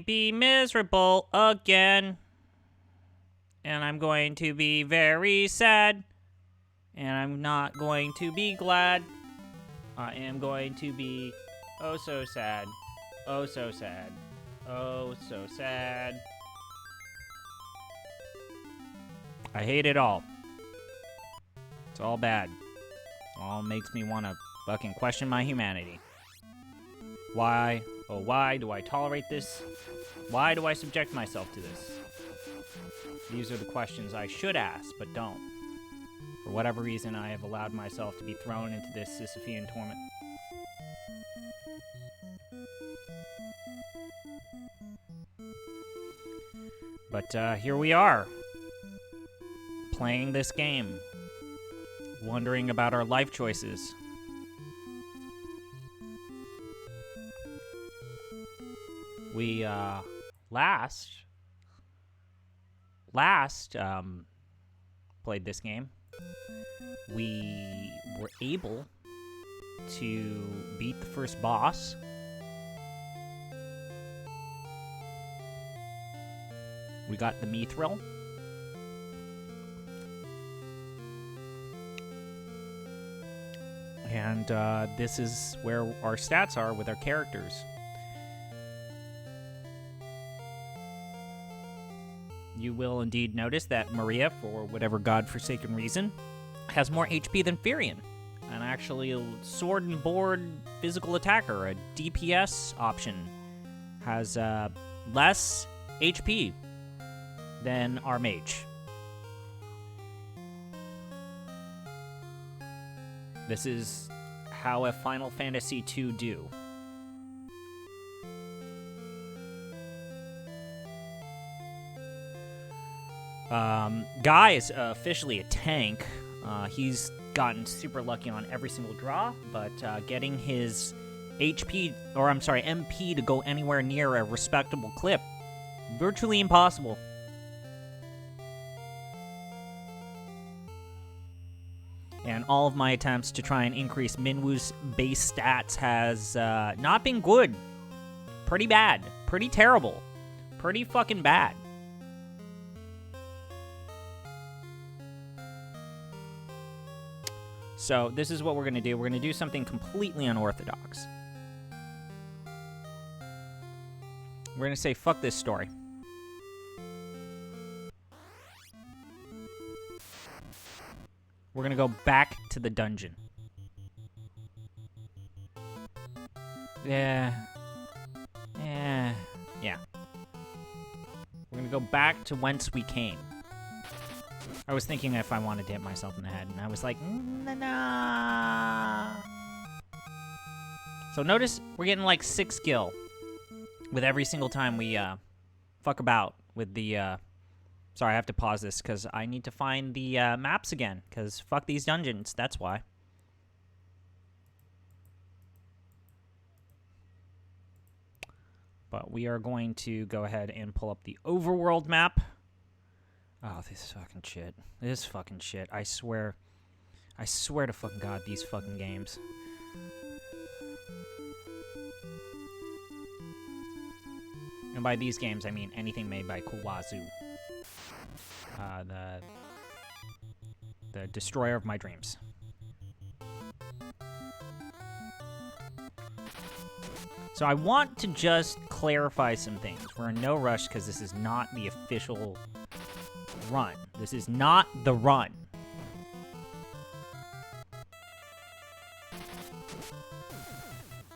be miserable again. And I'm going to be very sad. And I'm not going to be glad. I am going to be oh so sad. Oh so sad. Oh so sad. I hate it all. It's all bad. All makes me want to fucking question my humanity. Why, oh why do I tolerate this? Why do I subject myself to this? These are the questions I should ask, but don't. For whatever reason, I have allowed myself to be thrown into this Sisyphean torment. But here we are, playing this game, wondering about our life choices. We last played this game. We were able to beat the first boss. We got the Mithril. And this is where our stats are with our characters. You will indeed notice that Maria, for whatever godforsaken reason, has more HP than Firion. And actually a sword and board physical attacker, a DPS option, has less HP than our mage. This is how a Final Fantasy II do. Guy is officially a tank. He's gotten super lucky on every single draw, but getting his MP to go anywhere near a respectable clip, virtually impossible. And all of my attempts to try and increase Minwu's base stats has not been good. Pretty bad. Pretty terrible. Pretty fucking bad. So this is what we're going to do. We're going to do something completely unorthodox. We're going to say, fuck this story. We're going to go back to the dungeon. Yeah. We're going to go back to whence we came. I was thinking if I wanted to hit myself in the head, and I was like, nah. So notice we're getting like 6 skill with every single time we fuck about with the... Sorry, I have to pause this because I need to find the maps again, because fuck these dungeons, that's why. But we are going to go ahead and pull up the overworld map. Oh, this fucking shit. This fucking shit. I swear to fucking God, these fucking games. And by these games, I mean anything made by Kawazu. The destroyer of my dreams. So I want to just clarify some things. We're in no rush because this is not the official run. This is not the run.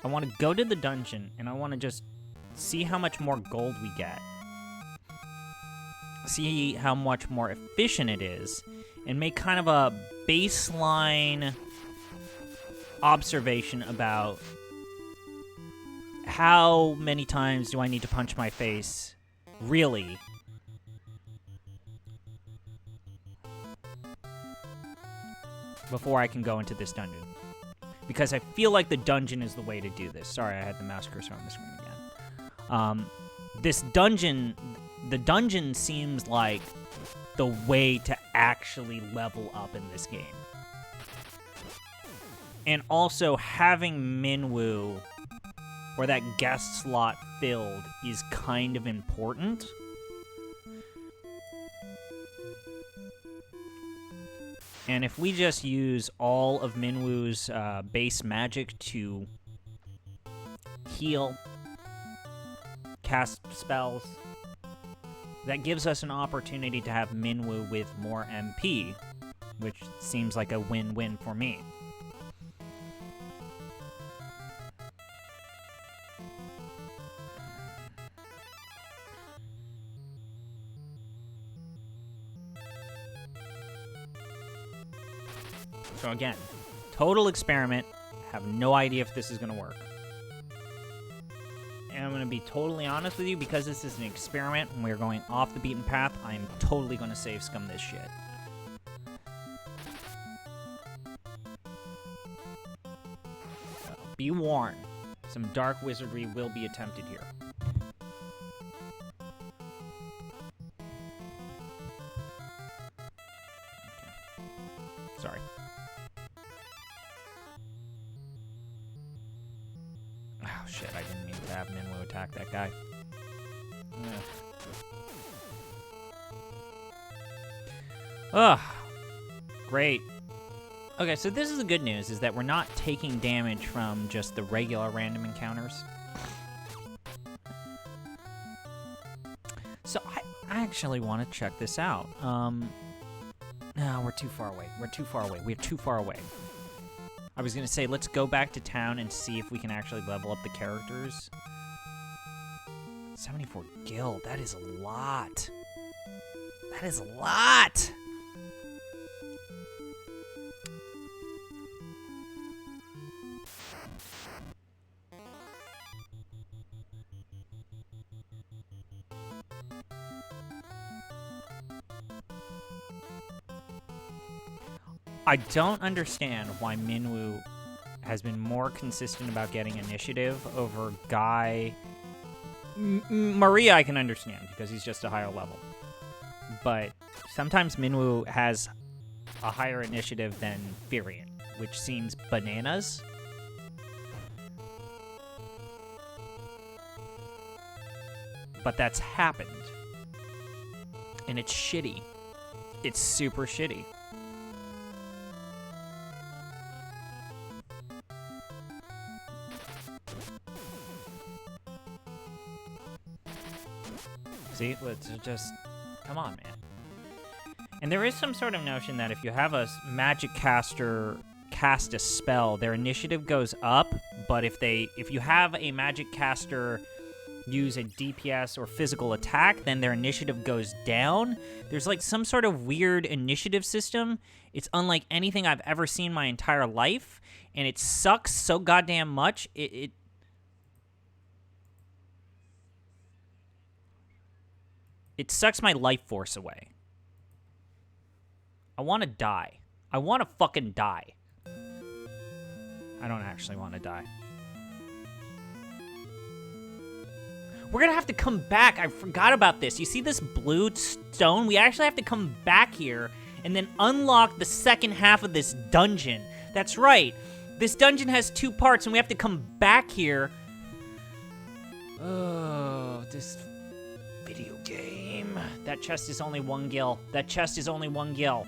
I want to go to the dungeon and I want to just see how much more gold we get. See how much more efficient it is, and make kind of a baseline observation about how many times do I need to punch my face, really, before I can go into this dungeon. Because I feel like the dungeon is the way to do this. Sorry, I had the mouse cursor on the screen again. This dungeon... The dungeon seems like the way to actually level up in this game. And also having Minwu or that guest slot filled is kind of important. And if we just use all of Minwoo's base magic to heal, cast spells, that gives us an opportunity to have Minwoo with more MP, which seems like a win-win for me. So again, total experiment. Have no idea if this is going to work. And I'm going to be totally honest with you, because this is an experiment and we're going off the beaten path, I am totally going to save scum this shit. So, be warned. Some dark wizardry will be attempted here. Okay. Sorry. Oh shit, I didn't mean to have Minwoo attack that guy. Ugh. Great. Okay, so this is the good news, is that we're not taking damage from just the regular random encounters. So I actually want to check this out. No, we're too far away. We're too far away. We're too far away. I was going to say, let's go back to town and see if we can actually level up the characters. 74 gil, that is a lot. That is a lot! I don't understand why Minwoo has been more consistent about getting initiative over Guy. Maria I can understand, because he's just a higher level. But sometimes Minwoo has a higher initiative than Firion, which seems bananas. But that's happened. And it's shitty. It's super shitty. See, let's just, come on, man. And there is some sort of notion that if you have a magic caster cast a spell, their initiative goes up, but if you have a magic caster use a DPS or physical attack, then their initiative goes down. There's like some sort of weird initiative system. It's unlike anything I've ever seen my entire life, and it sucks so goddamn much. It sucks my life force away. I want to die. I want to fucking die. I don't actually want to die. We're going to have to come back. I forgot about this. You see this blue stone? We actually have to come back here and then unlock the second half of this dungeon. That's right. This dungeon has 2 parts, and we have to come back here. Oh, this video game. That chest is only 1 gil. That chest is only 1 gil.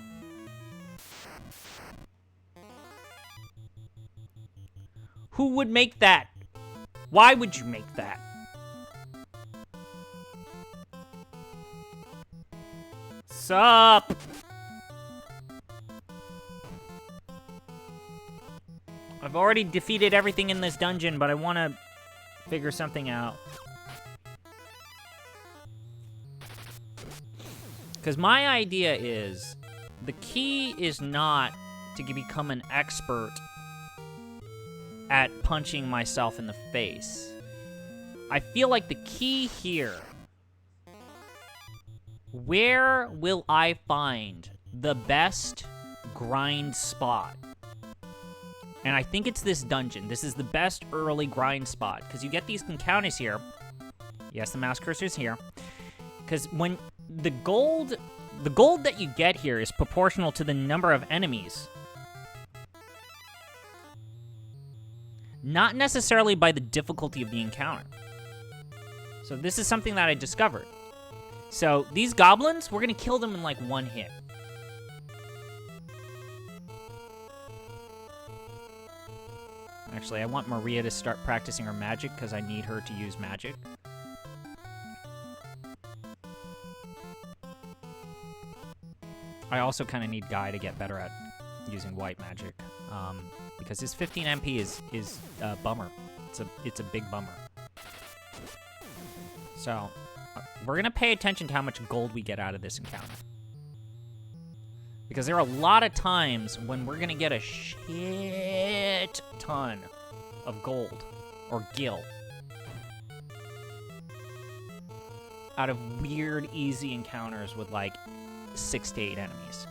Who would make that? Why would you make that? Sup? I've already defeated everything in this dungeon, but I want to figure something out. Because my idea is, the key is not to become an expert at punching myself in the face. I feel like the key here, where will I find the best grind spot? And I think it's this dungeon. This is the best early grind spot, because you get these encounters here. Yes, the mouse cursor's here. Because when the gold that you get here is proportional to the number of enemies. not necessarily by the difficulty of the encounter. So this is something that I discovered. So these goblins, we're going to kill them in like one hit. Actually, I want Maria to start practicing her magic because I need her to use magic. I also kind of need Guy to get better at using white magic, because his 15 MP is a bummer. It's a big bummer. So we're gonna pay attention to how much gold we get out of this encounter, because there are a lot of times when we're gonna get a shit ton of gold or gil out of weird, easy encounters with like 6 to 8 enemies.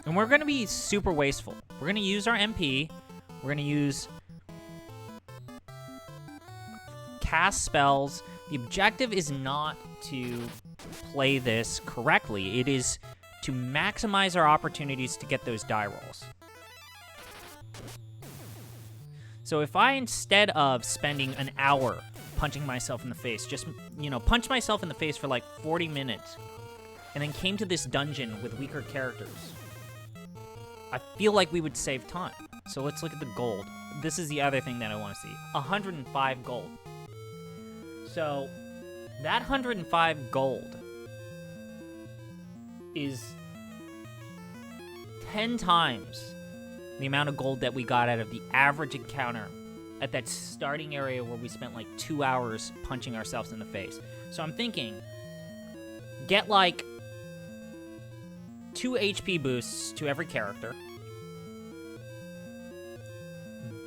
And we're going to be super wasteful. We're going to use our MP. We're going to use cast spells. The objective is not to play this correctly. It is to maximize our opportunities to get those die rolls. So if I, instead of spending an hour punching myself in the face, just, punch myself in the face for like 40 minutes, and then came to this dungeon with weaker characters, I feel like we would save time. So let's look at the gold. This is the other thing that I want to see. 105 gold. So that 105 gold is 10 times the amount of gold that we got out of the average encounter at that starting area where we spent like 2 hours punching ourselves in the face. So I'm thinking, get like 2 HP boosts to every character.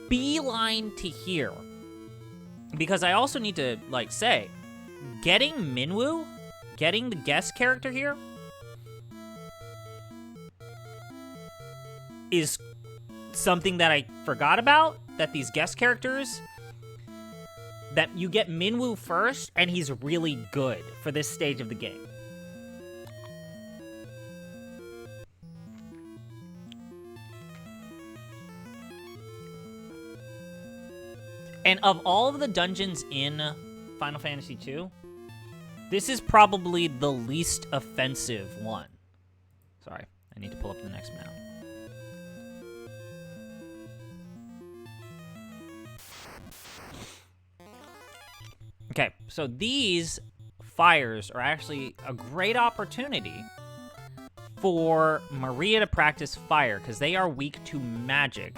Beeline to here. Because I also need to, like, say, getting Minwoo, getting the guest character here, is something that I forgot about, that these guest characters, that you get Minwoo first, and he's really good for this stage of the game. And of all of the dungeons in Final Fantasy II, this is probably the least offensive one. Sorry, I need to pull up the next map. Okay, so these fires are actually a great opportunity for Maria to practice fire, because they are weak to magic,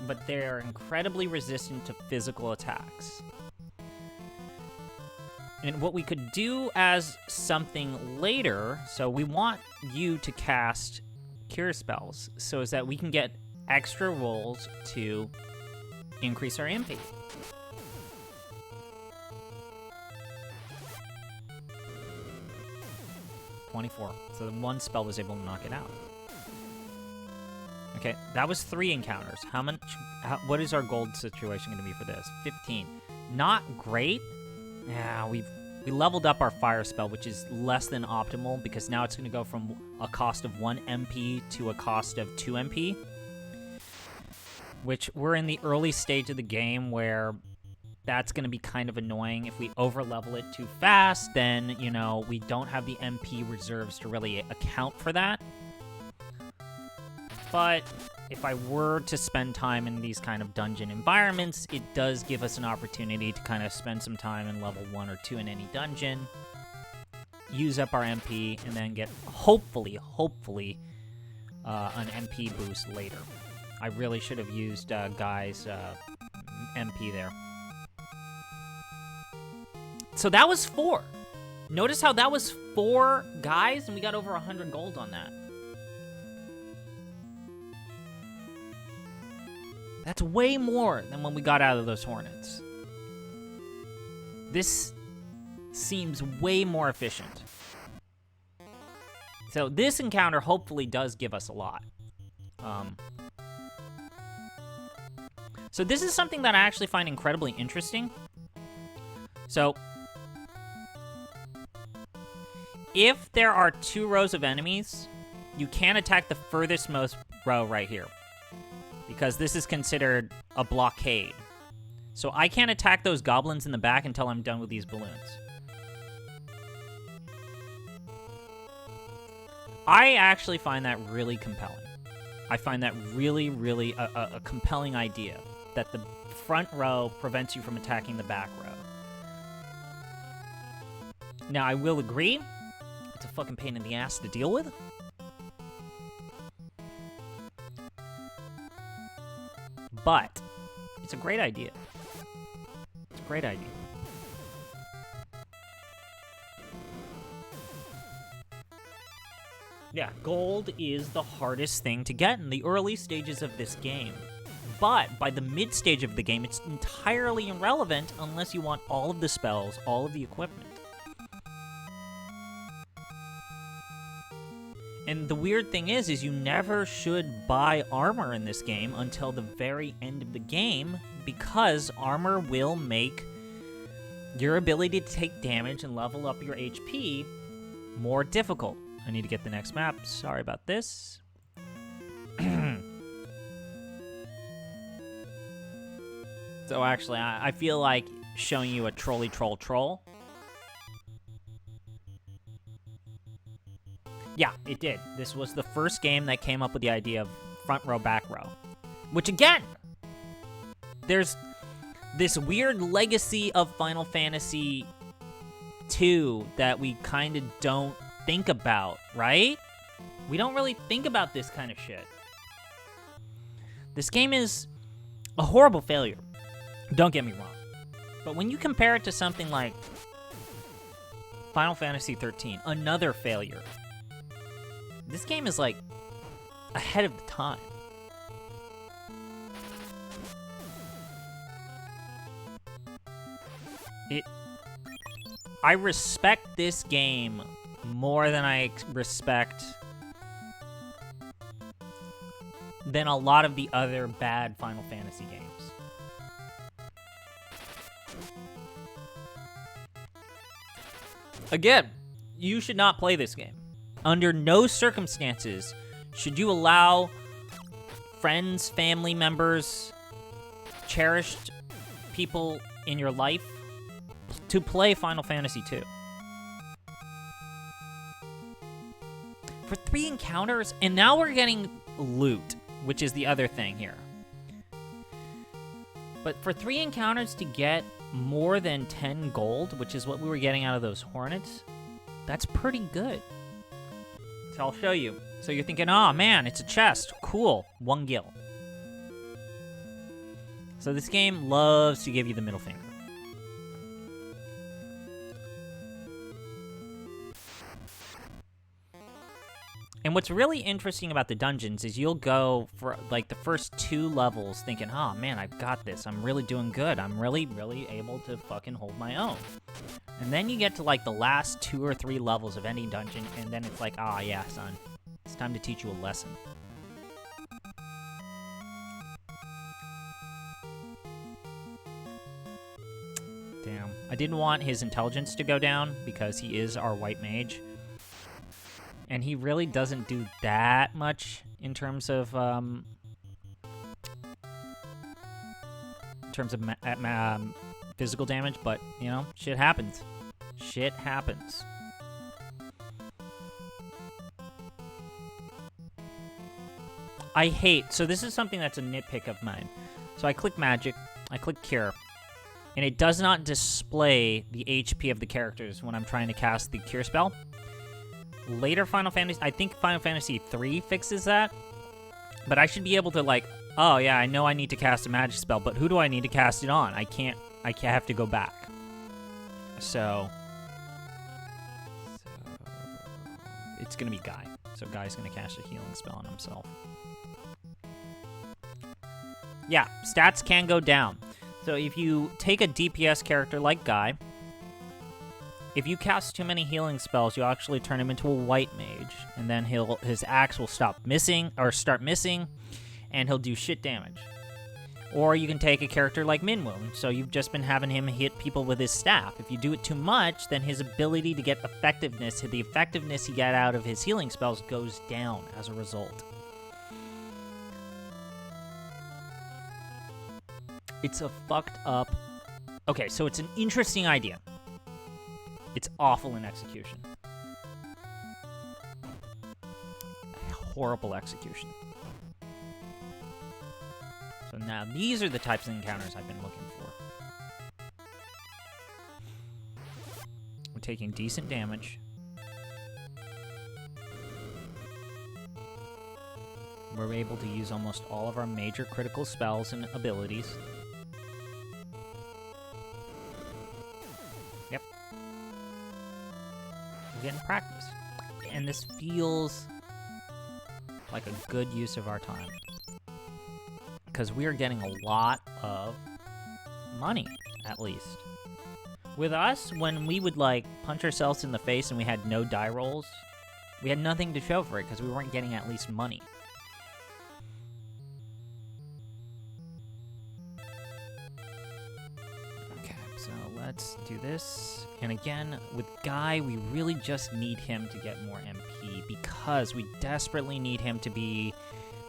but they're incredibly resistant to physical attacks. And what we could do as something later, so we want you to cast cure spells so as that we can get extra rolls to increase our MP. So the one spell was able to knock it out. Okay, that was 3 encounters. What is our gold situation going to be for this? 15. Not great. Yeah, we leveled up our fire spell, which is less than optimal, because now it's going to go from a cost of 1 MP to a cost of 2 MP. Which we're in the early stage of the game where that's going to be kind of annoying. If we over-level it too fast, then, we don't have the MP reserves to really account for that. But if I were to spend time in these kind of dungeon environments, it does give us an opportunity to kind of spend some time in level 1 or 2 in any dungeon, use up our MP, and then get, hopefully, an MP boost later. I really should have used Guy's MP there. So that was 4. Notice how that was 4 guys, and we got over 100 gold on that. That's way more than when we got out of those hornets. This seems way more efficient. So this encounter hopefully does give us a lot. So this is something that I actually find incredibly interesting. So if there are 2 rows of enemies, you can attack the furthest most row right here. because this is considered a blockade. So I can't attack those goblins in the back until I'm done with these balloons. I actually find that really compelling. I find that really, really a compelling idea, that the front row prevents you from attacking the back row. Now, I will agree, it's a fucking pain in the ass to deal with. But it's a great idea. It's a great idea. Yeah, gold is the hardest thing to get in the early stages of this game. But by the mid stage of the game, it's entirely irrelevant unless you want all of the spells, all of the equipment. And the weird thing is you never should buy armor in this game until the very end of the game, because armor will make your ability to take damage and level up your HP more difficult. I need to get the next map. Sorry about this. So actually, I feel like showing you a trolley troll. Yeah, it did. This was the first game that came up with the idea of front row, back row. Which again, there's this weird legacy of Final Fantasy II that we kind of don't think about, right? We don't really think about this kind of shit. This game is a horrible failure. Don't get me wrong. But when you compare it to something like Final Fantasy XIII, another failure, this game is like ahead of the time. I respect this game more than I respect than a lot of the other bad Final Fantasy games. Again, you should not play this game. Under no circumstances should you allow friends, family members, cherished people in your life to play Final Fantasy II. For 3 encounters, and now we're getting loot, which is the other thing here. But for 3 encounters to get more than 10 gold, which is what we were getting out of those hornets, that's pretty good. So I'll show you. So you're thinking, oh man, it's a chest. Cool. 1 gil. So this game loves to give you the middle finger. And what's really interesting about the dungeons is you'll go for like the first 2 levels thinking, oh man, I've got this. I'm really doing good. I'm really, really able to fucking hold my own. And then you get to like the last 2 or 3 levels of any dungeon, and then it's like, ah, yeah, son, it's time to teach you a lesson. Damn. I didn't want his intelligence to go down because he is our white mage. And he really doesn't do that much in terms of physical damage, but, you know, shit happens. Shit happens. I hate, so this is something that's a nitpick of mine. So I click magic, I click cure, and it does not display the HP of the characters when I'm trying to cast the cure spell. Later Final Fantasy, I think Final Fantasy III fixes that, but I should be able to like, oh yeah, I know I need to cast a magic spell, but who do I need to cast it on? I have to go back. So it's gonna be Guy. So Guy's gonna cast a healing spell on himself. Yeah, stats can go down. So if you take a DPS character like Guy, if you cast too many healing spells, you'll actually turn him into a white mage, and then his axe will start missing, and he'll do shit damage. Or you can take a character like Minwu, so you've just been having him hit people with his staff. If you do it too much, then his ability to get effectiveness, the effectiveness he got out of his healing spells goes down as a result. It's a fucked up... Okay, so it's an interesting idea. It's awful in execution. Horrible execution. So now these are the types of encounters I've been looking for. We're taking decent damage. We're able to use almost all of our major critical spells and abilities. Yep. We're getting practice. And this feels like a good use of our time. Because we are getting a lot of money, at least. With us, when we would, like, punch ourselves in the face and we had no die rolls, we had nothing to show for it because we weren't getting at least money. Okay, so let's do this. And again, with Guy, we really just need him to get more MP because we desperately need him to be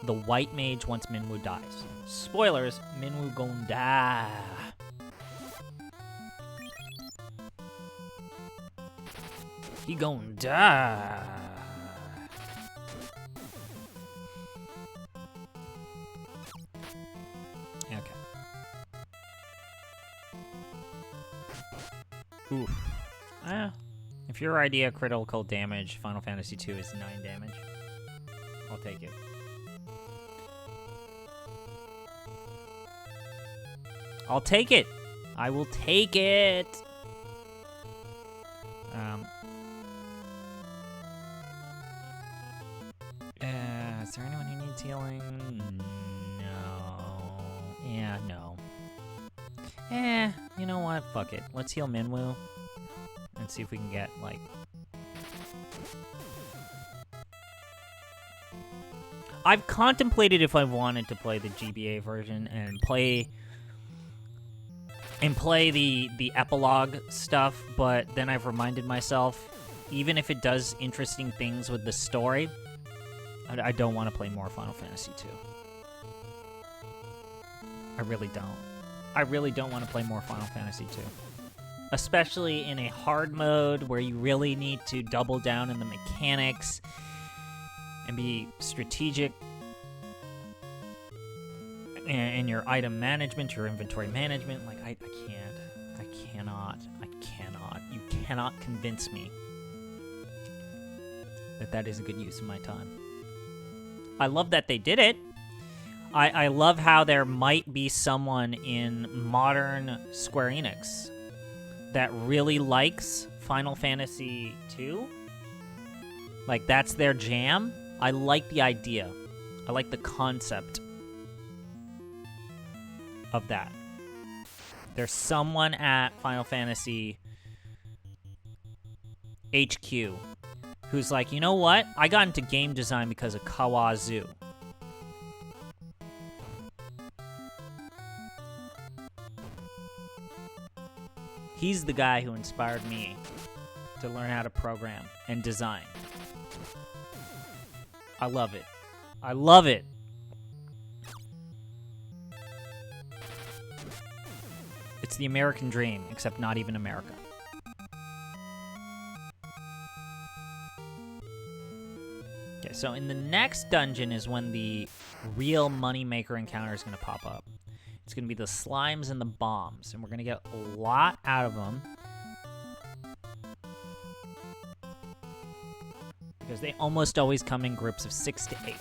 the white mage once Minwu dies. Spoilers, Minwu gon' die. He gon' die. Okay. Oof. If your idea of critical damage, Final Fantasy II is 9 damage, I'll take it. I'll take it. I will take it. Is there anyone who needs healing? No. Yeah, no. You know what? Fuck it. Let's heal Minwu. And see if we can get, like... I've contemplated if I wanted to play the GBA version and play the epilogue stuff, but then I've reminded myself, even if it does interesting things with the story, I don't want to play more Final Fantasy II. I really don't. I really don't want to play more Final Fantasy II. Especially in a hard mode where you really need to double down in the mechanics and be strategic in your item management, your inventory management. Like, I cannot. You cannot convince me that is a good use of my time. I love that they did it. I love how there might be someone in modern Square Enix that really likes Final Fantasy II. Like, that's their jam. I like the idea. I like the concept of that. There's someone at Final Fantasy HQ who's like, you know what? I got into game design because of Kawazu. He's the guy who inspired me to learn how to program and design. I love it. I love it. It's the American dream, except not even America. Okay, so in the next dungeon is when the real moneymaker encounter is going to pop up. It's going to be the slimes and the bombs, and we're going to get a lot out of them. Because they almost always come in groups of 6 to 8.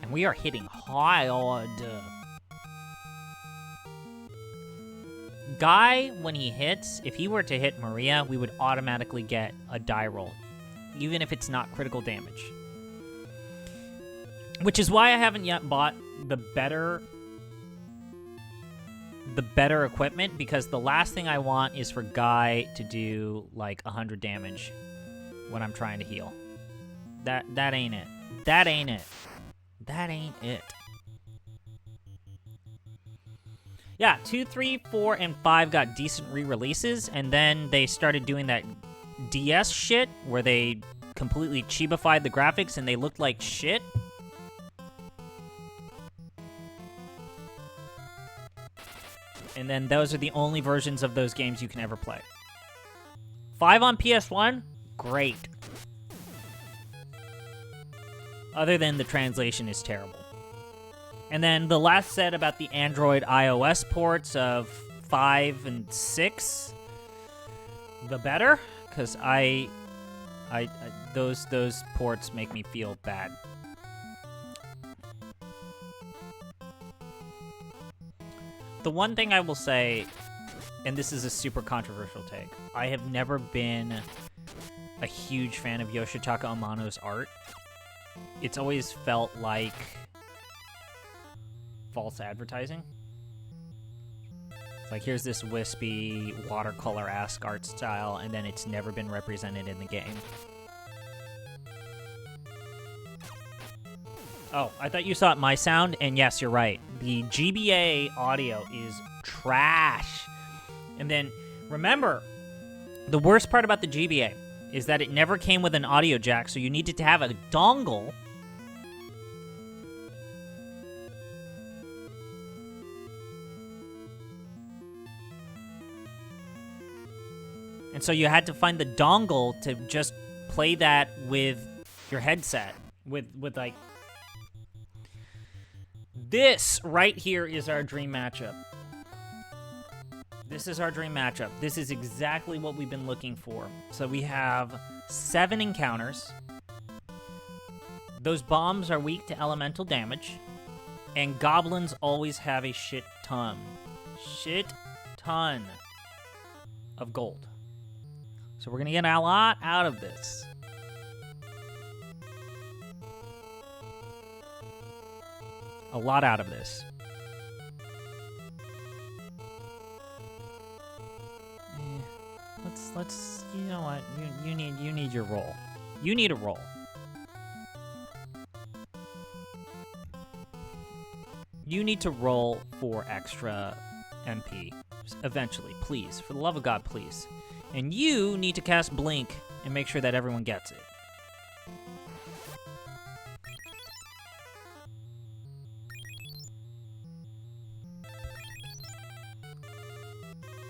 And we are hitting hard. Guy, when he hits, if he were to hit Maria, we would automatically get a die roll, even if it's not critical damage. Which is why I haven't yet bought the better equipment, because the last thing I want is for Guy to do like 100 damage when I'm trying to heal. That ain't it. That ain't it. That ain't it. Yeah, 2, 3, 4, and 5 got decent re-releases, and then they started doing that DS shit where they completely chibified the graphics and they looked like shit. And then those are the only versions of those games you can ever play. 5 on PS1? Great. Other than the translation is terrible. And then the last set about the Android iOS ports of 5 and 6, the better, because those ports make me feel bad. The one thing I will say, and this is a super controversial take, I have never been a huge fan of Yoshitaka Amano's art. It's always felt like false advertising. It's like, here's this wispy, watercolor-esque art style, and then it's never been represented in the game. Oh, I thought you saw it my sound, and yes, you're right. The GBA audio is trash. And then, remember, the worst part about the GBA is that it never came with an audio jack, so you needed to have a dongle. And so you had to find the dongle to just play that with your headset. With like... This right here is our dream matchup. This is our dream matchup. This is exactly what we've been looking for. So we have 7 encounters. Those bombs are weak to elemental damage. And goblins always have a shit ton of gold. So we're gonna get a lot out of this. A lot out of this. Let's you know what? You need your roll. You need a roll. You need to roll for extra MP eventually, please. For the love of God, please. And you need to cast Blink and make sure that everyone gets it.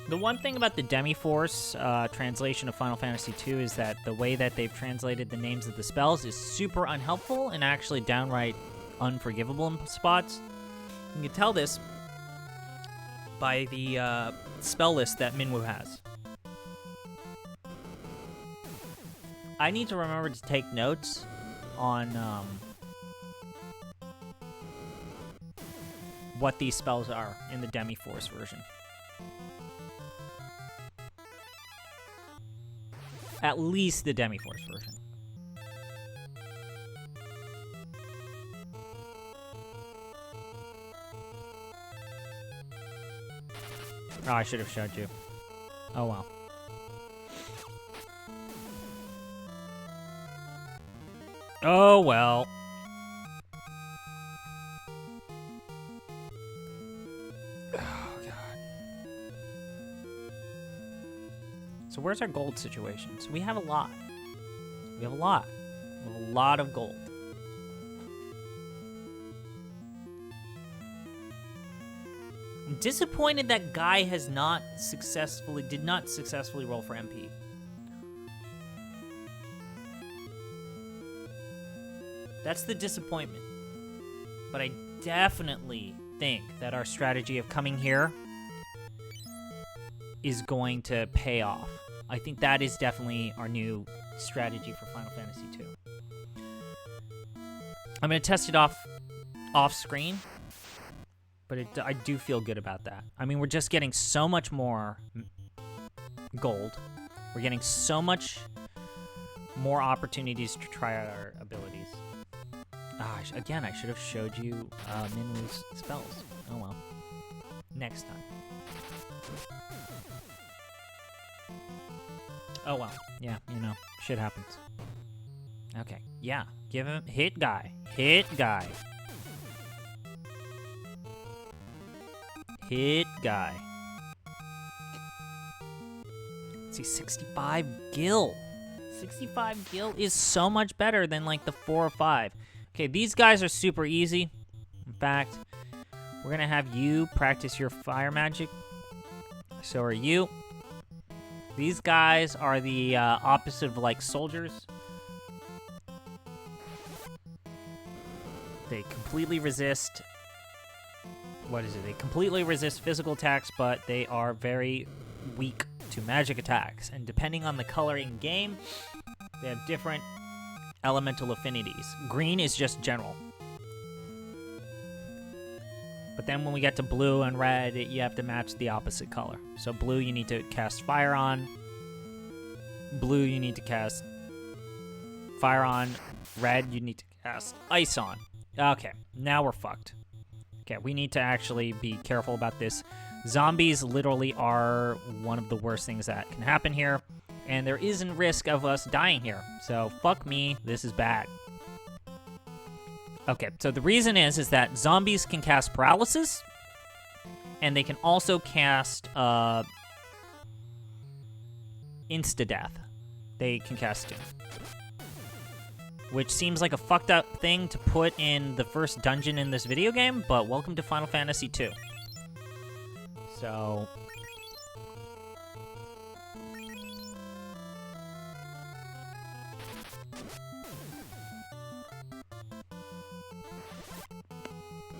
The one thing about the Demi-Force translation of Final Fantasy II is that the way that they've translated the names of the spells is super unhelpful and actually downright unforgivable in spots. You can tell this by the spell list that Minwoo has. I need to remember to take notes on what these spells are in the Demi-Force version. At least the Demi-Force version. Oh, I should have showed you. Oh, well. Oh, well. So where's our gold situation? So we have a lot. We have a lot. We have a lot of gold. I'm disappointed that Guy did not successfully roll for MP. That's the disappointment. But I definitely think that our strategy of coming here is going to pay off. I think that is definitely our new strategy for Final Fantasy II. I'm going to test it off screen, but I do feel good about that. I mean, we're just getting so much more gold. We're getting so much more opportunities to try out our abilities. Again, I should have showed you Minwoo's spells. Oh well. Next time. Oh well. Yeah, you know, shit happens. Okay, yeah. Give him... Hit Guy. Hit Guy. Hit Guy. Let's see, 65 gil. 65 gil is so much better than like the 4 or 5. Okay, these guys are super easy. In fact, we're gonna have you practice your fire magic. So are you. These guys are the opposite of like soldiers. They completely resist. What is it? They completely resist physical attacks, but they are very weak to magic attacks. And depending on the color in game, they have different elemental affinities. Green is just general. But then when we get to blue and red, you have to match the opposite color. So blue, you need to cast fire on. Blue, you need to cast fire on. Red, you need to cast ice on. Okay, now we're fucked. Okay, we need to actually be careful about this. Zombies literally are one of the worst things that can happen here. And there isn't risk of us dying here. So fuck me, this is bad. Okay, so the reason is that zombies can cast paralysis, and they can also cast insta-death. They can cast Doom. Which seems like a fucked up thing to put in the first dungeon in this video game, but welcome to Final Fantasy II. So...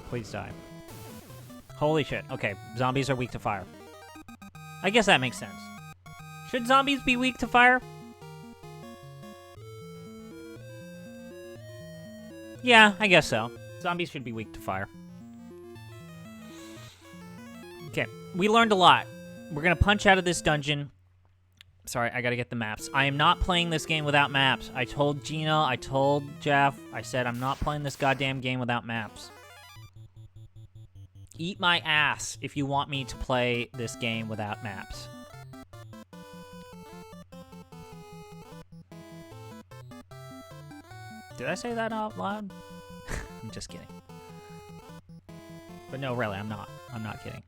please die. Holy shit. Okay, zombies are weak to fire. I guess that makes sense. Should zombies be weak to fire? Yeah, I guess so. Zombies should be weak to fire. Okay, we learned a lot. We're gonna punch out of this dungeon. Sorry, I gotta get the maps. I am not playing this game without maps. I told Gina, I told Jeff, I said I'm not playing this goddamn game without maps. Eat my ass if you want me to play this game without maps. Did I say that out loud? I'm just kidding. But no, really, I'm not. I'm not kidding.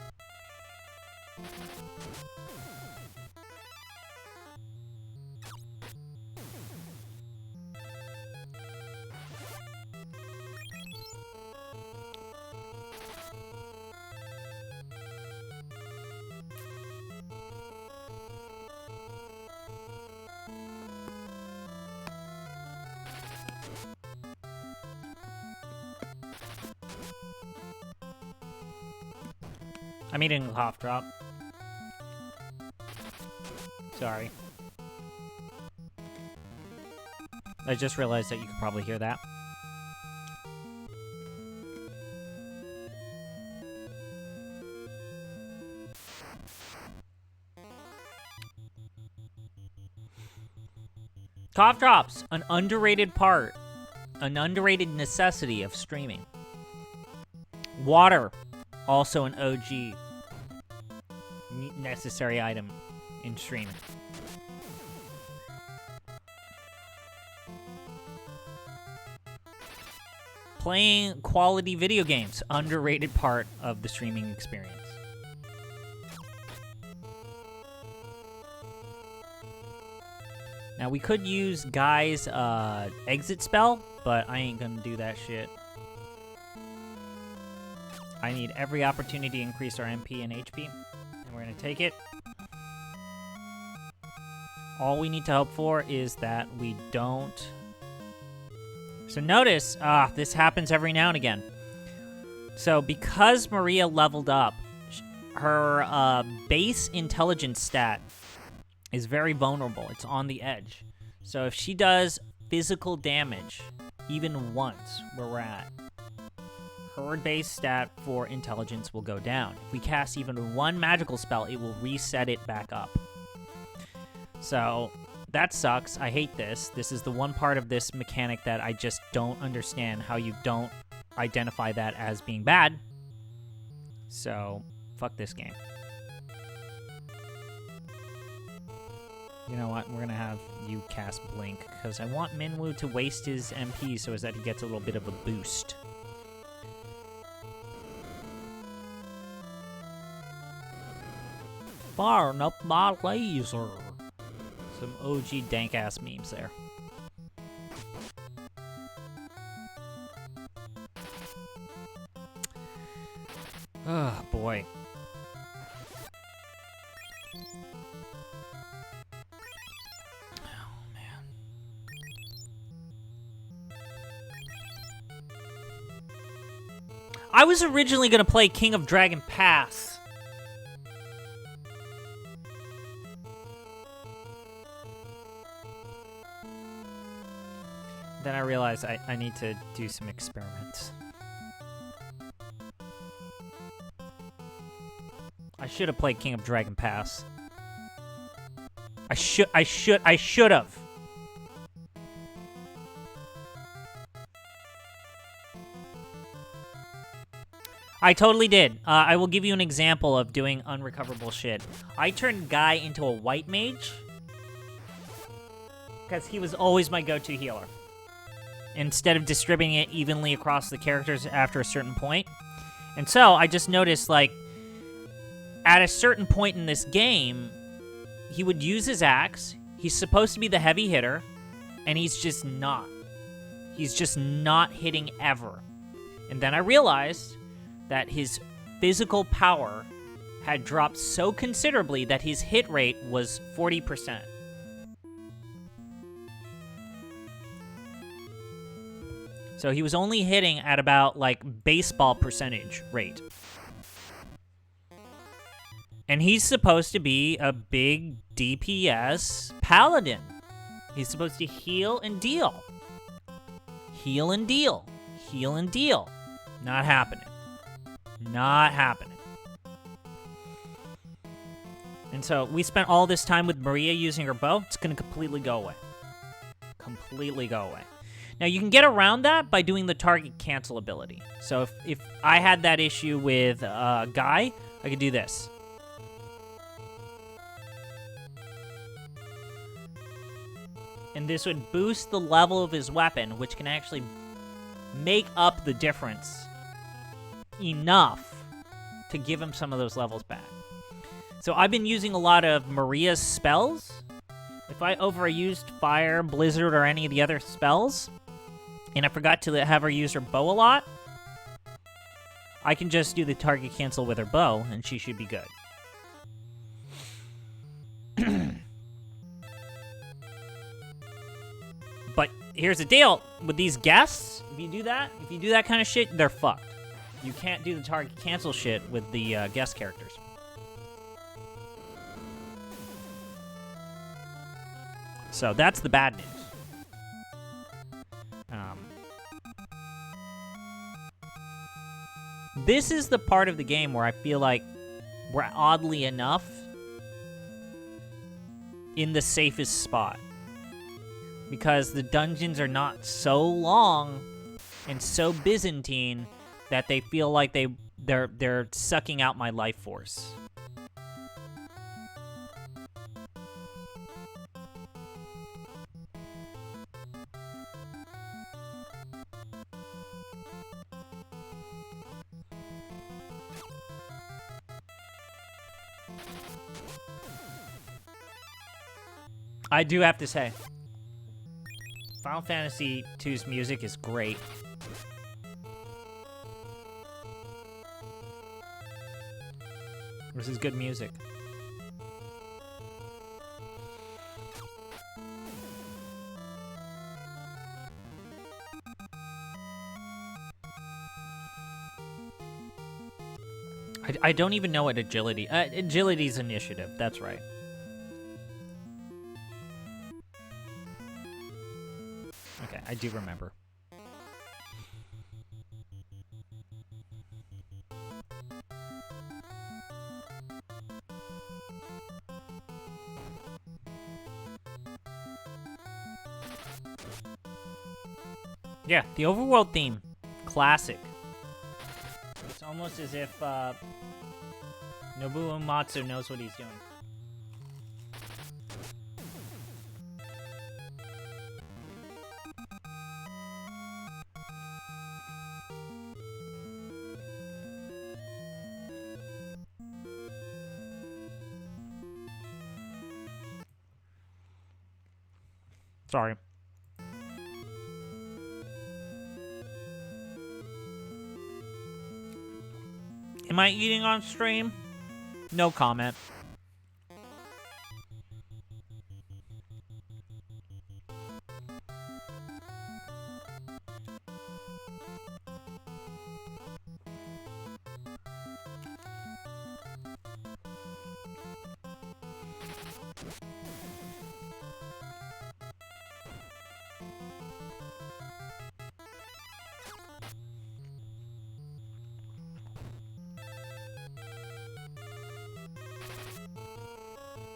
I'm eating a cough drop. Sorry. I just realized that you could probably hear that. Cough drops, an underrated part, an underrated necessity of streaming. Water, also an OG necessary item in streaming. Playing quality video games, underrated part of the streaming experience. Now we could use Guy's exit spell, but I ain't gonna do that shit. I need every opportunity to increase our MP and HP, and we're gonna take it. All we need to hope for is that we don't... So notice, this happens every now and again. So because Maria leveled up, her base intelligence stat is very vulnerable. It's on the edge. So if she does physical damage, even once, where we're at, her base stat for intelligence will go down. If we cast even one magical spell, it will reset it back up. So that sucks. I hate this. This is the one part of this mechanic that I just don't understand how you don't identify that as being bad. So fuck this game. You know what? We're gonna have you cast Blink because I want Minwoo to waste his MP so as that he gets a little bit of a boost. Firing up my laser. Some OG dank-ass memes there. Oh, boy. Oh, man. I was originally going to play King of Dragon Pass. Then I realized I need to do some experiments. I should have played King of Dragon Pass. I should have. I totally did. I will give you an example of doing unrecoverable shit. I turned Guy into a white mage because he was always my go-to healer. Instead of distributing it evenly across the characters after a certain point. And so I just noticed, like, at a certain point in this game, he would use his axe. He's supposed to be the heavy hitter, and he's just not. He's just not hitting ever. And then I realized that his physical power had dropped so considerably that his hit rate was 40%. So he was only hitting at about, like, baseball percentage rate. And he's supposed to be a big DPS paladin. He's supposed to heal and deal. Heal and deal. Heal and deal. Not happening. Not happening. And so we spent all this time with Maria using her bow. It's going to completely go away. Completely go away. Now, you can get around that by doing the target cancel ability. So if I had that issue with Guy, I could do this. And this would boost the level of his weapon, which can actually make up the difference enough to give him some of those levels back. So I've been using a lot of Maria's spells. If I overused Fire, Blizzard, or any of the other spells, and I forgot to have her use her bow a lot, I can just do the target cancel with her bow, and she should be good. But here's the deal. With these guests, if you do that kind of shit, they're fucked. You can't do the target cancel shit with the guest characters. So that's the bad news. This is the part of the game where I feel like we're oddly enough in the safest spot. Because the dungeons are not so long and so Byzantine that they feel like they're sucking out my life force. I do have to say, Final Fantasy II's music is great. This is good music. I don't even know what agility... agility's initiative, that's right. Okay, I do remember. Yeah, the overworld theme. Classic. It's almost as if Nobuo Uematsu knows what he's doing. Sorry. Am I eating on stream? No comment.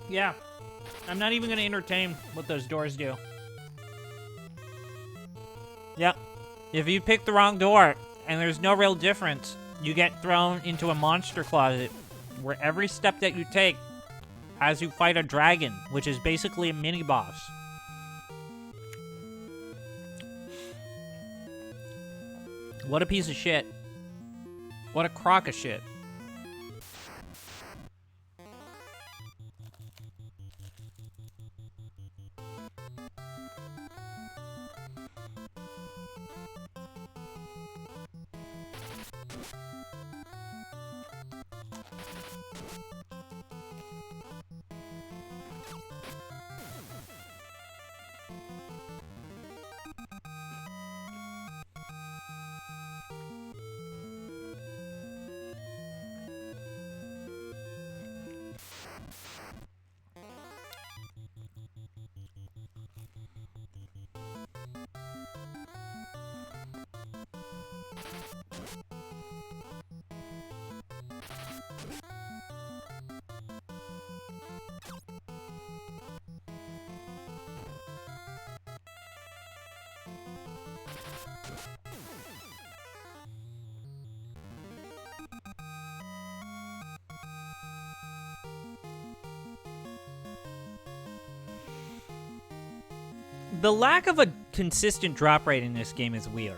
Yeah. I'm not even going to entertain what those doors do. Yep. If you pick the wrong door and there's no real difference, you get thrown into a monster closet where every step that you take as you fight a dragon, which is basically a mini boss. What a piece of shit. What a crock of shit. The lack of a consistent drop rate in this game is weird.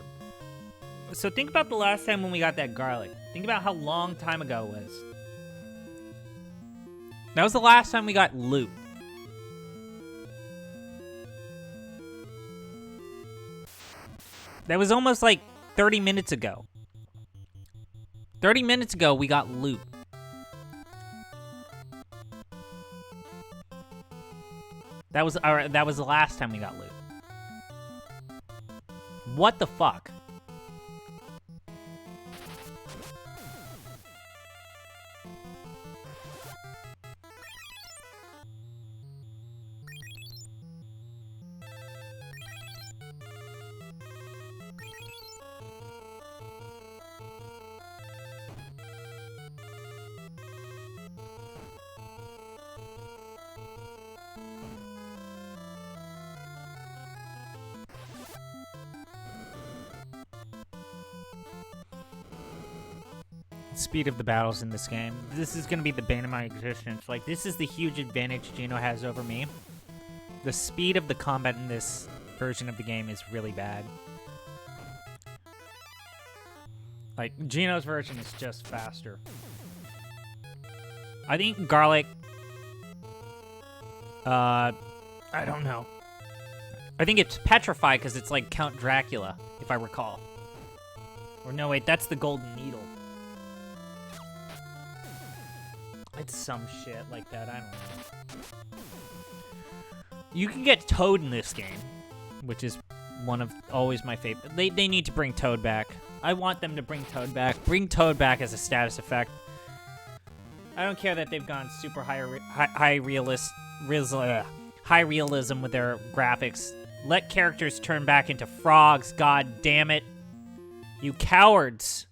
So think about the last time when we got that garlic. Think about how long time ago it was. That was the last time we got loot. That was almost like 30 minutes ago. 30 minutes ago, we got loot. That was the last time we got loot. What the fuck? Speed of the battles in this game. This is going to be the bane of my existence. Like, this is the huge advantage Gino has over me. The speed of the combat in this version of the game is really bad. Like, Gino's version is just faster. I think Garlic... I don't know. I think it's petrified because it's like Count Dracula, if I recall. Or no, wait, that's the Golden Needle. It's some shit like that, I don't know. You can get Toad in this game, which is one of always my favorite. They need to bring Toad back. I want them to bring Toad back. Bring Toad back as a status effect. I don't care that they've gone super high realism with their graphics. Let characters turn back into frogs, god damn it. You cowards.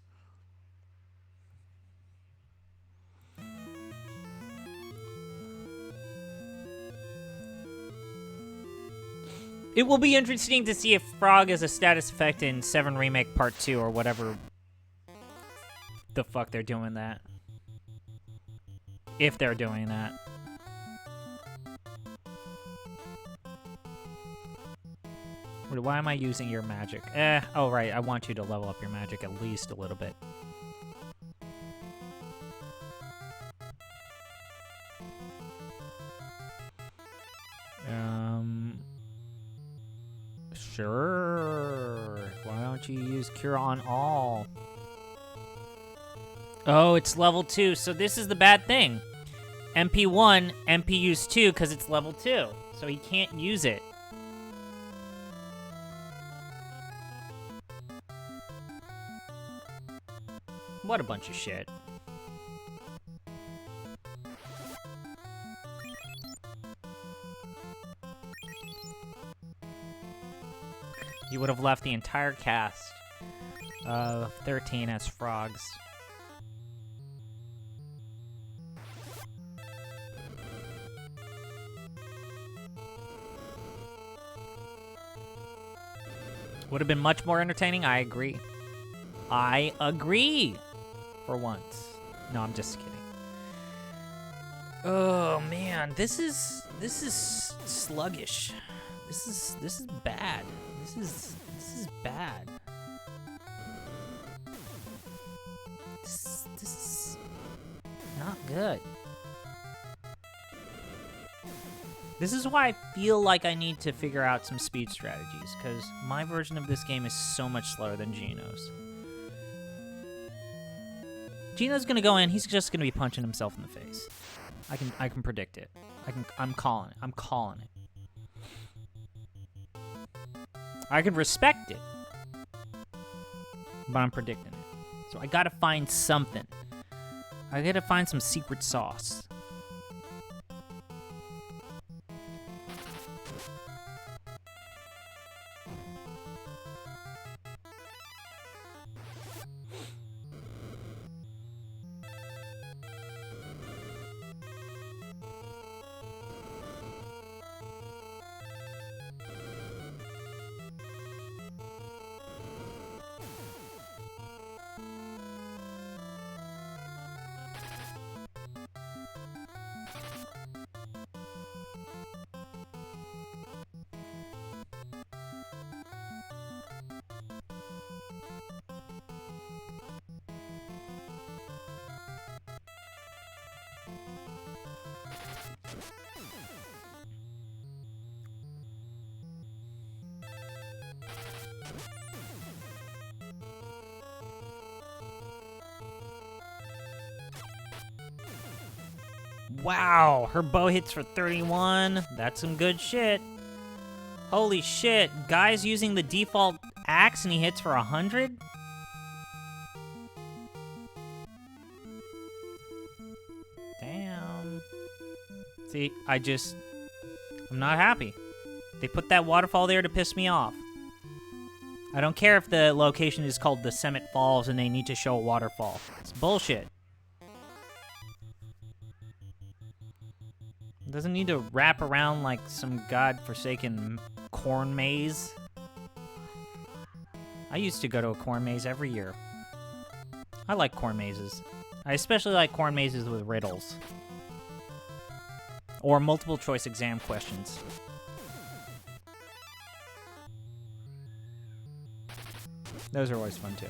It will be interesting to see if Frog is a status effect in 7 Remake Part 2 or whatever the fuck they're doing that. If they're doing that. Why am I using your magic? Oh right, I want you to level up your magic at least a little bit. Sure. Why don't you use Cure on all? Oh, it's level 2, so this is the bad thing. MP1, MP use 2 because it's level 2, so he can't use it. What a bunch of shit. You would have left the entire cast of 13 as frogs. Would have been much more entertaining, I agree. I agree! For once. No, I'm just kidding. Oh man, this is sluggish. This is bad. This is bad. This is not good. This is why I feel like I need to figure out some speed strategies, because my version of this game is so much slower than Gino's. Gino's gonna go in, he's just gonna be punching himself in the face. I can predict it. I'm calling it. I'm calling it. I can respect it, but I'm predicting it. So I gotta find something. I gotta find some secret sauce. Wow, her bow hits for 31. That's some good shit. Holy shit, guy's using the default axe and he hits for 100? Damn. See, I'm not happy. They put that waterfall there to piss me off. I don't care if the location is called the Summit Falls and they need to show a waterfall. It's bullshit. Doesn't need to wrap around like some godforsaken corn maze. I used to go to a corn maze every year. I like corn mazes. I especially like corn mazes with riddles. Or multiple choice exam questions. Those are always fun too.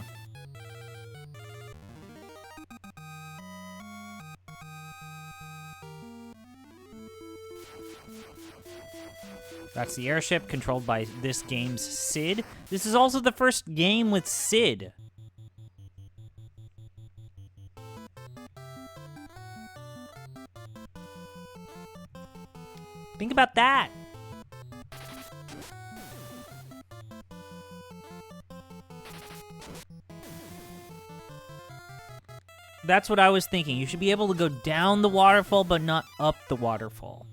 That's the airship controlled by this game's Sid. This is also the first game with Sid. Think about that. That's what I was thinking. You should be able to go down the waterfall, but not up the waterfall.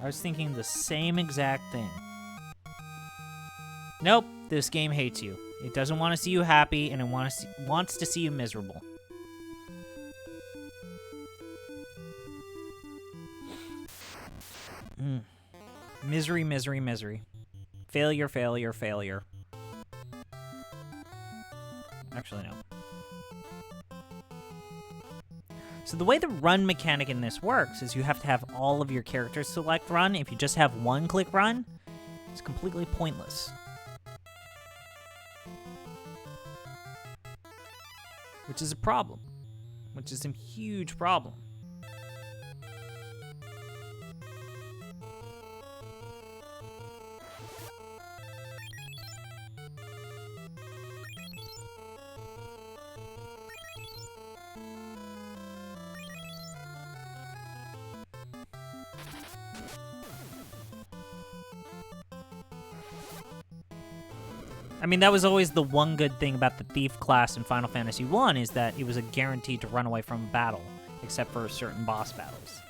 I was thinking the same exact thing. Nope, this game hates you. It doesn't want to see you happy, and it wants to see you miserable. Misery, misery, misery. Failure, failure, failure. Actually, no. So the way the run mechanic in this works is you have to have all of your characters select run. If you just have one click run, it's completely pointless. Which is a problem. Which is a huge problem. I mean, that was always the one good thing about the thief class in Final Fantasy I, is that it was a guarantee to run away from a battle, except for certain boss battles.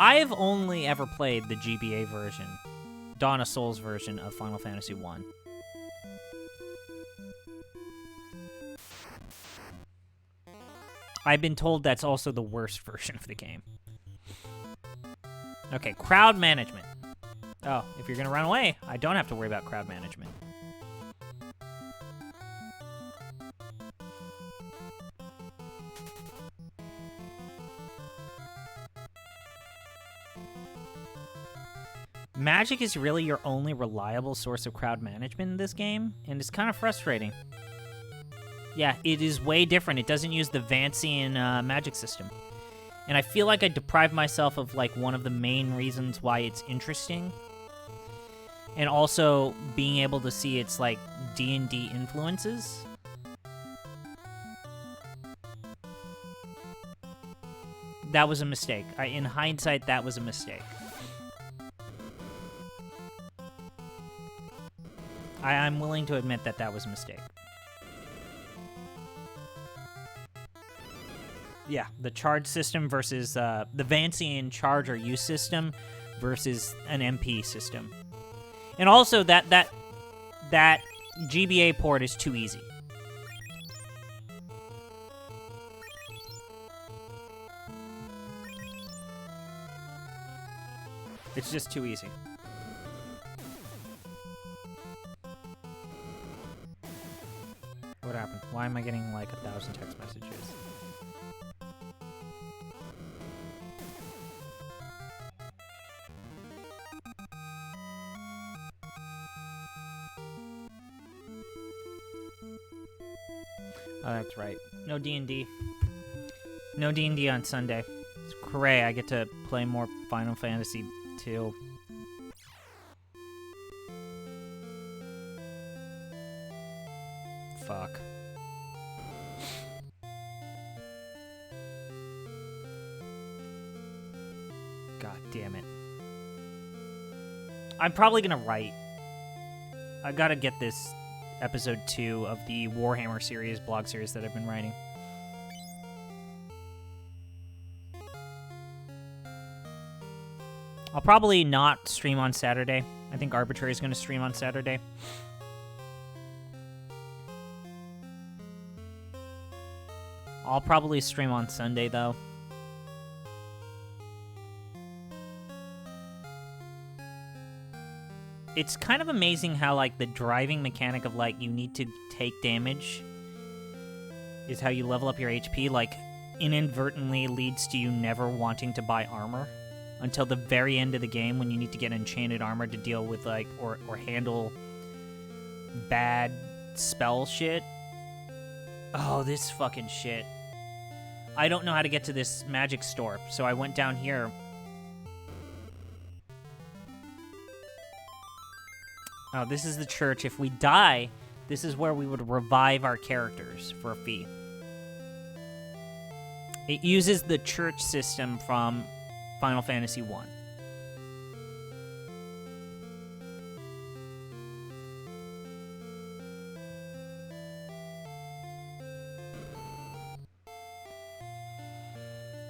I have only ever played the GBA version, Dawn of Souls version of Final Fantasy I. I've been told that's also the worst version of the game. Okay, crowd management. Oh, if you're gonna run away, I don't have to worry about crowd management. Magic is really your only reliable source of crowd management in this game, and it's kind of frustrating. Yeah, it is way different. It doesn't use the Vancian magic system. And I feel like I deprived myself of, like, one of the main reasons why it's interesting. And also being able to see its, like, D&D influences. That was a mistake. In hindsight, that was a mistake. I'm willing to admit that that was a mistake. Yeah, the charge system versus the Vancian charge or use system versus an MP system. And also that GBA port is too easy. It's just too easy. What happened? Why am I getting like 1,000 text messages? Oh, that's right. No D&D. No D&D on Sunday. It's cray. I get to play more Final Fantasy II. Fuck. God damn it. I'm probably gonna write. I gotta get this episode 2 of the Warhammer series, blog series that I've been writing. I'll probably not stream on Saturday. I think Arbitrary is going to stream on Saturday. I'll probably stream on Sunday, though. It's kind of amazing how, like, the driving mechanic of, like, you need to take damage is how you level up your HP, like, inadvertently leads to you never wanting to buy armor until the very end of the game when you need to get enchanted armor to deal with, like, or handle bad spell shit. Oh, this fucking shit. I don't know how to get to this magic store, so I went down here. Oh, this is the church. If we die, this is where we would revive our characters for a fee. It uses the church system from Final Fantasy I.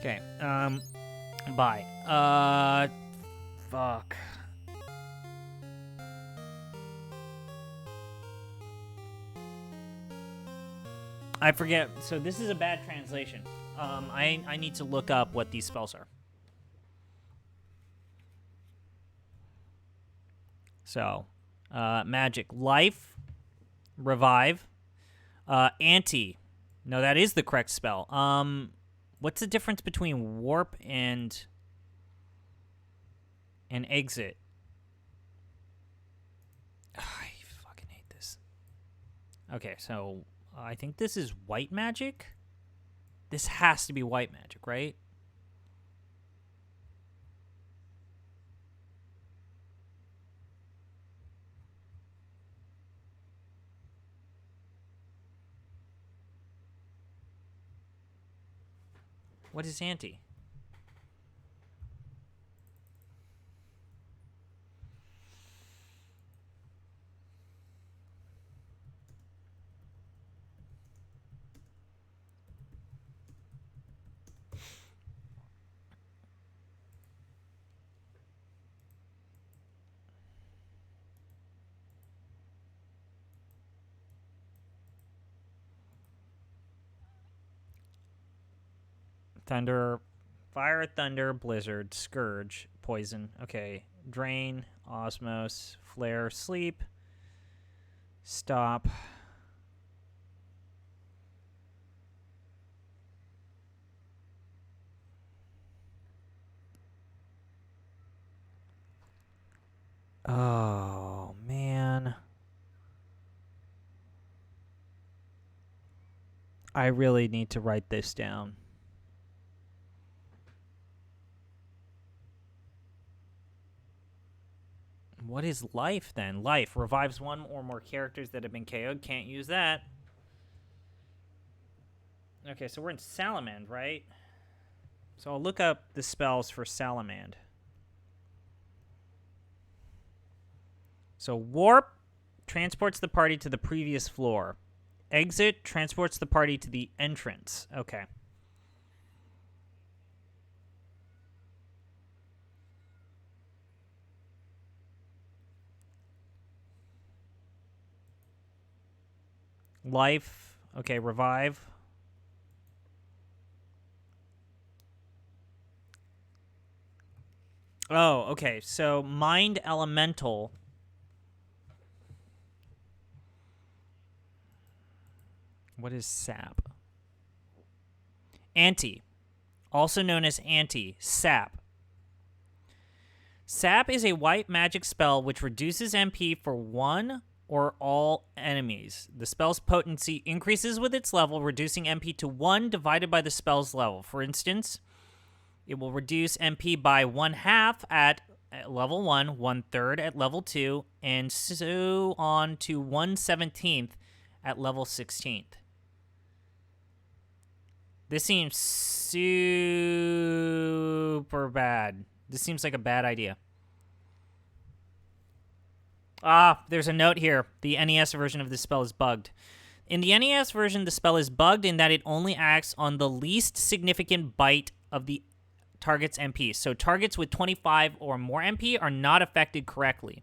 Okay, bye. Fuck. I forget. So this is a bad translation. I need to look up what these spells are. So, magic. Life. Revive. Anti. No, that is the correct spell. What's the difference between warp and exit? I fucking hate this. Okay, so I think this is white magic. This has to be white magic, right? What is anti? Thunder, fire, thunder, blizzard, scourge, poison. Okay. Drain, osmos, flare, sleep, stop. Oh, man. I really need to write this down. What is life, then? Life revives one or more characters that have been KO'd. Can't use that. Okay, so we're in Salamand, right? So I'll look up the spells for Salamand. So Warp transports the party to the previous floor. Exit transports the party to the entrance. Okay. Life. Okay, revive. Oh, okay. So Mind Elemental. What is sap? Anti. Also known as anti. Sap. Sap is a white magic spell which reduces MP for one or all enemies. The spell's potency increases with its level, reducing MP to 1 divided by the spell's level. For instance, it will reduce MP by 1/2 at level 1, 1/3 at level 2, and so on to 1/17 at level 16th. This seems super bad. This seems like a bad idea. Ah, there's a note here. The NES version of this spell is bugged. In the NES version, the spell is bugged in that it only acts on the least significant byte of the target's MP. So targets with 25 or more MP are not affected correctly.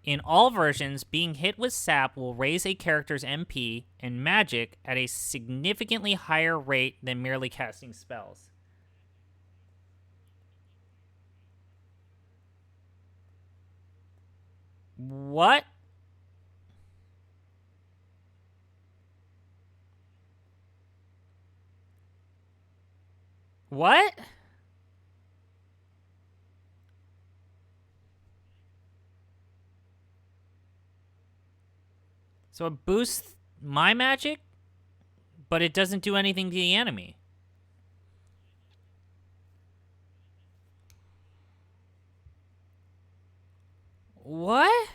In all versions, being hit with sap will raise a character's MP and magic at a significantly higher rate than merely casting spells. What? What? So it boosts my magic, but it doesn't do anything to the enemy. What?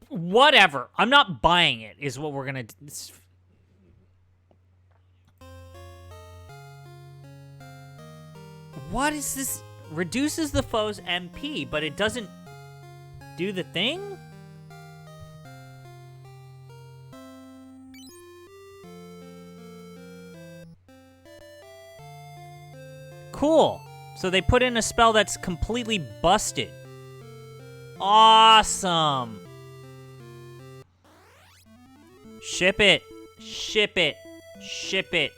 Whatever. I'm not buying it, is what we're gonna do. What is this? Reduces the foe's MP, but it doesn't do the thing? Cool. So they put in a spell that's completely busted. Awesome. Ship it. Ship it. Ship it.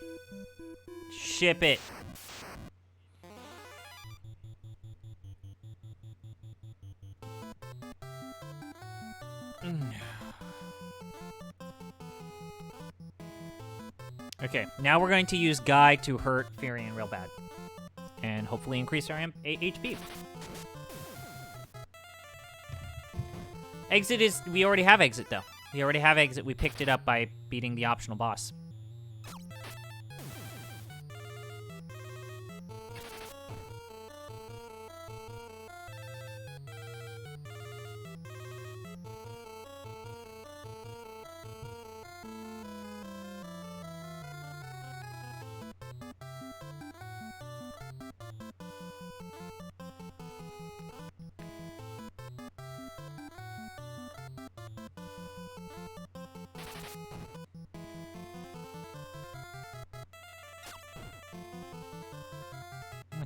Ship it. Okay, now we're going to use Guy to hurt Furion real bad. And hopefully increase our HP. Exit is... We already have exit, though. We already have exit. We picked it up by beating the optional boss.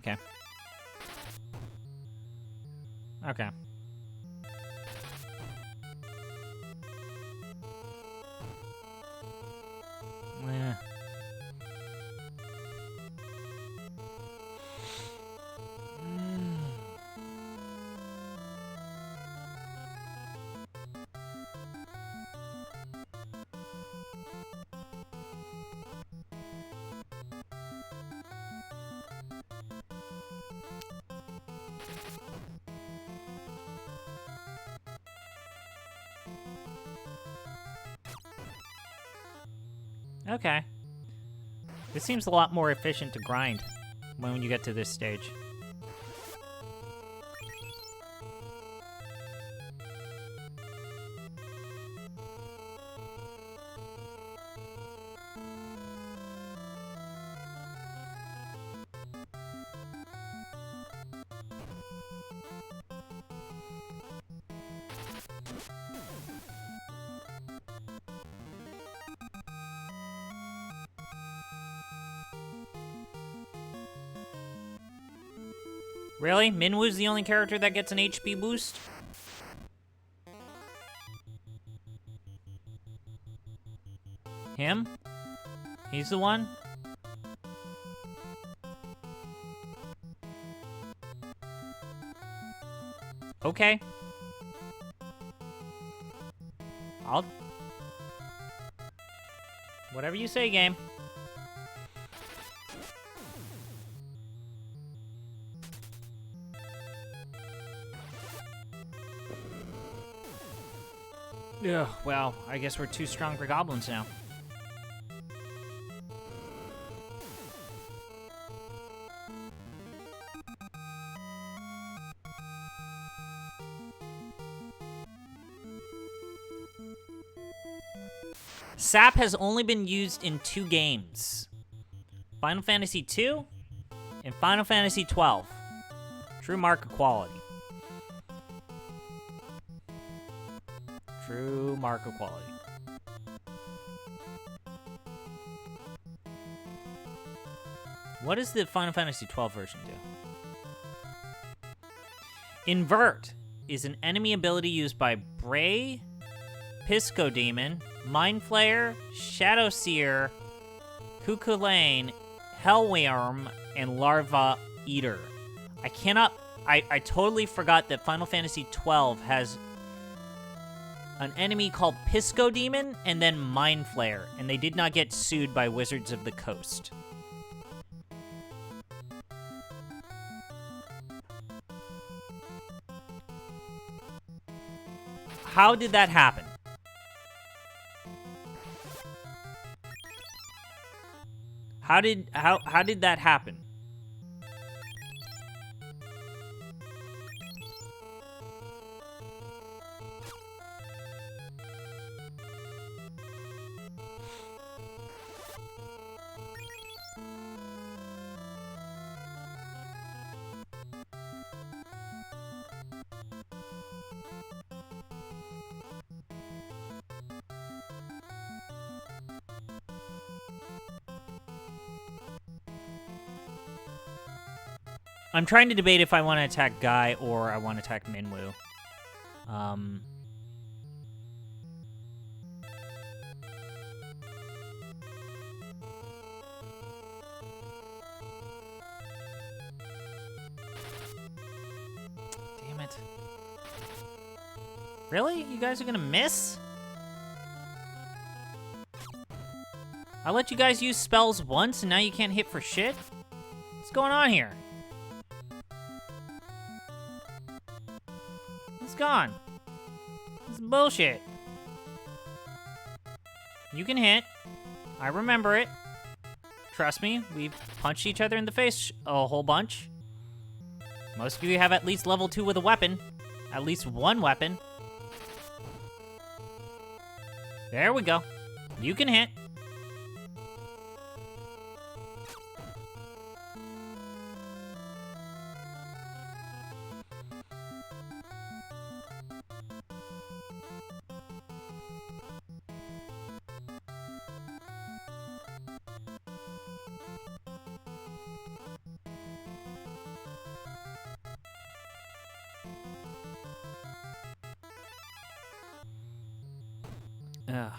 Okay. Okay. Eh. Okay. This seems a lot more efficient to grind when you get to this stage. Really? Minwoo's the only character that gets an HP boost? Him? He's the one? Okay. I'll... Whatever you say, game. Ugh, well, I guess we're too strong for goblins now. Sap has only been used in 2 games. Final Fantasy II and Final Fantasy XII. True mark of quality. True mark of quality. What does the Final Fantasy XII version do? Invert is an enemy ability used by Bray, Pisco Demon, Mind Flayer, Shadow Seer, Cuchulainn, Hellworm, and Larva Eater. I totally forgot that Final Fantasy XII has an enemy called Pisco Demon and then Mind Flayer, and they did not get sued by Wizards of the Coast. How did that happen? How did that happen? I'm trying to debate if I want to attack Guy or I want to attack Minwoo. Damn it. Really? You guys are gonna miss? I let you guys use spells once and now you can't hit for shit? What's going on here? Gone. This is bullshit. You can hit. I remember it. Trust me, we've punched each other in the face a whole bunch. Most of you have at least level 2 with a weapon. At least one weapon. There we go. You can hit. Ugh.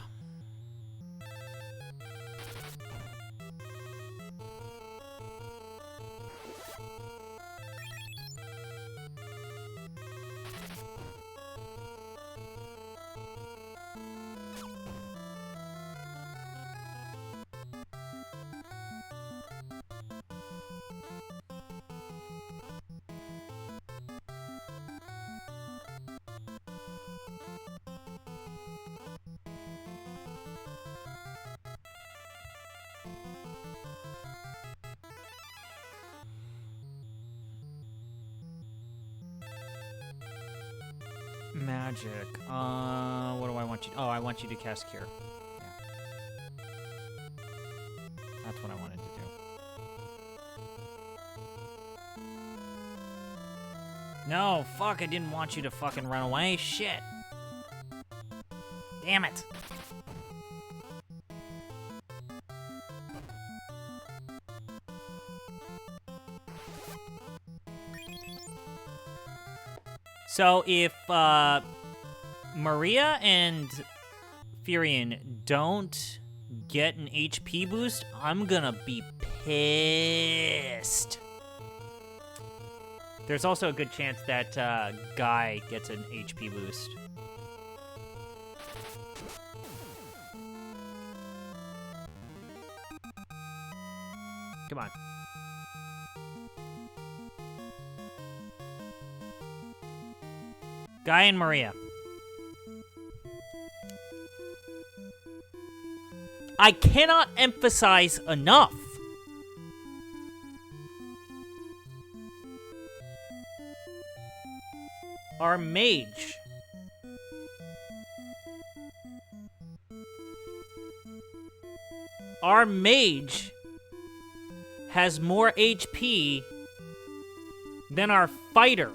Magic. What do I want you? Oh, I want you to cast Cure. Yeah. That's what I wanted to do. No, fuck, I didn't want you to fucking run away. Shit. Damn it. So if Maria and Furion don't get an HP boost, I'm gonna be pissed. There's also a good chance that Guy gets an HP boost. Come on. Guy and Maria. I cannot emphasize enough. Our mage. Our mage has more HP than our fighter.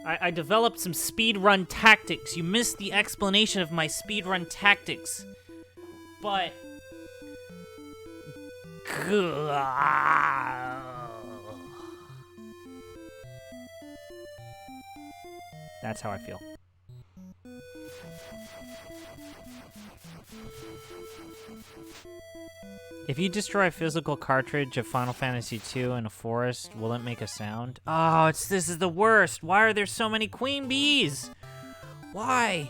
I developed some speedrun tactics. You missed the explanation of my speedrun tactics. But... that's how I feel. If you destroy a physical cartridge of Final Fantasy II in a forest, will it make a sound? Oh, this is the worst. Why are there so many queen bees? Why?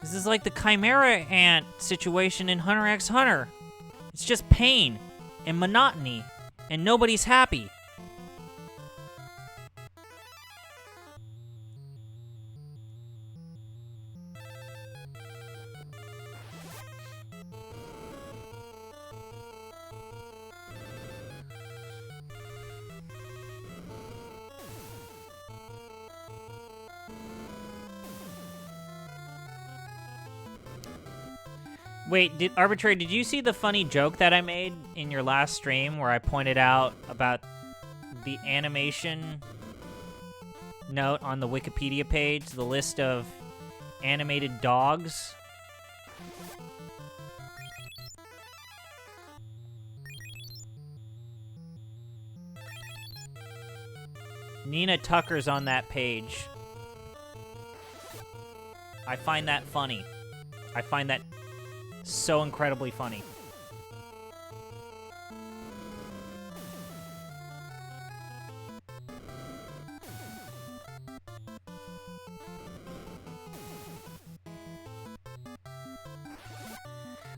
This is like the Chimera Ant situation in Hunter x Hunter. It's just pain and monotony, and nobody's happy. Wait, Arbitrary, did you see the funny joke that I made in your last stream where I pointed out about the animation note on the Wikipedia page, the list of animated dogs? Nina Tucker's on that page. I find that funny. I find that so incredibly funny.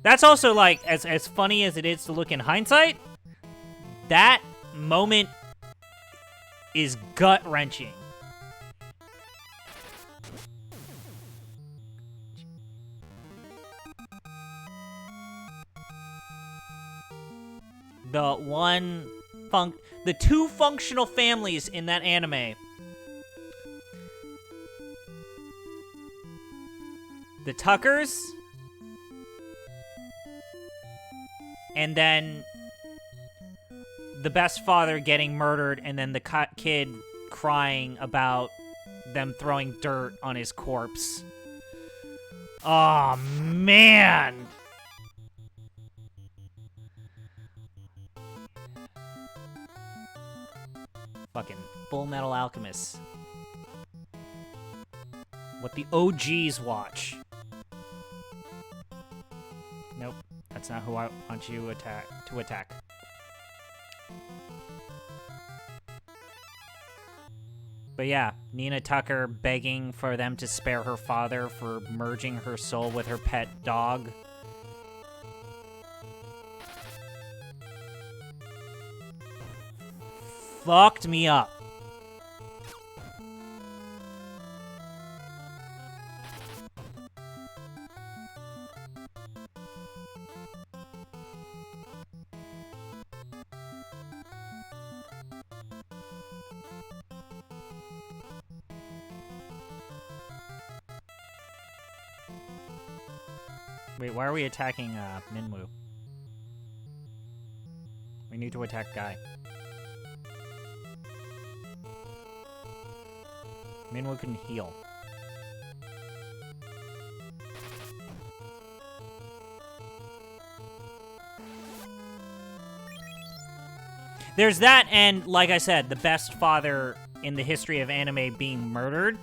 That's also, like, as funny as it is to look in hindsight, that moment is gut-wrenching. The two functional families in that anime. The Tuckers, and then the best father getting murdered, and then the kid crying about them throwing dirt on his corpse. Oh, man! Fucking Full Metal Alchemist. What the OGs watch. Nope, that's not who I want you to attack. But yeah, Nina Tucker begging for them to spare her father for merging her soul with her pet dog. Fucked me up. Wait, why are we attacking Minwoo? We need to attack Guy. Minwoo can heal. There's that, and like I said, the best father in the history of anime being murdered.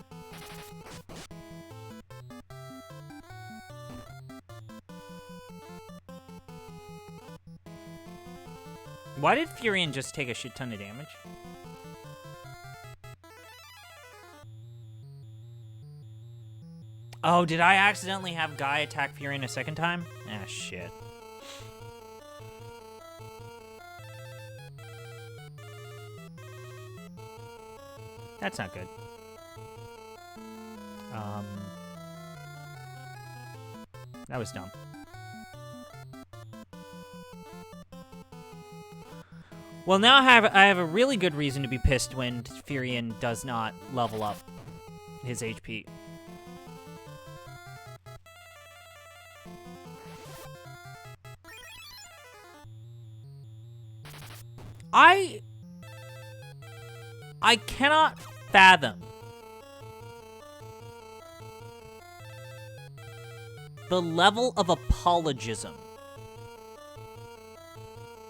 Why did Furion just take a shit ton of damage? Oh, did I accidentally have Guy attack Furion a second time? Ah, shit. That's not good. That was dumb. Well, now I have a really good reason to be pissed when Furion does not level up his HP. I cannot fathom the level of apologism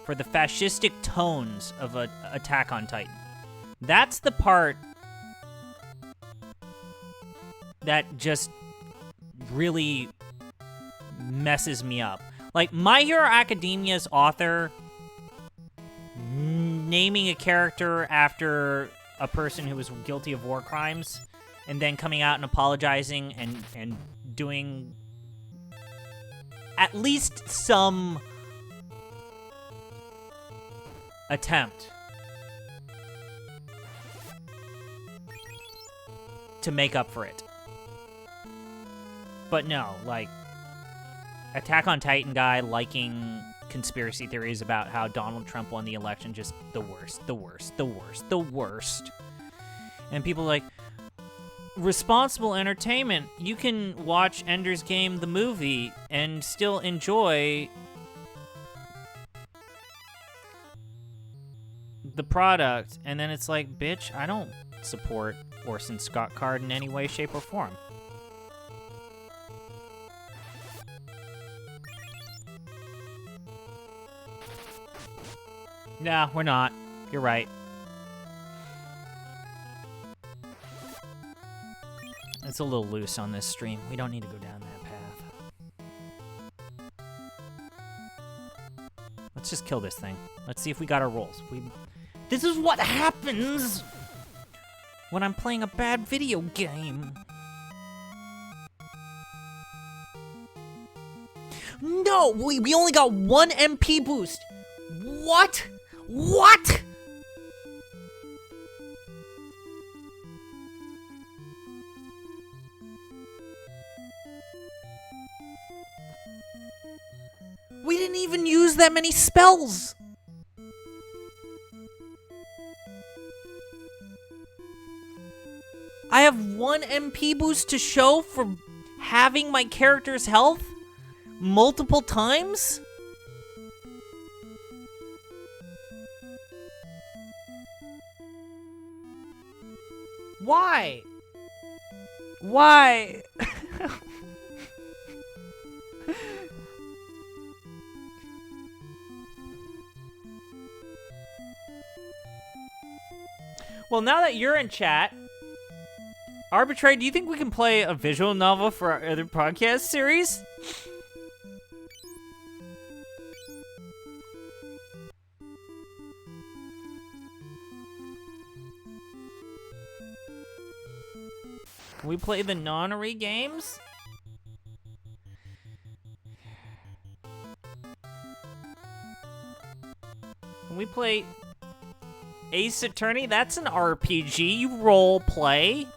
for the fascistic tones of Attack on Titan. That's the part that just really messes me up. Like, My Hero Academia's author naming a character after a person who was guilty of war crimes and then coming out and apologizing and doing at least some attempt to make up for it. But no, like, Attack on Titan guy liking conspiracy theories about how Donald Trump won the election, just the worst, the worst, the worst, the worst. And people like, responsible entertainment. You can watch Ender's Game, the movie, and still enjoy the product. And then it's like, bitch, I don't support Orson Scott Card in any way, shape, or form. Nah, we're not. You're right. It's a little loose on this stream. We don't need to go down that path. Let's just kill this thing. Let's see if we got our rolls. This is what happens when I'm playing a bad video game. No, we only got 1 MP boost. What? What? We didn't even use that many spells. I have 1 MP boost to show for having my character's health multiple times? Why? Why? Well, now that you're in chat, Arbitrary, do you think we can play a visual novel for our other podcast series? Can we play the nonary games? Can we play Ace Attorney? That's an RPG. You role play.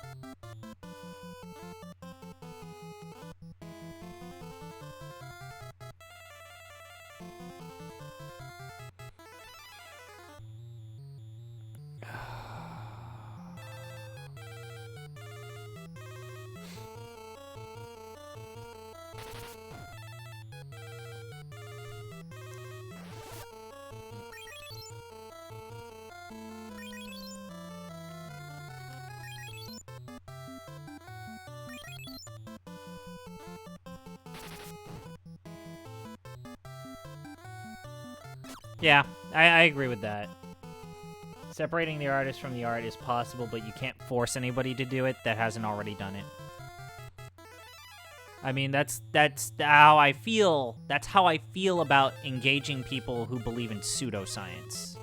Yeah, I agree with that. Separating the artist from the art is possible, but you can't force anybody to do it that hasn't already done it. I mean, that's how I feel. That's how I feel about engaging people who believe in pseudoscience.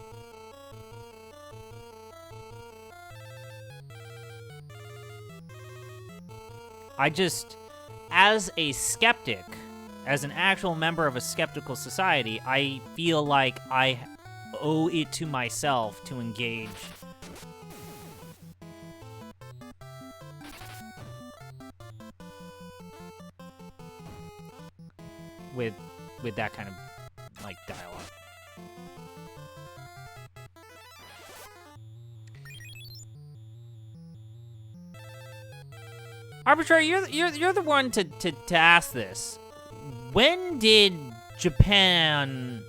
I just, as a skeptic, as an actual member of a skeptical society, I feel like I owe it to myself to engage with that kind of, like, dialogue. Arbitrary, you're the one to ask this. When did Japan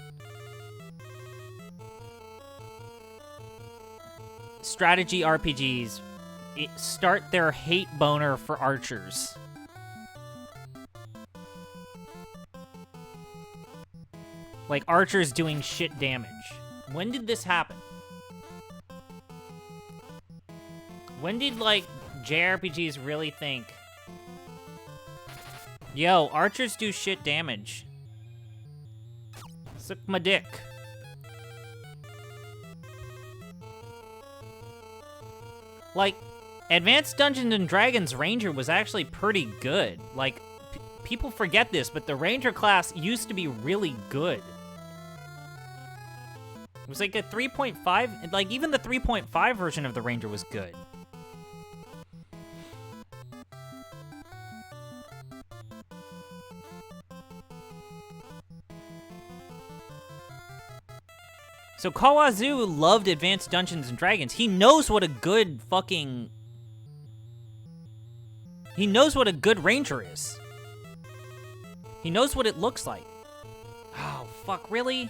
strategy RPGs start their hate boner for archers? Like archers doing shit damage. When did this happen? When did, like, JRPGs really think, yo, archers do shit damage? Suck my dick. Like, Advanced Dungeons and Dragons Ranger was actually pretty good. Like, people forget this, but the Ranger class used to be really good. It was like a 3.5, like, even the 3.5 version of the Ranger was good. So Kawazu loved Advanced Dungeons & Dragons. He knows what a good fucking... He knows what a good ranger is. He knows what it looks like. Oh, fuck, really?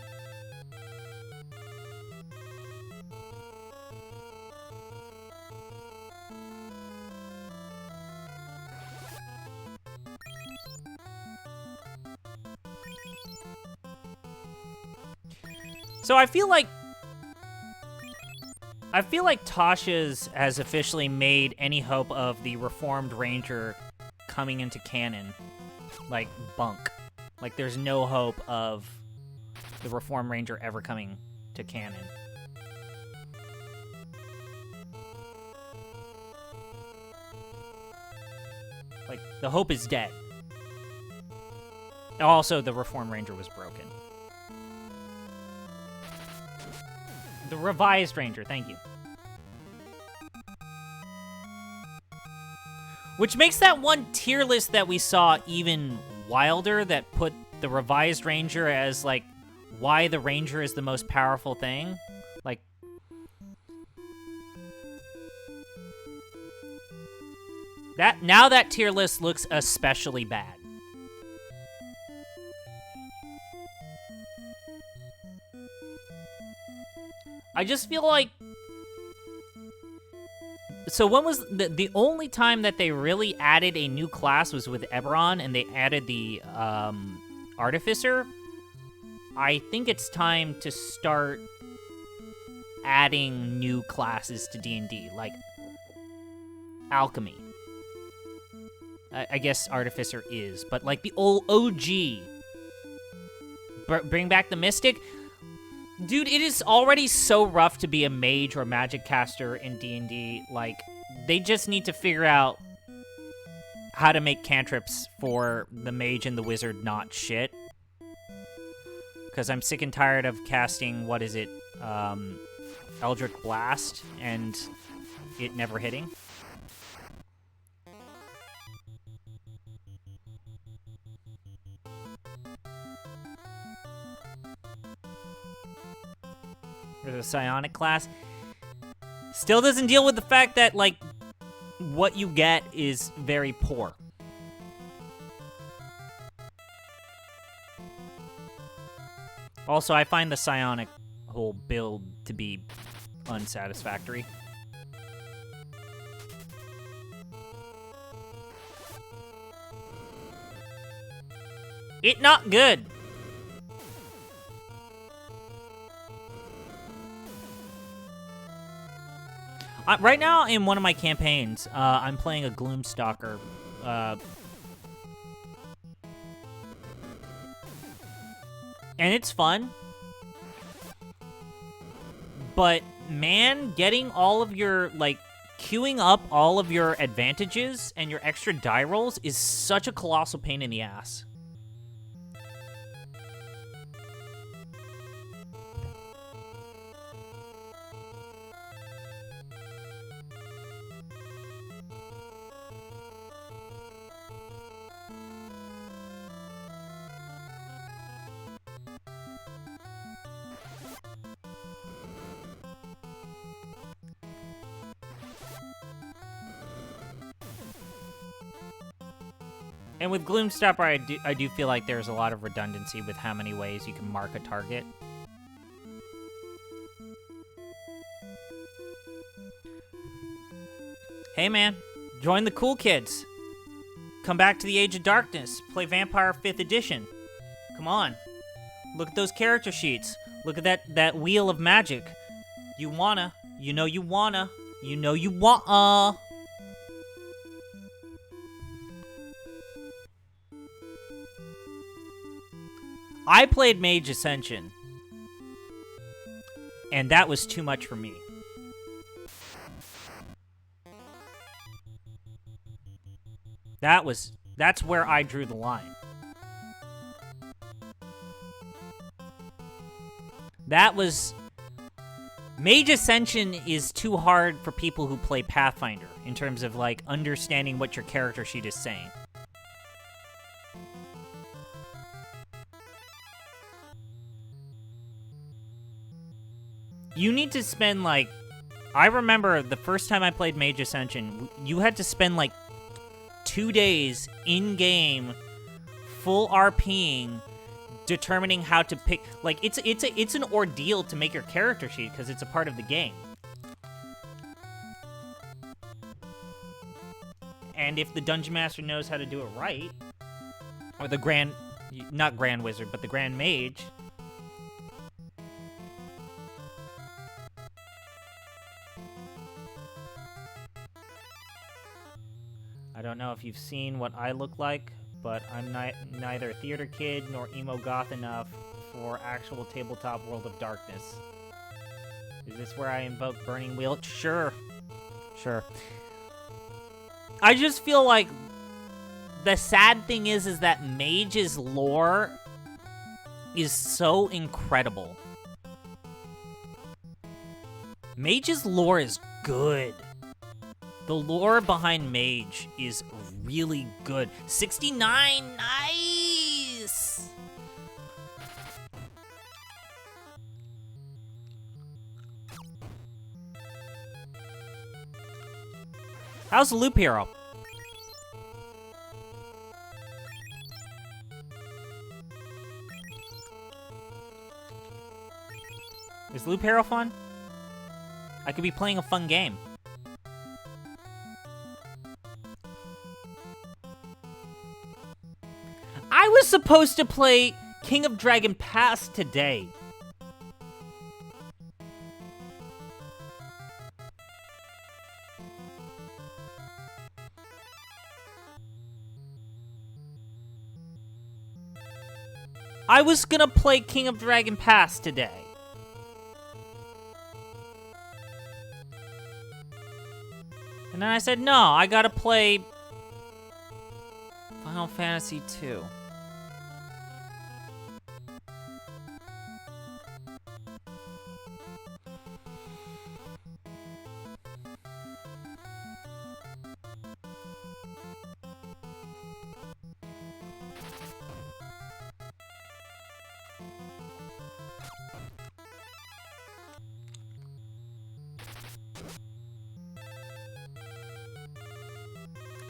So I feel like Tasha's has officially made any hope of the Reformed Ranger coming into canon, like, bunk. Like, there's no hope of the Reformed Ranger ever coming to canon. Like, the hope is dead. Also, the Reformed Ranger was broken. The revised Ranger, thank you. Which makes that one tier list that we saw even wilder, that put the revised Ranger as, like, why the Ranger is the most powerful thing. Like, now that tier list looks especially bad. I just feel like... So when was... The only time that they really added a new class was with Eberron, and they added the Artificer. I think it's time to start adding new classes to D&D, like alchemy. I guess Artificer is, but like the old OG. Bring back the Mystic. Dude, it is already so rough to be a mage or magic caster in D&D. Like, they just need to figure out how to make cantrips for the mage and the wizard not shit. Because I'm sick and tired of casting, what is it, Eldritch Blast, and it never hitting. There's a psionic class. Still doesn't deal with the fact that, like, what you get is very poor. Also, I find the psionic whole build to be unsatisfactory. It not good. Right now, in one of my campaigns, I'm playing a Gloomstalker. And it's fun. But, man, getting all of your, like, queuing up all of your advantages and your extra die rolls is such a colossal pain in the ass. And with Gloomstalker, I do feel like there's a lot of redundancy with how many ways you can mark a target. Hey man, join the cool kids. Come back to the Age of Darkness. Play Vampire 5th Edition. Come on. Look at those character sheets. Look at that wheel of magic. You wanna. You know you wanna. You know you want. I played Mage Ascension, and that was too much for me. That's where I drew the line. Mage Ascension is too hard for people who play Pathfinder in terms of, like, understanding what your character sheet is saying. You need to spend, like... I remember the first time I played Mage Ascension, you had to spend, like, 2 days in-game, full RPing, determining how to pick... Like, it's an ordeal to make your character sheet, because it's a part of the game. And if the Dungeon Master knows how to do it right, or the Grand... Not Grand Wizard, but the Grand Mage... I don't know if you've seen what I look like, but I'm neither theater kid nor emo goth enough for actual tabletop World of Darkness. Is this where I invoke Burning Wheel? Sure. Sure. I just feel like the sad thing is that Mage's lore is so incredible. Mage's lore is good. The lore behind Mage is really good. 69, nice! How's Loop Hero? Is Loop Hero fun? I could be playing a fun game. I was supposed to play King of Dragon Pass today. I was gonna play King of Dragon Pass today. And then I said, no, I gotta play Final Fantasy II.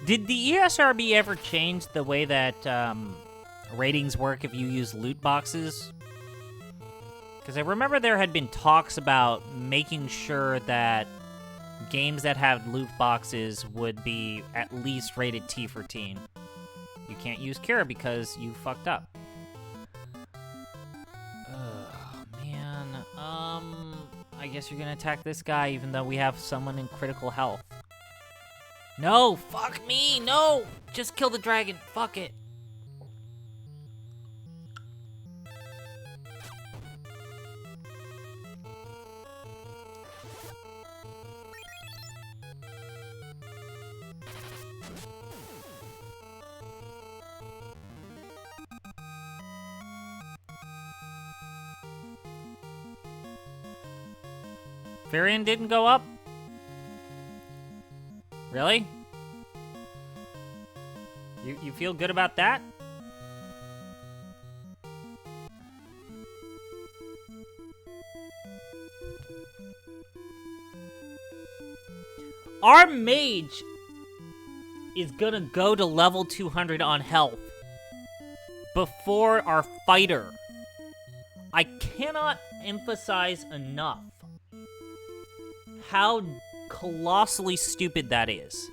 Did the ESRB ever change the way that ratings work if you use loot boxes? Because I remember there had been talks about making sure that games that have loot boxes would be at least rated T for teen. You can't use Kira because you fucked up. Oh, man. I guess you're gonna attack this guy even though we have someone in critical health. No, fuck me, no! Just kill the dragon, fuck it. Varian didn't go up? Really? You feel good about that? Our mage is gonna go to level 200 on health before our fighter. I cannot emphasize enough how colossally stupid that is.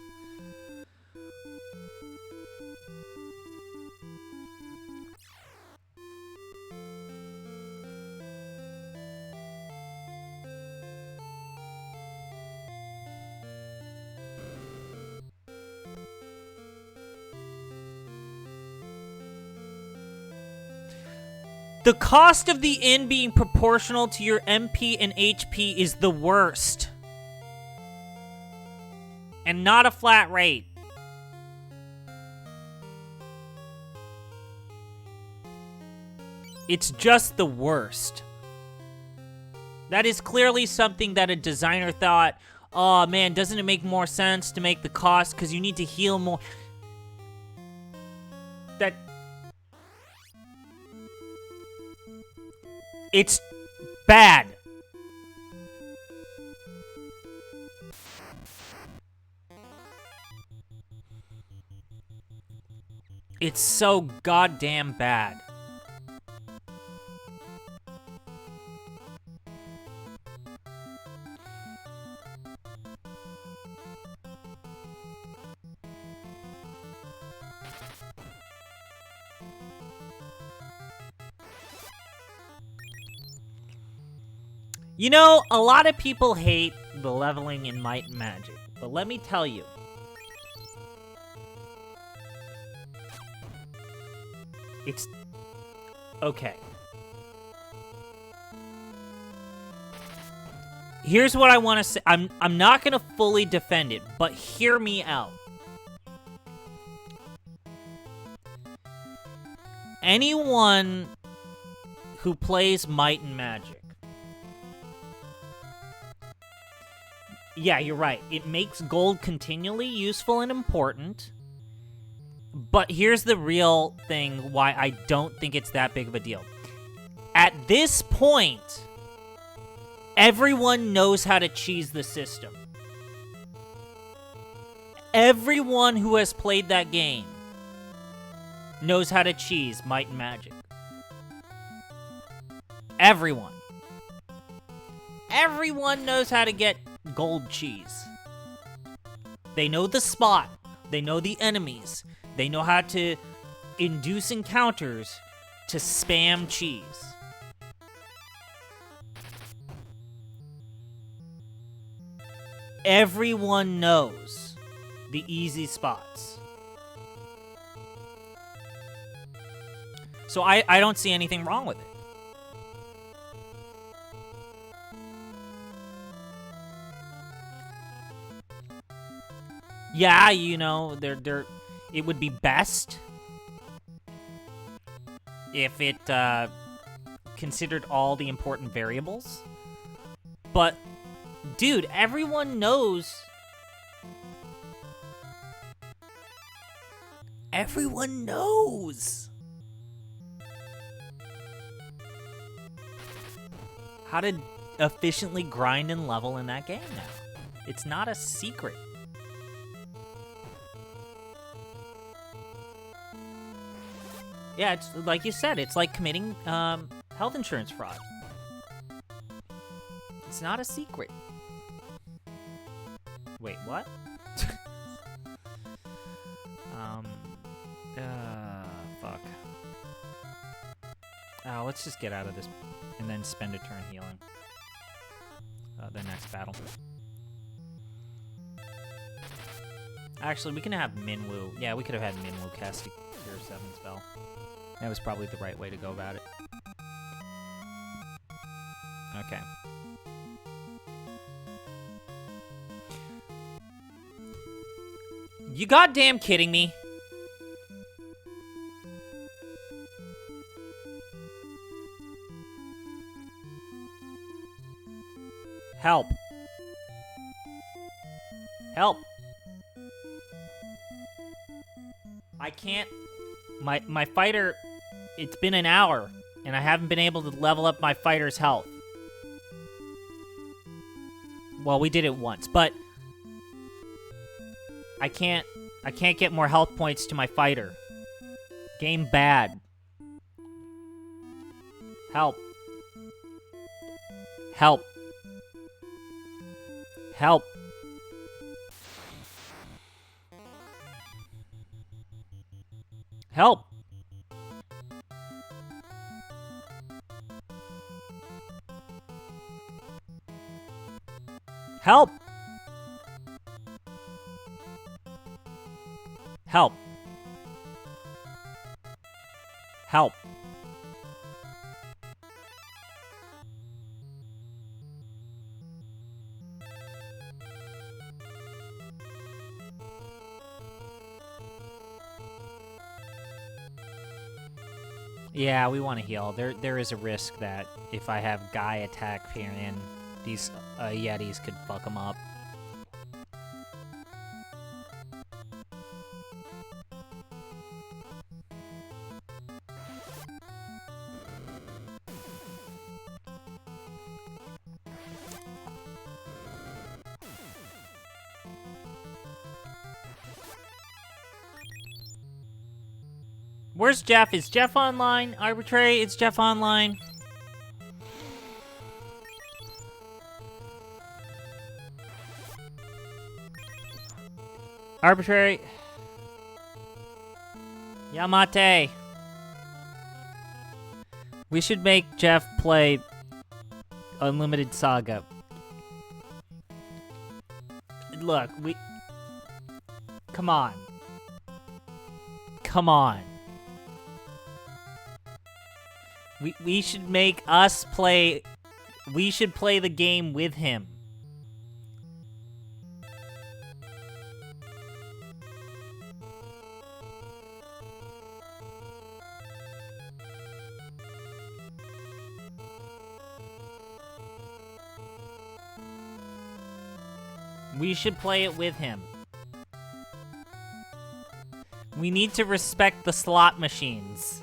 The cost of the inn being proportional to your MP and HP is the worst. And not a flat rate. It's just the worst. That is clearly something that a designer thought, oh man, doesn't it make more sense to make the cost because you need to heal more? That... It's bad. It's so goddamn bad. You know, a lot of people hate the leveling in Might and Magic, but let me tell you, it's okay. Here's what I want to say. I'm not going to fully defend it, but hear me out. Anyone who plays Might and Magic, yeah, you're right. It makes gold continually useful and important. But here's the real thing why I don't think it's that big of a deal. At this point, everyone knows how to cheese the system. Everyone who has played that game knows how to cheese Might and Magic. Everyone. Everyone knows how to get gold cheese. They know the spot. They know the enemies. They know how to induce encounters to spam cheese. Everyone knows the easy spots. So I don't see anything wrong with it. Yeah, you know, it would be best if it considered all the important variables. But, dude, everyone knows. Everyone knows how to efficiently grind and level in that game now. It's not a secret. Yeah, it's like you said, it's like committing health insurance fraud. It's not a secret. Wait, what? Fuck. Oh, let's just get out of this and then spend a turn healing. The next battle. Actually, we can have Minwoo. Yeah, we could have had Minwoo cast a Cure 7 spell. That was probably the right way to go about it. Okay. You goddamn kidding me? Help. Help. I can't... My fighter... It's been an hour, and I haven't been able to level up my fighter's health. Well, we did it once, but... I can't get more health points to my fighter. Game bad. Help. Help. Help. Help. Help. Help. Help. Yeah, we want to heal. There is a risk that if I have Guy attack Perian, these Yetis could fuck him up. Where's Jeff? Is Jeff online? Arbitrary, it's Jeff online. Arbitrary. Yamate. We should make Jeff play Unlimited Saga. Look, come on. Come on. We should make us play... We should play the game with him. We should play it with him. We need to respect the slot machines.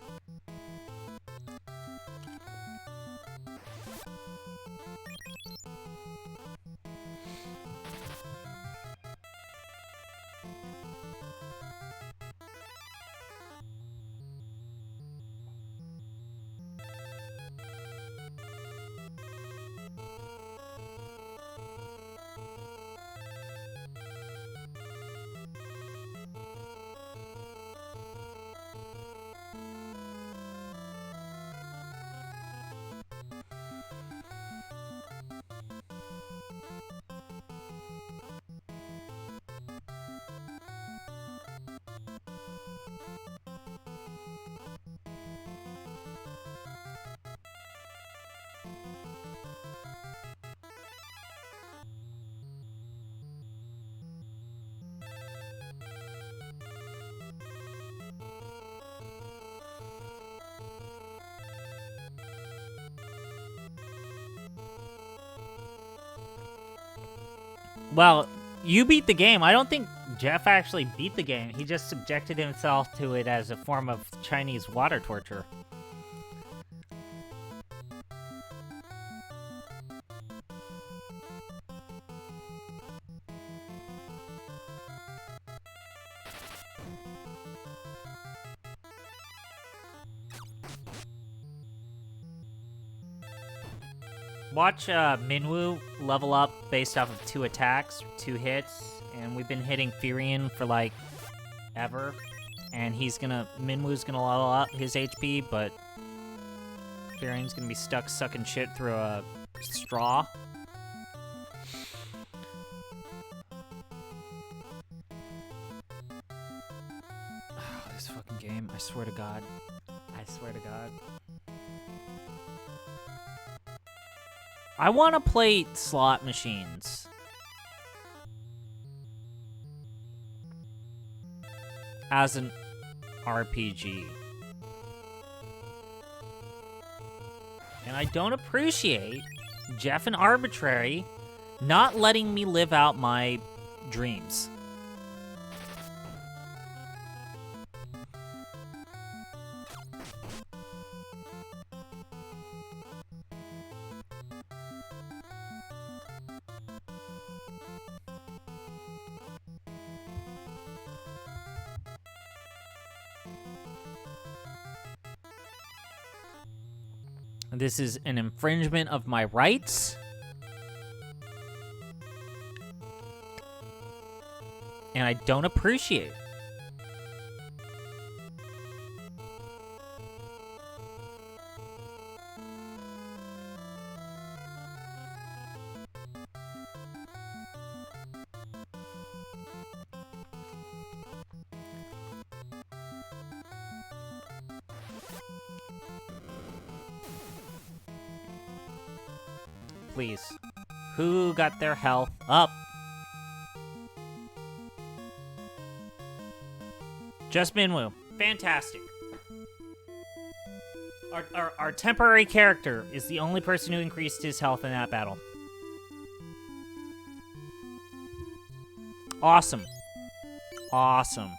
Well, you beat the game. I don't think Jeff actually beat the game. He just subjected himself to it as a form of Chinese water torture. Watch Minwoo level up based off of 2 attacks, 2 hits, and we've been hitting Furion for like ever, and Minwoo's gonna level up his HP, but Furion's gonna be stuck sucking shit through a straw. Oh, this fucking game, I swear to God. I swear to God. I want to play slot machines. As an RPG. And I don't appreciate Jeff and Arbitrary not letting me live out my dreams. This is an infringement of my rights. And I don't appreciate it. Please. Who got their health up? Just Minwoo. Fantastic. Our temporary character is the only person who increased his health in that battle. Awesome. Awesome.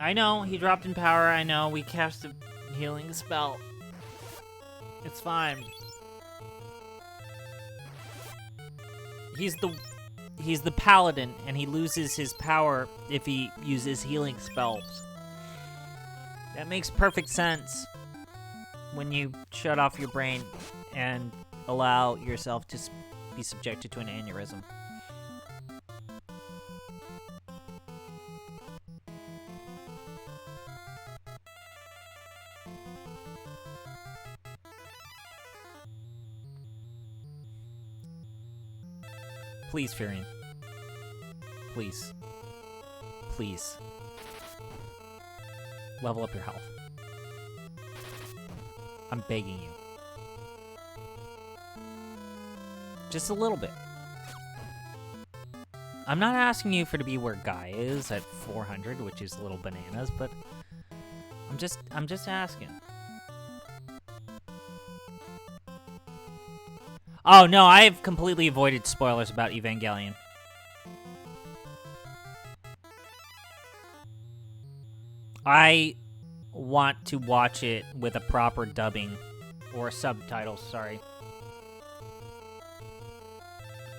I know, he dropped in power, I know, we cast a healing spell. It's fine. He's the paladin, and he loses his power if he uses healing spells. That makes perfect sense when you shut off your brain and allow yourself to be subjected to an aneurysm. Please, Furion. Please. Please. Level up your health. I'm begging you. Just a little bit. I'm not asking you for to be where Guy is at 400, which is little bananas, but I'm just asking. Oh, no, I have completely avoided spoilers about Evangelion. I want to watch it with a proper dubbing. Or subtitles, sorry.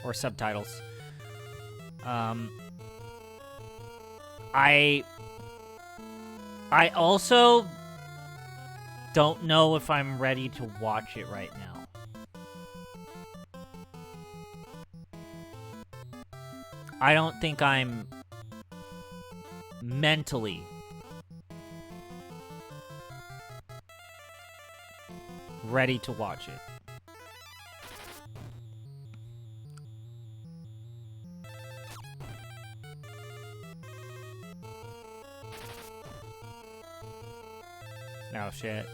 Or subtitles. I also don't know if I'm ready to watch it right now. I don't think I'm mentally ready to watch it. Oh, shit.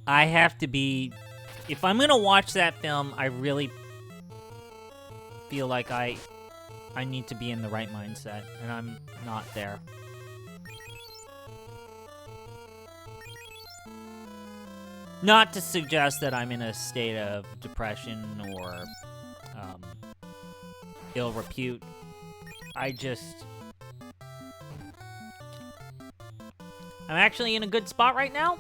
I have to be... If I'm gonna watch that film, I really feel like I need to be in the right mindset, and I'm not there. Not to suggest that I'm in a state of depression or ill repute. I'm actually in a good spot right now,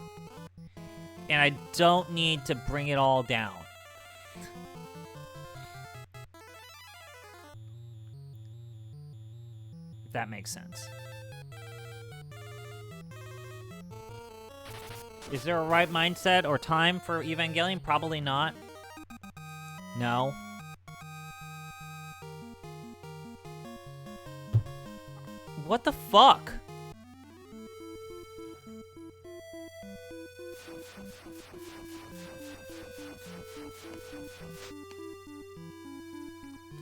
and I don't need to bring it all down. If that makes sense. Is there a right mindset or time for Evangelion? Probably not. No. What the fuck?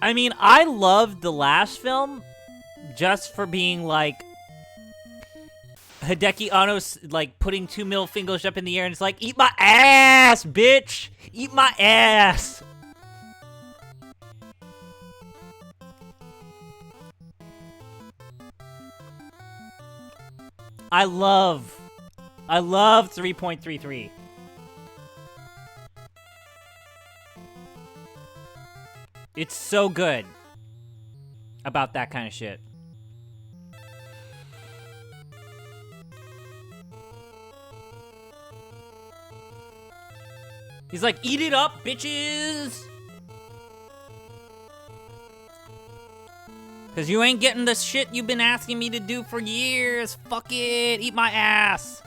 I mean, I loved the last film just for being like Hideki Anno's like putting two middle fingers up in the air and it's like, eat my ass, bitch! Eat my ass! I love 3.33. It's so good about that kind of shit. He's like, eat it up, bitches! Because you ain't getting the shit you've been asking me to do for years. Fuck it, eat my ass.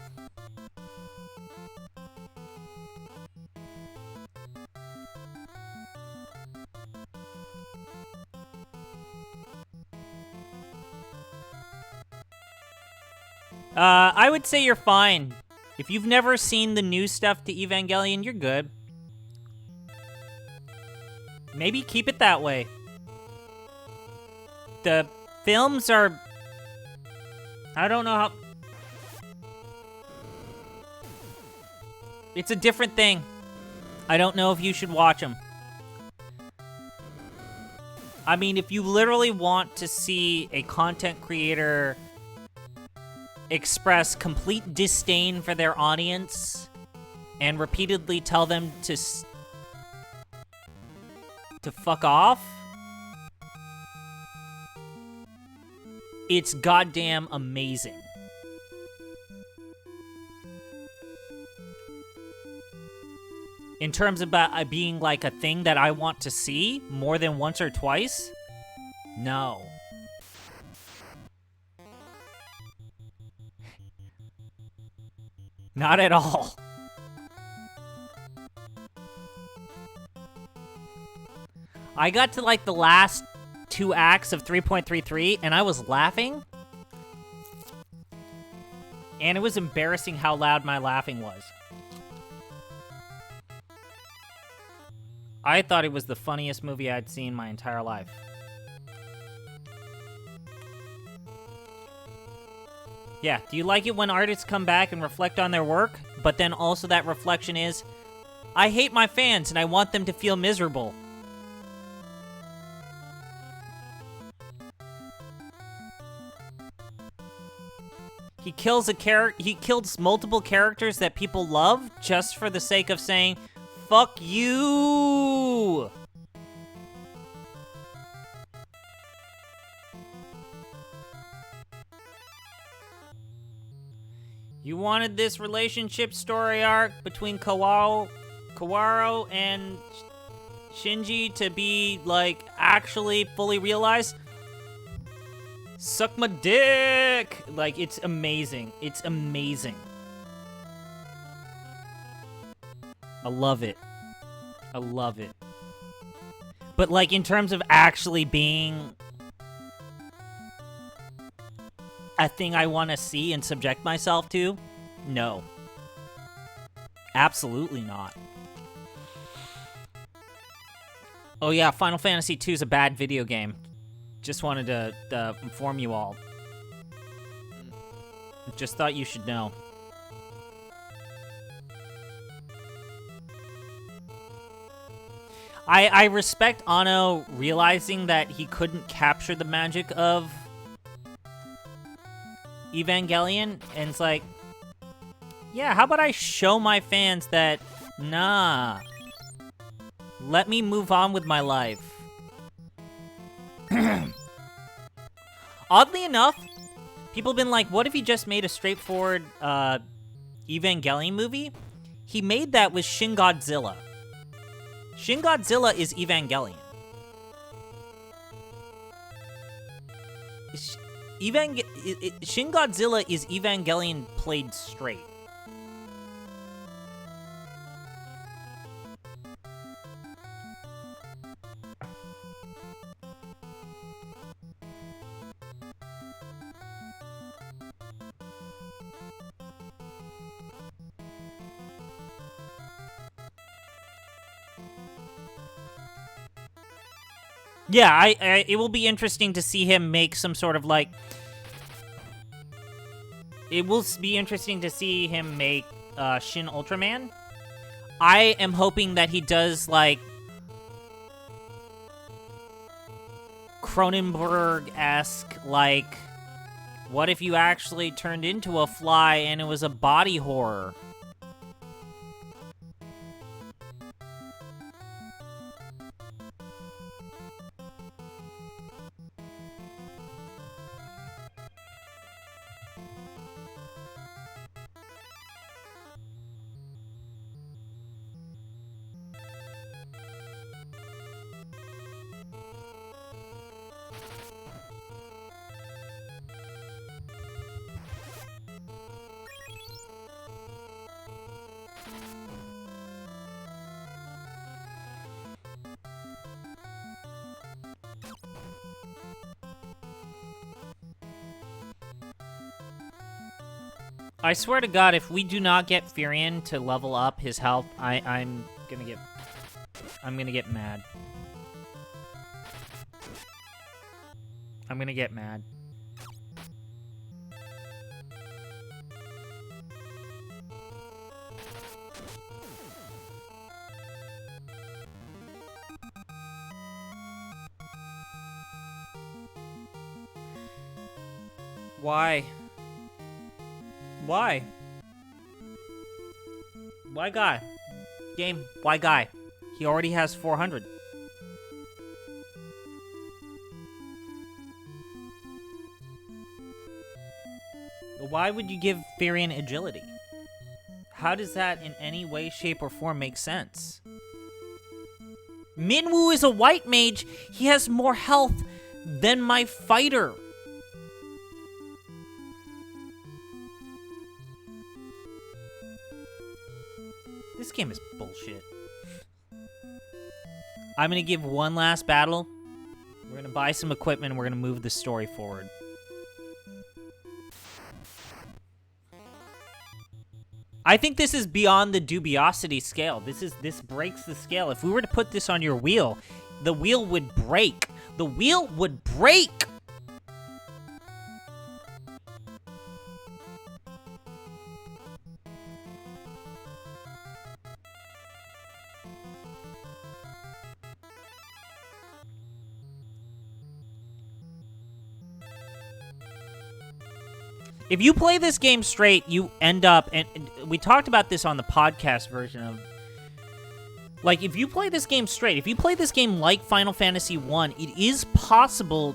I would say you're fine. If you've never seen the new stuff to Evangelion, you're good. Maybe keep it that way. The films are... I don't know how... It's a different thing. I don't know if you should watch them. I mean, if you literally want to see a content creator express complete disdain for their audience and repeatedly tell them to fuck off, it's goddamn amazing. In terms of being like a thing that I want to see more than once or twice, no. Not at all. I got to like the last 2 acts of 3.33 and I was laughing. And it was embarrassing how loud my laughing was. I thought it was the funniest movie I'd seen my entire life. Yeah, do you like it when artists come back and reflect on their work, but then also that reflection is, I hate my fans and I want them to feel miserable? He kills he kills multiple characters that people love just for the sake of saying, fuck you! You wanted this relationship story arc between Kawao Kaworu and Shinji to be, like, actually fully realized, suck my dick! Like, it's amazing. It's amazing. I love it. I love it. But, like, in terms of actually being a thing I want to see and subject myself to, no. Absolutely not. Oh yeah, Final Fantasy II is a bad video game. Just wanted to inform you all. Just thought you should know. I respect Anno realizing that he couldn't capture the magic of Evangelion, and it's like, yeah, how about I show my fans that, nah, let me move on with my life. Oddly enough, people have been like, what if he just made a straightforward Evangelion movie? He made that with Shin Godzilla. Shin Godzilla is Evangelion. Shin Godzilla is Evangelion played straight. Yeah, it will be interesting to see him make some sort of, like... It will be interesting to see him make Shin Ultraman. I am hoping that he does, like, Cronenberg-esque, like, what if you actually turned into a fly and it was a body horror? I swear to God, if we do not get Furion to level up his health, I'm gonna get mad. I'm gonna get mad. Why? Why? Why Guy? Game, why Guy? He already has 400. Why would you give Furion agility? How does that in any way, shape, or form make sense? Minwoo is a white mage. He has more health than my fighter. This game is bullshit. I'm gonna give one last battle. We're gonna buy some equipment and we're gonna move the story forward. I think this is beyond the dubiosity scale. This breaks the scale. If we were to put this on your wheel, the wheel would break. The wheel would break! If you play this game straight, you end up, and we talked about this on the podcast version of, like, if you play this game straight, if you play this game like Final Fantasy I, it is possible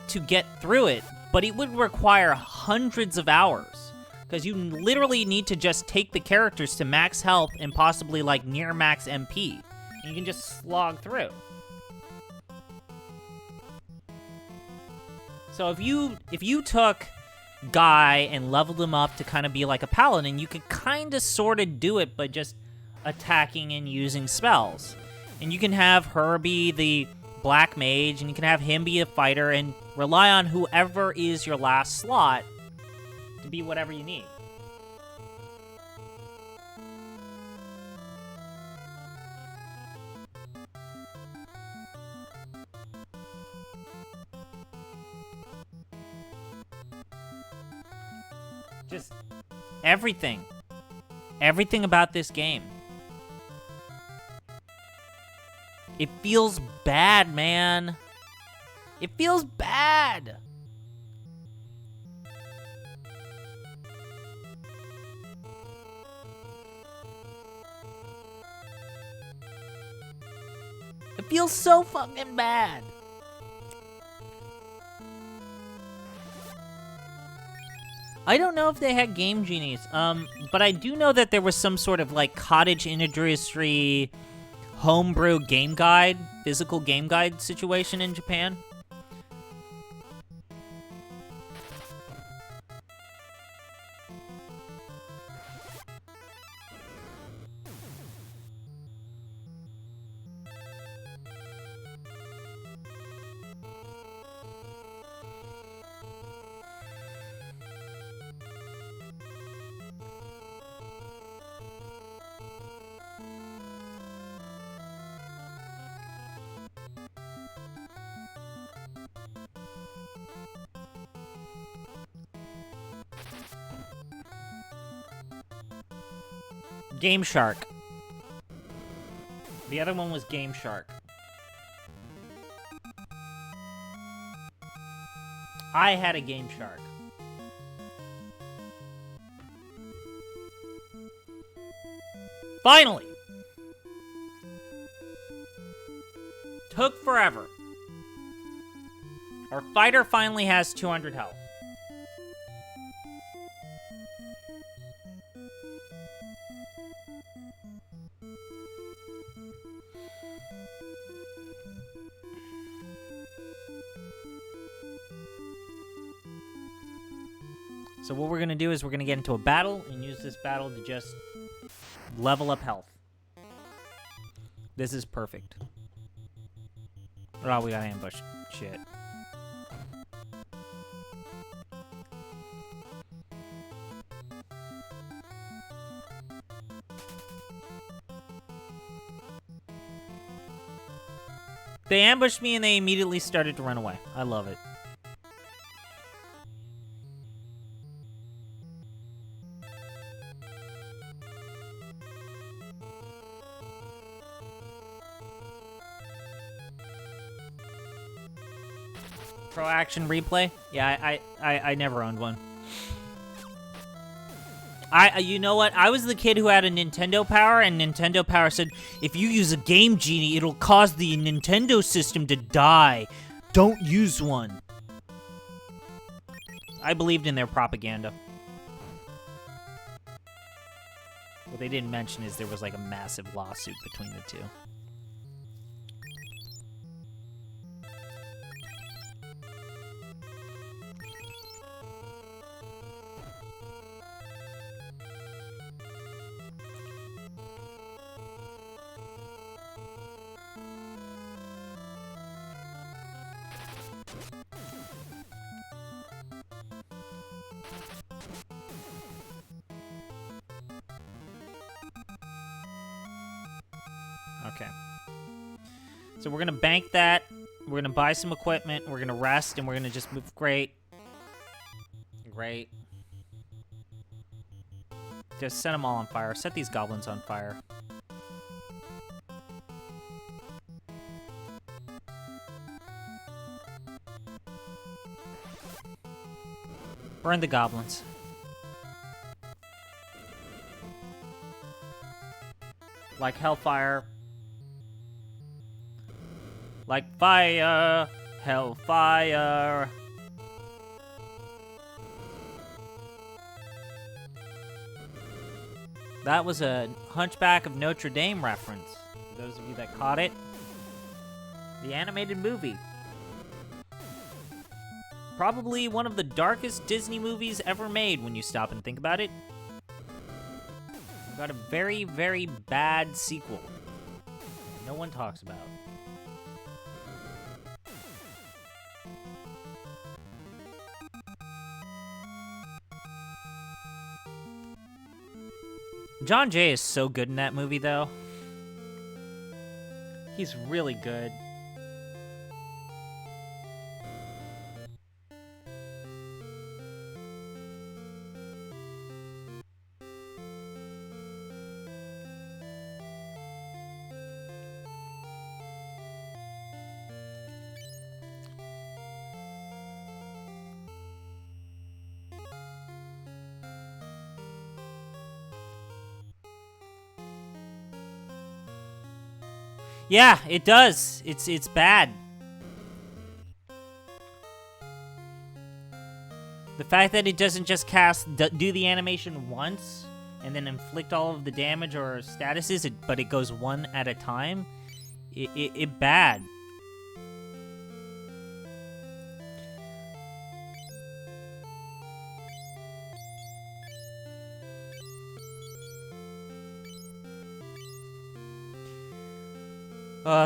to get through it, but it would require hundreds of hours. Because you literally need to just take the characters to max health and possibly, like, near max MP. And you can just slog through. So if you took Guy and leveled him up to kind of be like a paladin, you could kind of sort of do it, but just attacking and using spells. And you can have her be the black mage, and you can have him be a fighter, and rely on whoever is your last slot to be whatever you need. Just everything. Everything about this game. It feels bad, man. It feels bad. It feels so fucking bad. I don't know if they had game genies, but I do know that there was some sort of, like, cottage industry homebrew game guide, physical game guide situation in Japan. Game Shark. The other one was Game Shark. I had a Game Shark. Finally! Took forever. Our fighter finally has 200 health. So what we're going to do is we're going to get into a battle and use this battle to just level up health. This is perfect. Oh, we got ambushed. Shit. They ambushed me and they immediately started to run away. I love it. Pro Action Replay? Yeah, I never owned one. You know what? I was the kid who had a Nintendo Power, and Nintendo Power said, if you use a Game Genie, it'll cause the Nintendo system to die. Don't use one. I believed in their propaganda. What they didn't mention is there was like a massive lawsuit between the two. Okay. So we're going to bank that. We're going to buy some equipment. We're going to rest, and we're going to just move. Great. Great. Just set them all on fire. Set these goblins on fire. Burn the goblins. Like hellfire. Like fire. Hellfire. That was a Hunchback of Notre Dame reference. For those of you that caught it. The animated movie. Probably one of the darkest Disney movies ever made when you stop and think about it. Got a very, very bad sequel. No one talks about. John Jay is so good in that movie, though. He's really good. Yeah, it does. It's bad. The fact that it doesn't just do the animation once and then inflict all of the damage or statuses, but it goes one at a time, it bad.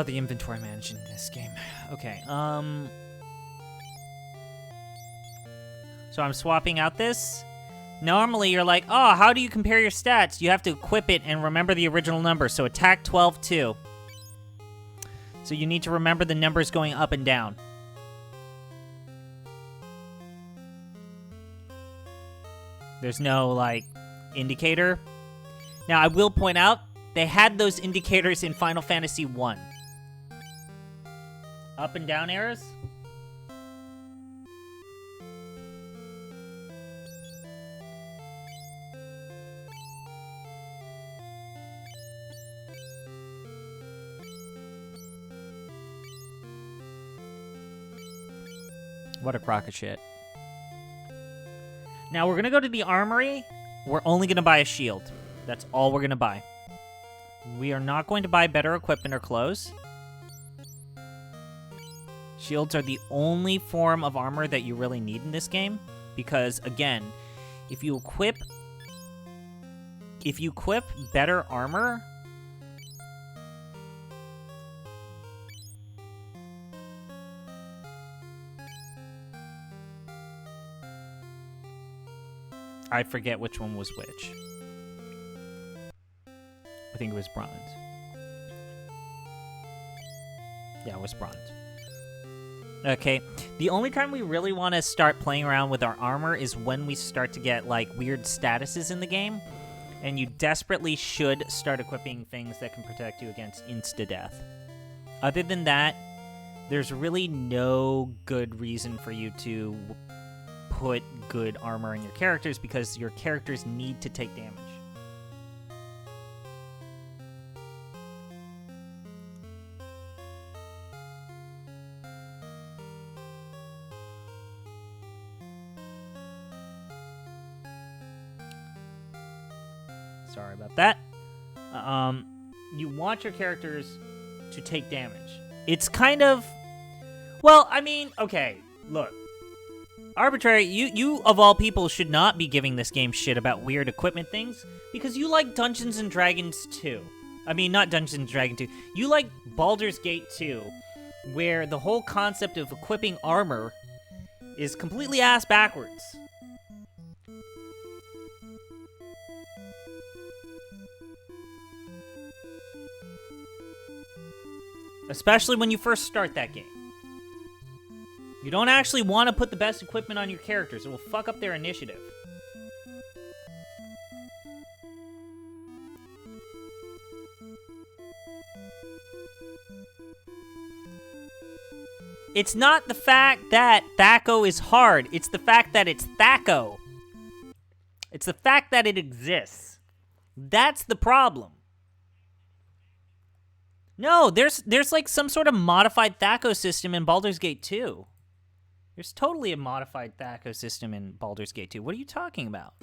The inventory management in this game. Okay, so I'm swapping out this. Normally, you're like, oh, how do you compare your stats? You have to equip it and remember the original number. So attack 12, 2. So you need to remember the numbers going up and down. There's no, like, indicator. Now, I will point out, they had those indicators in Final Fantasy I. Up and down arrows. What a crock of shit. Now, we're going to go to the armory. We're only going to buy a shield. That's all we're going to buy. We are not going to buy better equipment or clothes. Shields are the only form of armor that you really need in this game. Because, again, if you equip better armor, I forget which one was which. I think it was bronze. Yeah, it was bronze. Okay, the only time we really want to start playing around with our armor is when we start to get, like, weird statuses in the game. And you desperately should start equipping things that can protect you against insta-death. Other than that, there's really no good reason for you to put good armor in your characters because your characters need to take damage. Sorry about that. You want your characters to take damage. It's kind of... Well, I mean, okay, look. Arbitrary, you of all people should not be giving this game shit about weird equipment things because you like Dungeons and Dragons 2. I mean, not Dungeons and Dragons 2. You like Baldur's Gate 2, where the whole concept of equipping armor is completely ass backwards. Especially when you first start that game. You don't actually want to put the best equipment on your characters. It will fuck up their initiative. It's not the fact that THAC0 is hard. It's the fact that it's THAC0. It's the fact that it exists. That's the problem. No, there's like some sort of modified THAC0 system in Baldur's Gate 2. There's totally a modified THAC0 system in Baldur's Gate 2. What are you talking about?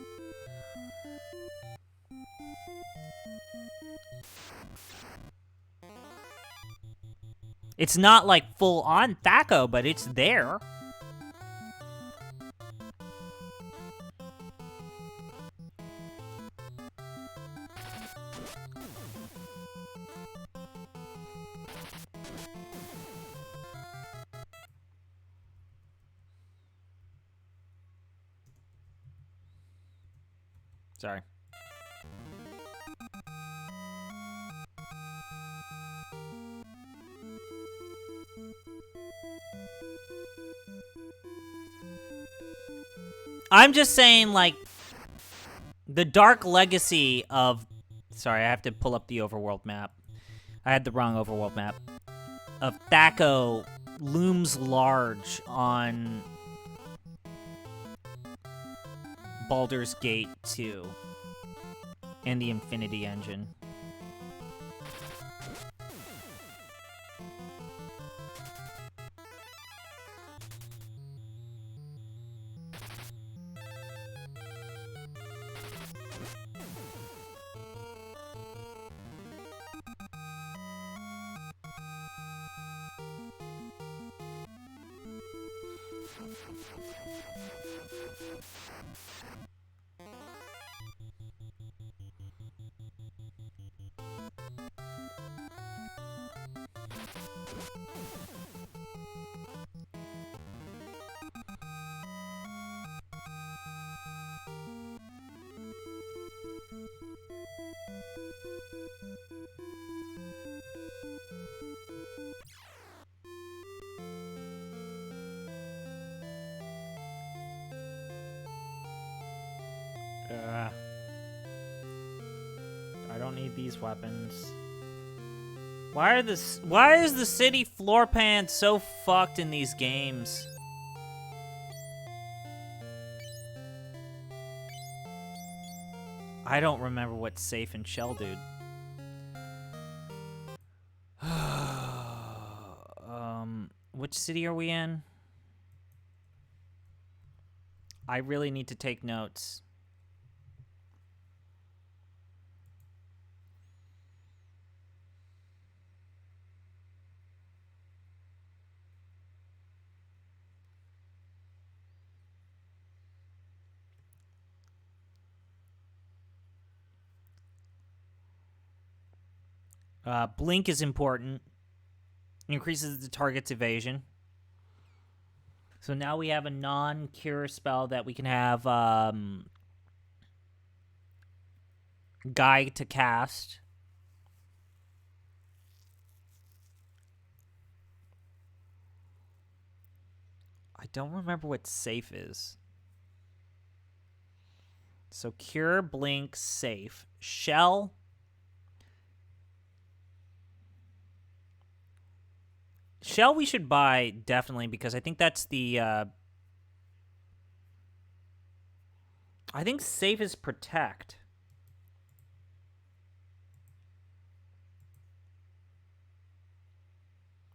It's not like full-on Thaco, but it's there. Sorry. I'm just saying, like, the dark legacy of... Sorry, I have to pull up the overworld map. I had the wrong overworld map. Of Thaco looms large on Baldur's Gate 2 and the Infinity Engine. I don't need these weapons. Why is the city floor pan so fucked in these games? I don't remember what's safe in Shell, dude. Which city are we in? I really need to take notes. Blink is important. Increases the target's evasion. So now we have a non-cure spell that we can have Guy to cast. I don't remember what safe is. So cure, blink, safe. Shell. Shell we should buy, definitely, because I think that's the... I think safe is protect.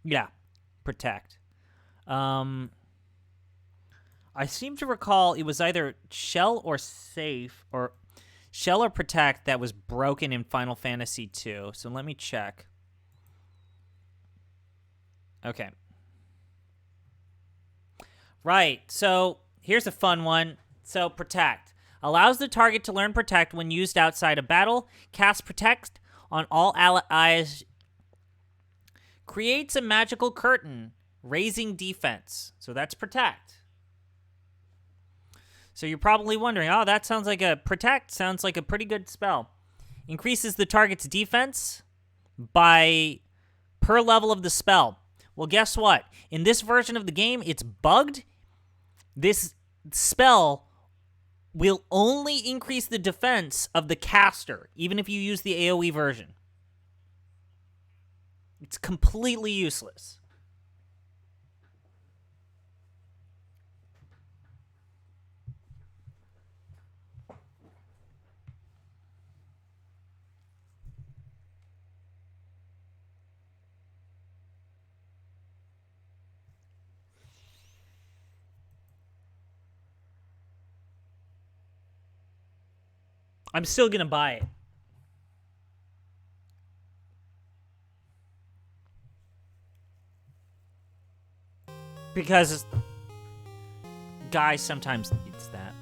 Yeah, protect. I seem to recall it was either shell or safe, or shell or protect that was broken in Final Fantasy II. So let me check. Okay. Right, so here's a fun one. So protect. Allows the target to learn protect when used outside of battle. Cast protect on all allies. Creates a magical curtain, raising defense. So that's protect. So you're probably wondering, oh, that sounds like a protect. Sounds like a pretty good spell. Increases the target's defense by per level of the spell. Well, guess what? In this version of the game, it's bugged. This spell will only increase the defense of the caster, even if you use the AoE version. It's completely useless. I'm still going to buy it. Because guys sometimes needs that.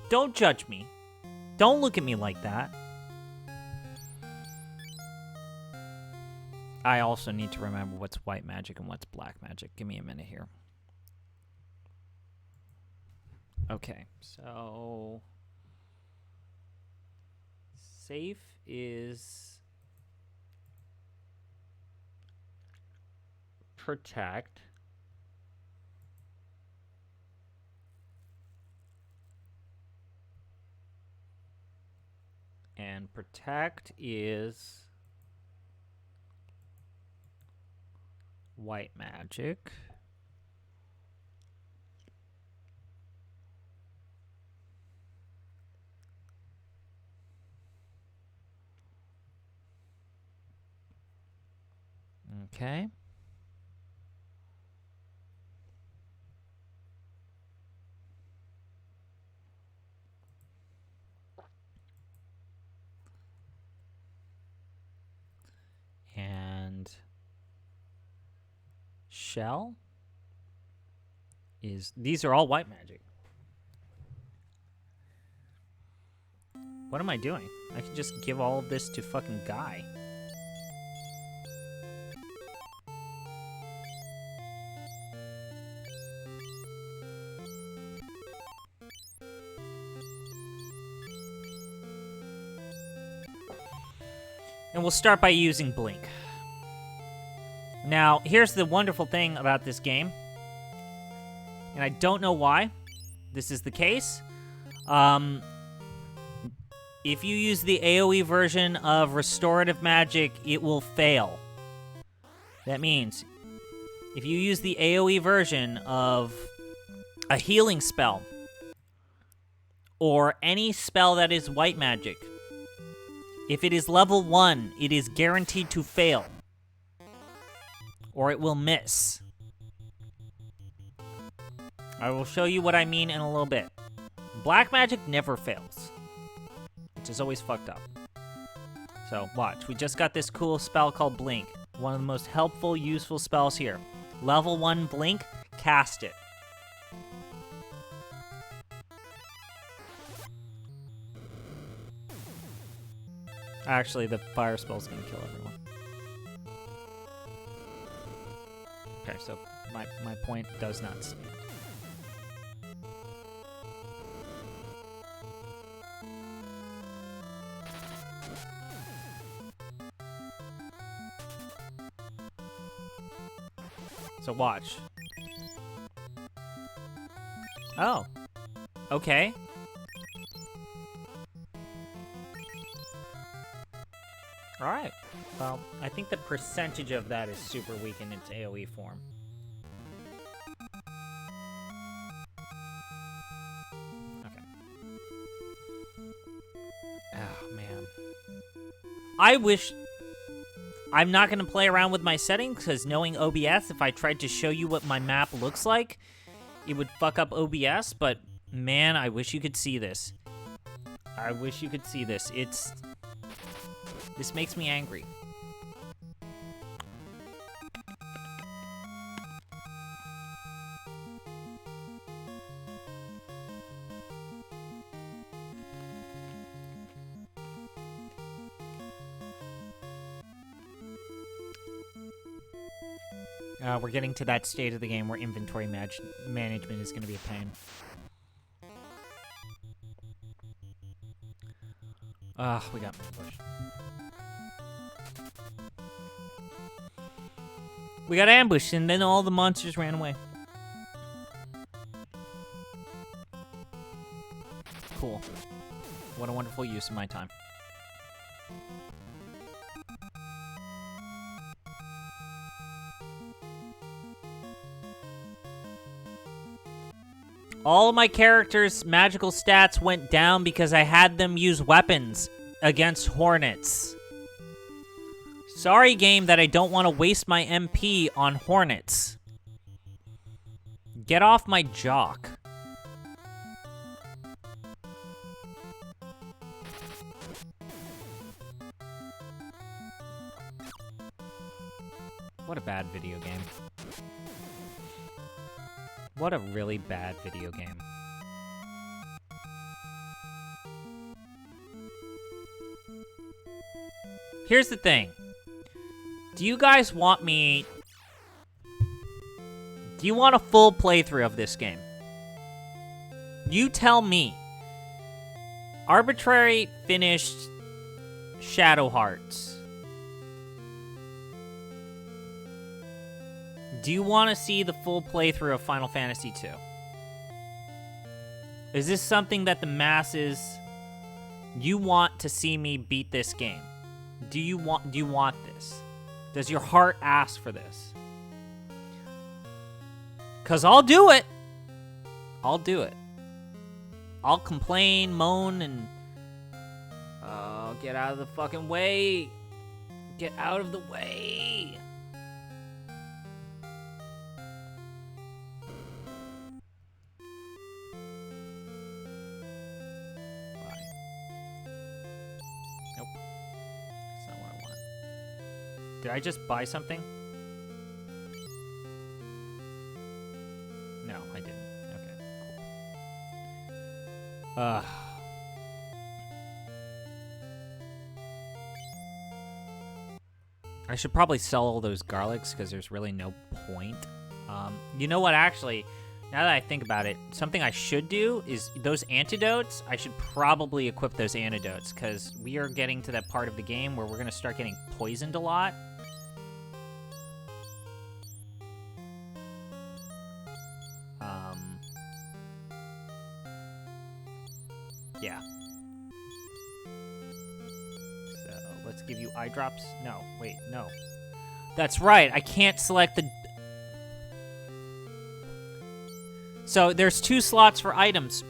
Don't judge me. Don't look at me like that. I also need to remember what's white magic and what's black magic. Give me a minute here. Okay, so safe is protect. And protect is white magic. Okay. And shell is, these are all white magic. What am I doing? I can just give all of this to fucking Guy. And we'll start by using Blink. Now, here's the wonderful thing about this game. And I don't know why this is the case. If you use the AoE version of Restorative Magic, it will fail. That means, if you use the AoE version of a healing spell, or any spell that is white magic, if it is level 1, it is guaranteed to fail. Or it will miss. I will show you what I mean in a little bit. Black magic never fails, which is always fucked up. So, watch. We just got this cool spell called Blink. One of the most helpful, useful spells here. Level 1 Blink, cast it. Actually, the fire spell's gonna kill everyone. Okay, so my point does not stand. So watch. Oh. Okay. Alright. Well, I think the percentage of that is super weak in its AoE form. Okay. Oh, man. I wish... I'm not going to play around with my settings, because knowing OBS, if I tried to show you what my map looks like, it would fuck up OBS, but man, I wish you could see this. I wish you could see this. This makes me angry. We're getting to that state of the game where inventory management is going to be a pain. We got ambushed. We got ambushed, and then all the monsters ran away. Cool. What a wonderful use of my time. All of my characters' magical stats went down because I had them use weapons against hornets. Sorry, game, that I don't want to waste my MP on hornets. Get off my jock. What a bad video game. What a really bad video game. Here's the thing. Do you guys want me... Do you want a full playthrough of this game? You tell me. Arbitrary finished Shadow Hearts. Do you want to see the full playthrough of Final Fantasy II? Is this something that the masses... You want to see me beat this game? Do you want this? Does your heart ask for this? 'Cause I'll do it. I'll do it. I'll complain, moan, and... Oh, get out of the fucking way. Get out of the way. Bye. Nope. That's not what I want. Did I just buy something? No, I didn't. Okay, cool. I should probably sell all those garlics because there's really no point. You know what, actually, now that I think about it, something I should do is those antidotes, I should probably equip those antidotes because we are getting to that part of the game where we're going to start getting poisoned a lot. Yeah. So, let's give you eye drops. No, wait, no. That's right, I can't select the... So, there's 2 slots for items.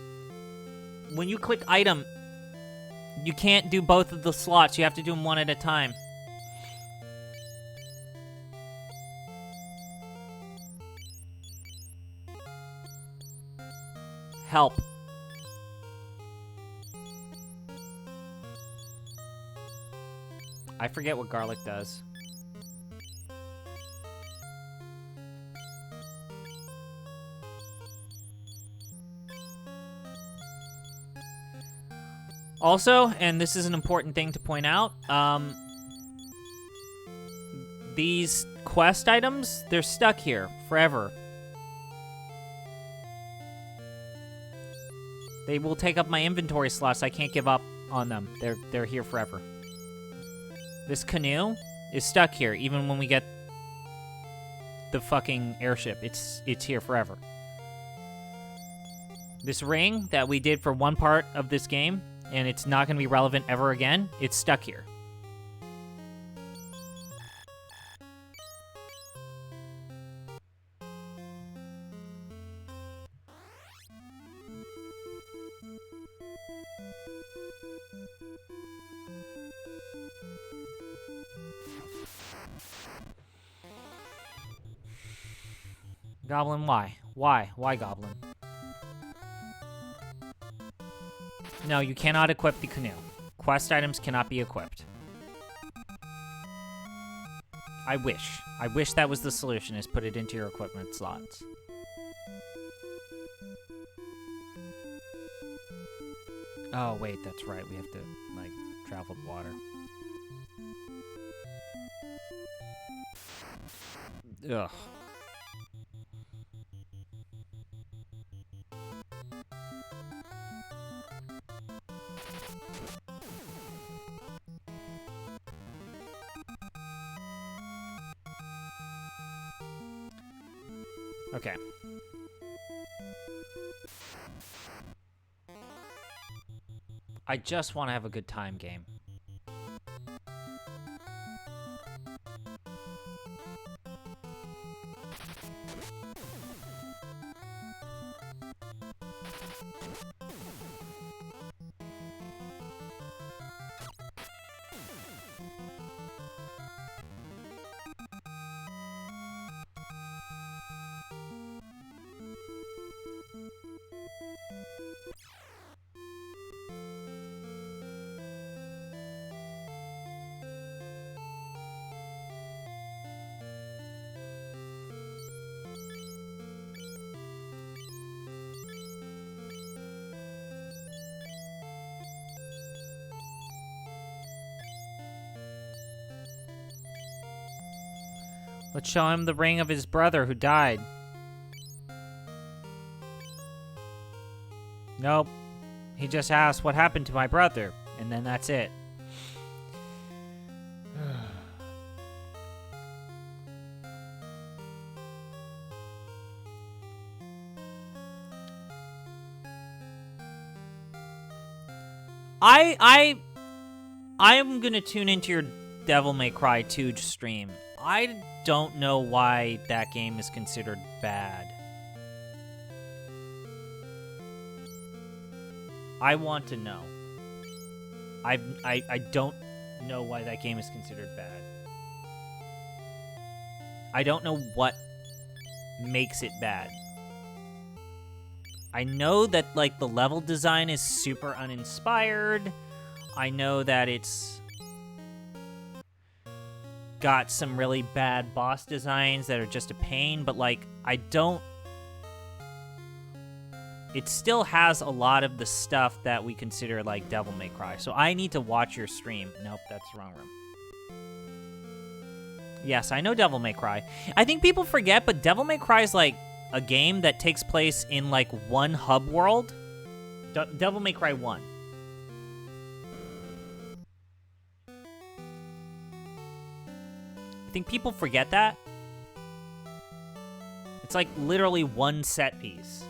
When you click item, you can't do both of the slots. You have to do them one at a time. Help. I forget what garlic does. Also, and this is an important thing to point out, these quest items, they're stuck here forever. They will take up my inventory slots. I can't give up on them. They're here forever. This canoe is stuck here, even when we get the fucking airship. It's here forever. This ring that we did for one part of this game, and it's not going to be relevant ever again, it's stuck here. Goblin, why? Why? Why, Goblin? No, you cannot equip the canoe. Quest items cannot be equipped. I wish. I wish that was the solution, is put it into your equipment slots. Oh, wait, that's right. We have to, like, travel the water. Ugh. Okay. I just want to have a good time game. Let's show him the ring of his brother who died. Nope. He just asked what happened to my brother, and then that's it. I'm gonna tune into your Devil May Cry 2 stream. I don't know why that game is considered bad. I want to know. I don't know why that game is considered bad. I don't know what makes it bad. I know that, like, the level design is super uninspired. I know that it's got some really bad boss designs that are just a pain, but, like, I don't... It still has a lot of the stuff that we consider, like, Devil May Cry. So I need to watch your stream. Nope, that's the wrong room. Yes, I know Devil May Cry. I think people forget, but Devil May Cry is, like, a game that takes place in, like, one hub world. Devil May Cry 1. I think people forget that. It's, like, literally one set piece.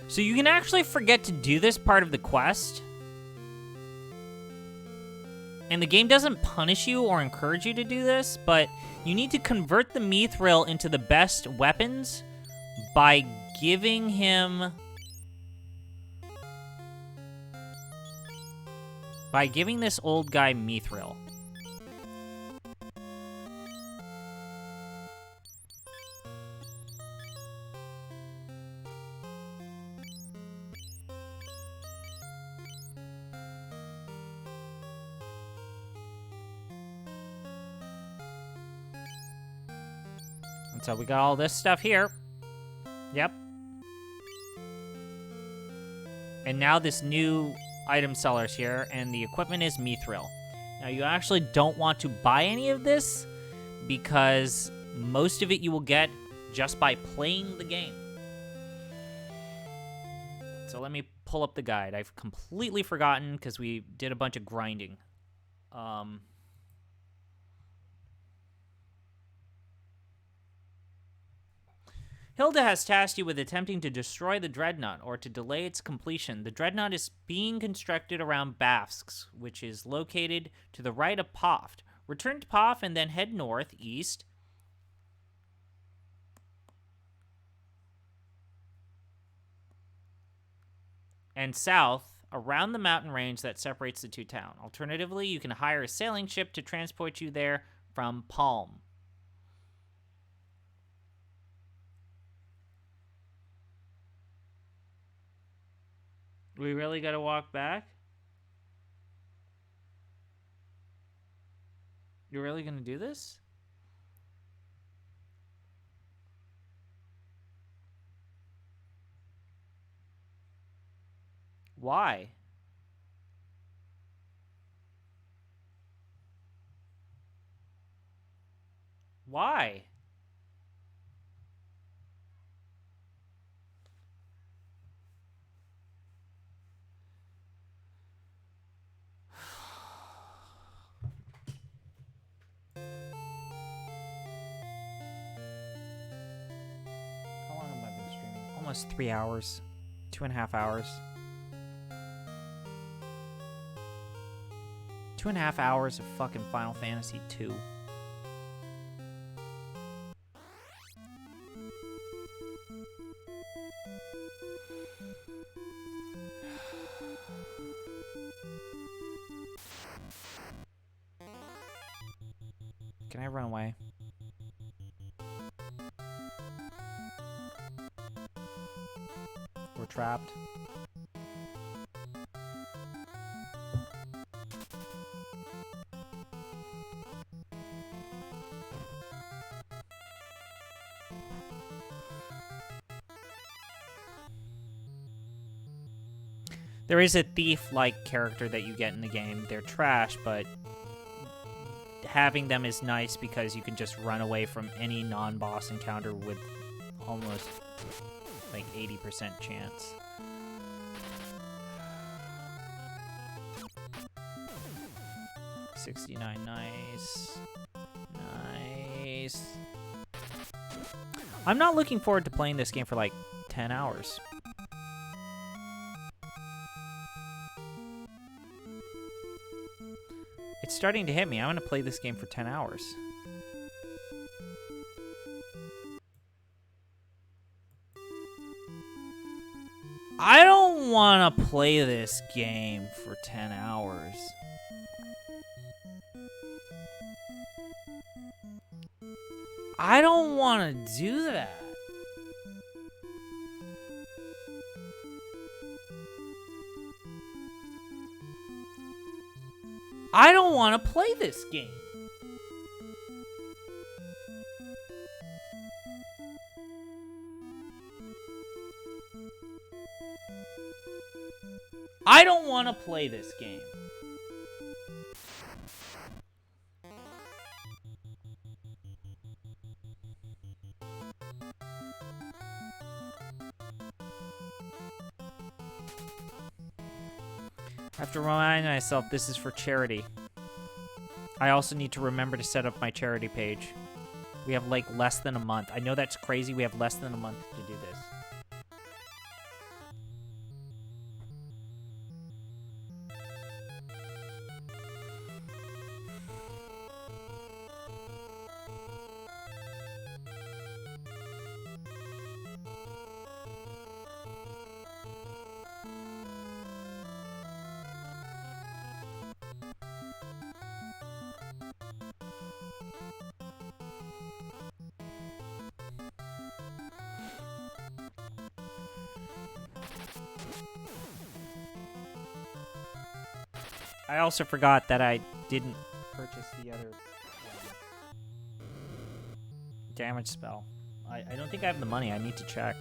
So you can actually forget to do this part of the quest. And the game doesn't punish you or encourage you to do this, but you need to convert the Mithril into the best weapons by giving him... By giving this old guy Mithril. So we got all this stuff here. Yep. And now this new item seller's here, and the equipment is Mithril. Now you actually don't want to buy any of this, because most of it you will get just by playing the game. So let me pull up the guide. I've completely forgotten, because we did a bunch of grinding. Hilda has tasked you with attempting to destroy the Dreadnought, or to delay its completion. The Dreadnought is being constructed around Bafsk, which is located to the right of Poft. Return to Poft and then head northeast. And south around the mountain range that separates the two towns. Alternatively, you can hire a sailing ship to transport you there from Palm. We really gotta walk back? You're really gonna do this? Why? Why? How long have I been streaming? Almost 3 hours. 2.5 hours. 2.5 hours of fucking Final Fantasy II. Can I run away? We're trapped. There is a thief-like character that you get in the game. They're trash, but having them is nice because you can just run away from any non-boss encounter with almost like 80% chance. $69, nice. Nice. I'm not looking forward to playing this game for like 10 hours. It's starting to hit me. I'm going to play this game for 10 hours. I don't want to play this game for 10 hours. I don't want to do that. I don't want to play this game. I don't want to play this game. I have to remind myself this is for charity. I also need to remember to set up my charity page. We have like less than a month. I know that's crazy. We have less than a month to do this. I also forgot that I didn't purchase the other damage spell. I don't think I have the money. I need to check.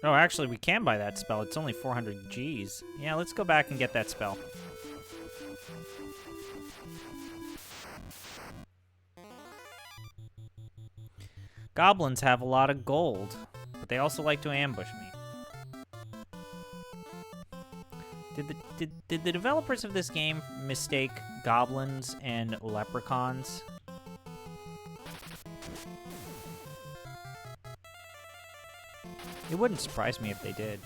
Oh, actually, we can buy that spell. It's only 400 Gs. Yeah, let's go back and get that spell. Goblins have a lot of gold, but they also like to ambush me. Did the developers of this game mistake goblins and leprechauns? It wouldn't surprise me if they did.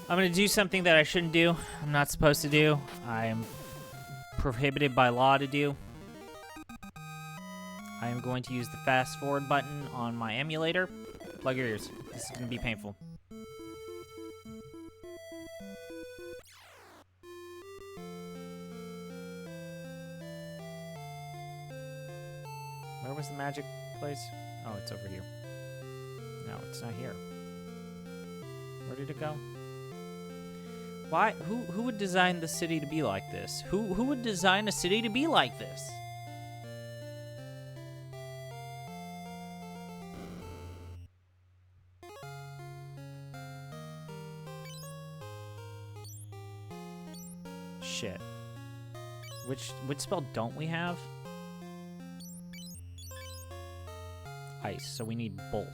I'm going to do something that I shouldn't do. I'm not supposed to do. I am prohibited by law to do. I am going to use the fast forward button on my emulator, Plug your ears. This is gonna be painful. Where was the magic place? Oh, it's over here. No, it's not here. Where did it go? Why? Who would design the city to be like this? Who would design a city to be like this? Shit. Which spell don't we have? Ice, so we need bolt.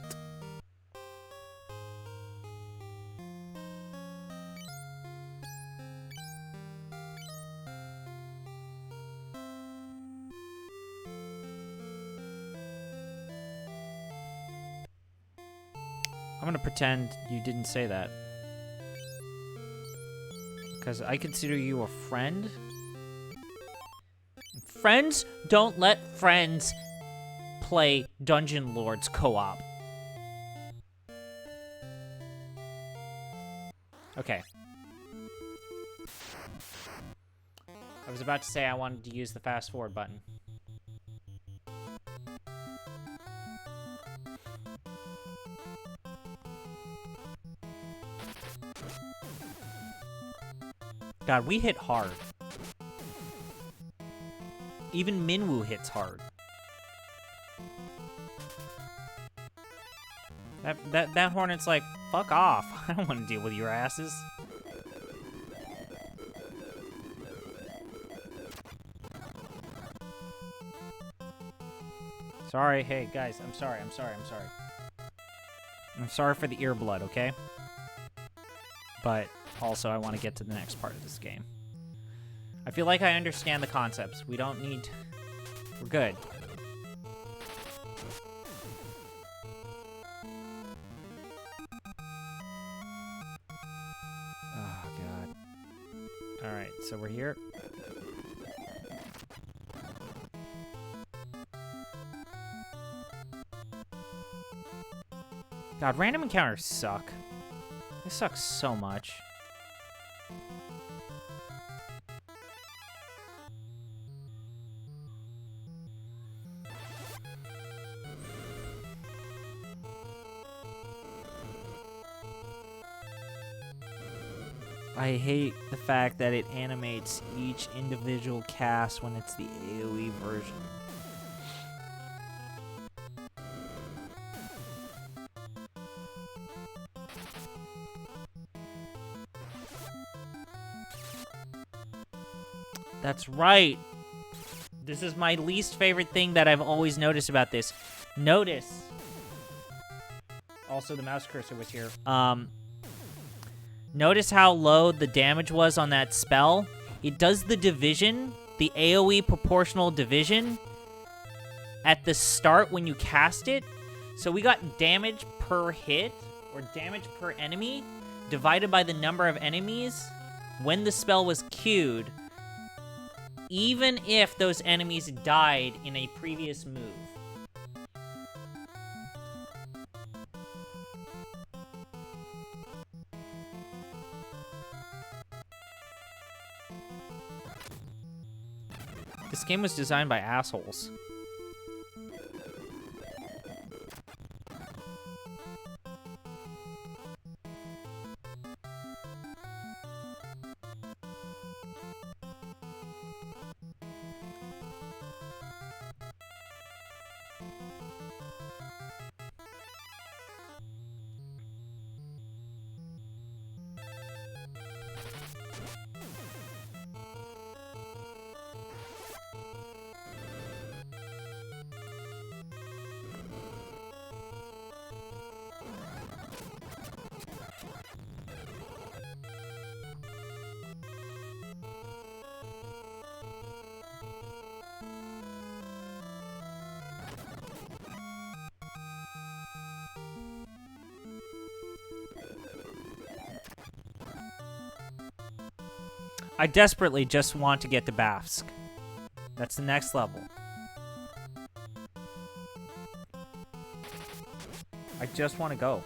I'm gonna pretend you didn't say that. Because I consider you a friend. Friends don't let friends play Dungeon Lords co-op. Okay. I was about to say I wanted to use the fast forward button. God, we hit hard. Even Minwoo hits hard. That Hornet's like, fuck off. I don't want to deal with your asses. Sorry, hey guys, I'm sorry. I'm sorry for the ear blood, okay? But also I want to get to the next part of this game. I feel like I understand the concepts. We don't need... We're good. Oh, God. Alright, so we're here. God, random encounters suck. They suck so much. I hate the fact that it animates each individual cast when it's the AoE version. That's right. This is my least favorite thing that I've always noticed about this. Notice. Also, the mouse cursor was here. Notice how low the damage was on that spell? It does the division, the AoE proportional division, at the start when you cast it. So we got damage per hit, or damage per enemy, divided by the number of enemies when the spell was queued, even if those enemies died in a previous move. This game was designed by assholes. I desperately just want to get to Bafsk. That's the next level. I just want to go.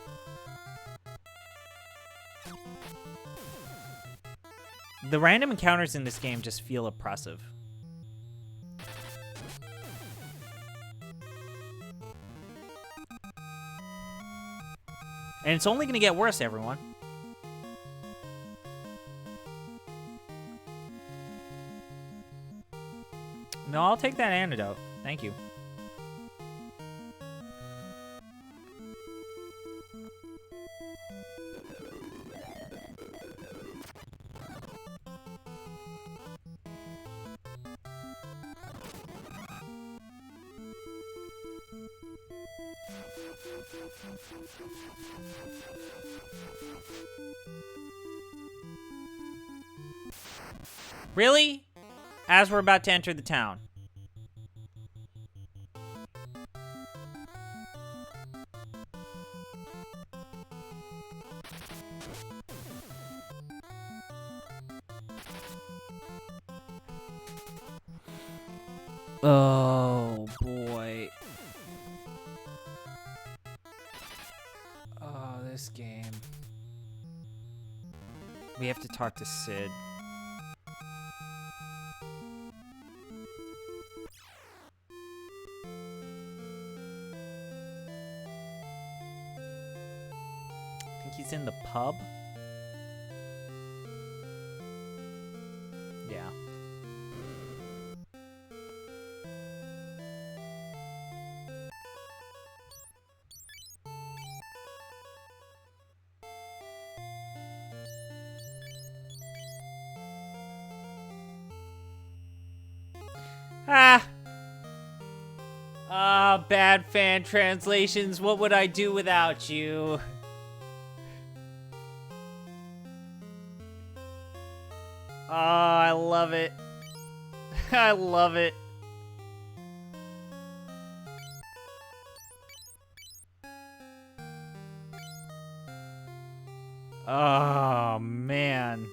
The random encounters in this game just feel oppressive. And it's only going to get worse, everyone. No, I'll take that antidote. Thank you. Really? As we're about to enter the town. Oh, boy. Oh, this game. We have to talk to Sid. I think he's in the pub. Yeah. Bad fan translations. What would I do without you? Oh, I love it. I love it. Oh, man.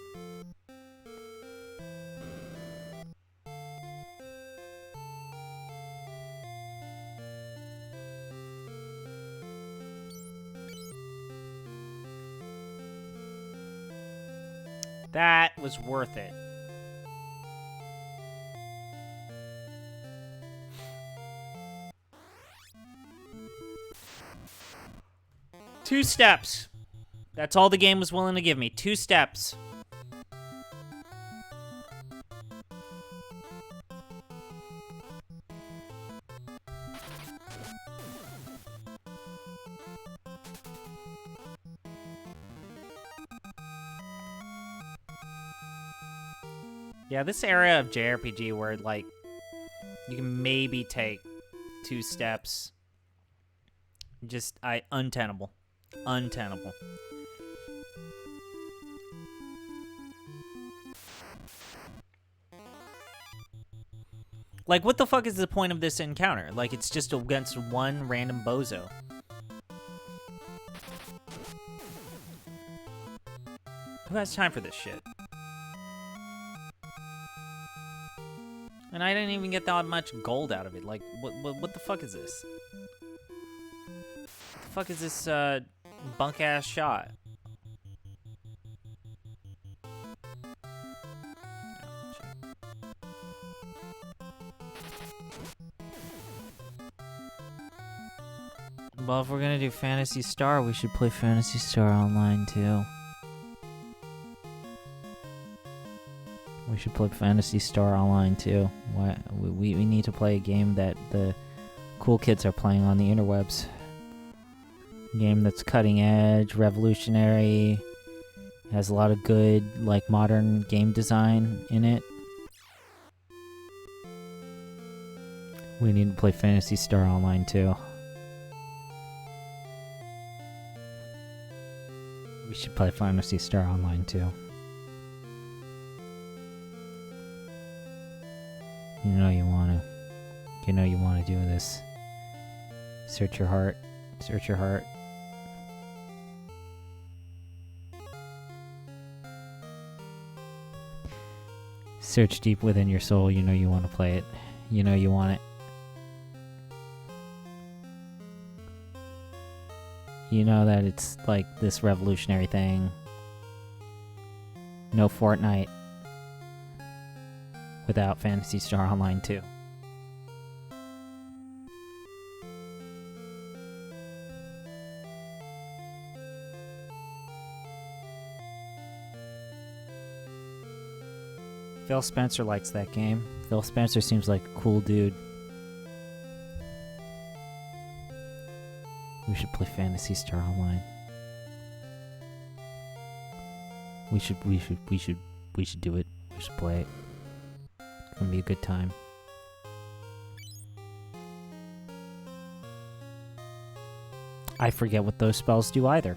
That was worth it. Two steps. That's all the game was willing to give me. 2 steps. Yeah, this era of JRPG where, like, you can maybe take 2 steps. Just, untenable. Untenable. Like, what the fuck is the point of this encounter? Like, it's just against one random bozo. Who has time for this shit? And I didn't even get that much gold out of it. Like, what the fuck is this? What the fuck is this, bunk-ass shot? Well, if we're gonna do Phantasy Star, we should play Phantasy Star Online, too. We should play Phantasy Star Online, too. We need to play a game that the cool kids are playing on the interwebs. A game that's cutting edge, revolutionary, has a lot of good, like, modern game design in it. We need to play Phantasy Star Online, too. We should play Phantasy Star Online, too. You know you want to. You know you want to do this. Search your heart. Search your heart. Search deep within your soul. You know you want to play it. You know you want it. You know that it's like this revolutionary thing. No Fortnite without Phantasy Star Online 2. Phil Spencer likes that game. Phil Spencer seems like a cool dude. We should play Phantasy Star Online. We should do it. We should play it. It's gonna be a good time. I forget what those spells do either.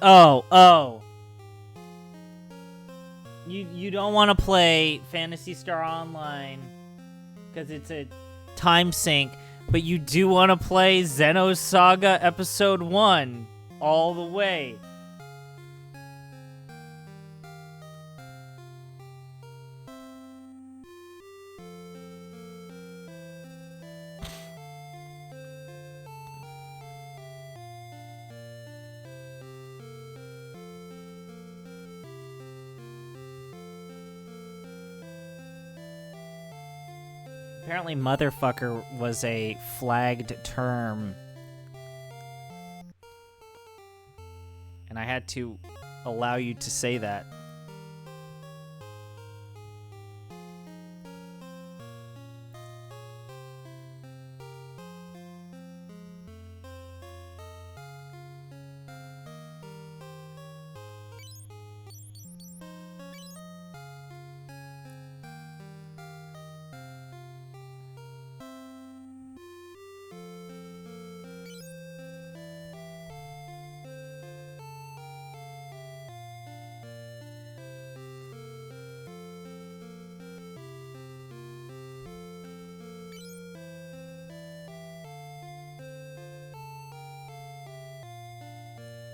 Oh. You don't want to play Phantasy Star Online because it's a time sink, but you do want to play Xenosaga Episode 1 all the way. Apparently motherfucker was a flagged term. And I had to allow you to say that.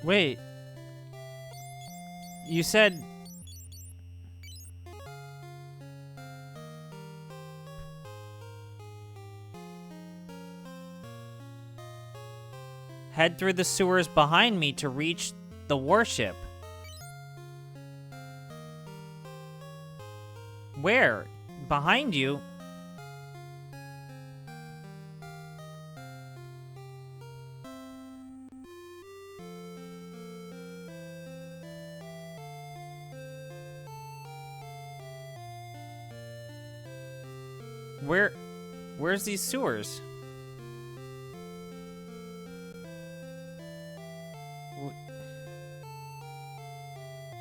Wait. You said... head through the sewers behind me to reach the warship. Where? Behind you? Where's these sewers?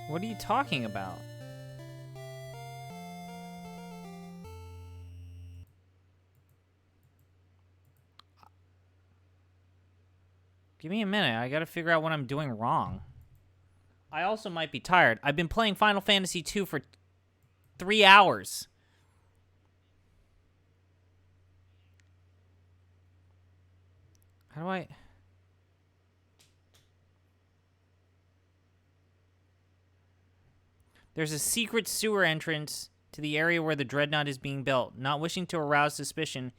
What are you talking about? Give me a minute. I gotta figure out what I'm doing wrong. I also might be tired. I've been playing Final Fantasy II for 3 hours. How do I... There's a secret sewer entrance to the area where the dreadnought is being built. Not wishing to arouse suspicion,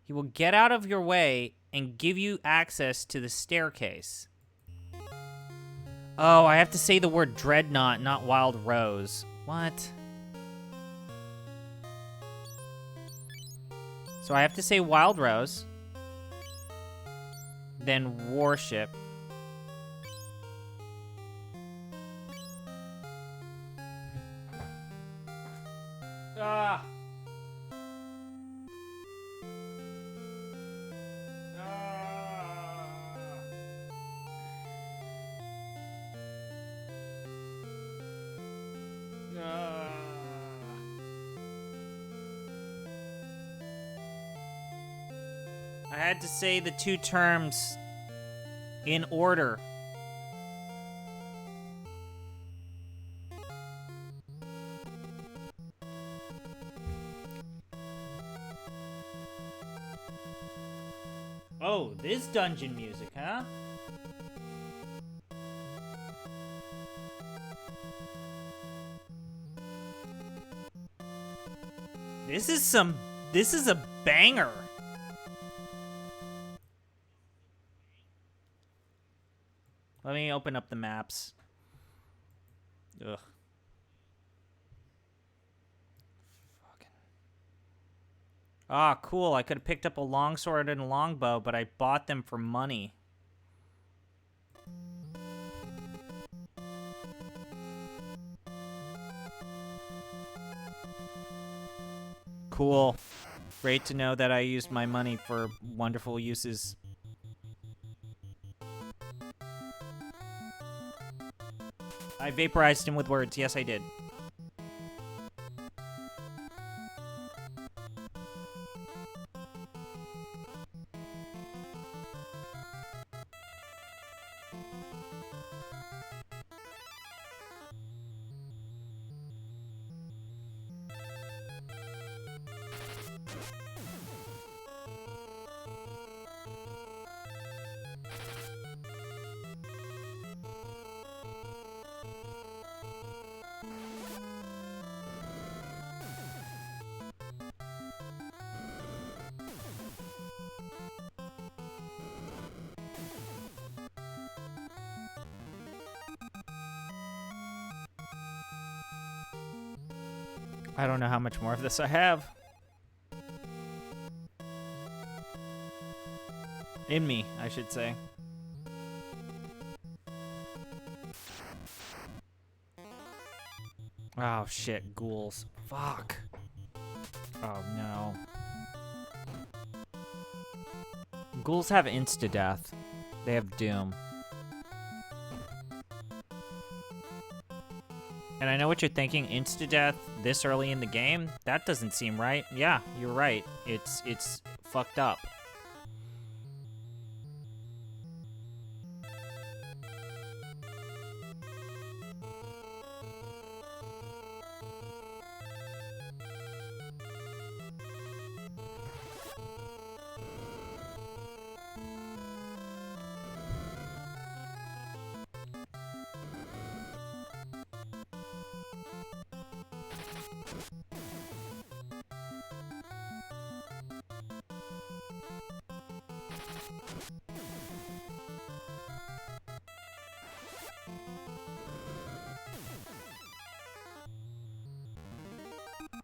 he will get out of your way and give you access to the staircase. Oh, I have to say the word dreadnought, not wild rose. What? So I have to say wild rose. Then warship. Ah. I had to say the two terms in order. Oh, this dungeon music, huh? This is a banger. Let me open up the maps. Ugh. Fucking. Ah, cool. I could have picked up a longsword and a longbow, but I bought them for money. Cool. Great to know that I used my money for wonderful uses. I vaporized him with words. Yes, I did. I don't know how much more of this I have. In me, I should say. Oh shit, ghouls. Fuck. Oh no. Ghouls have insta-death. They have doom. And I know what you're thinking, insta-death this early in the game? That doesn't seem right. Yeah, you're right. It's fucked up.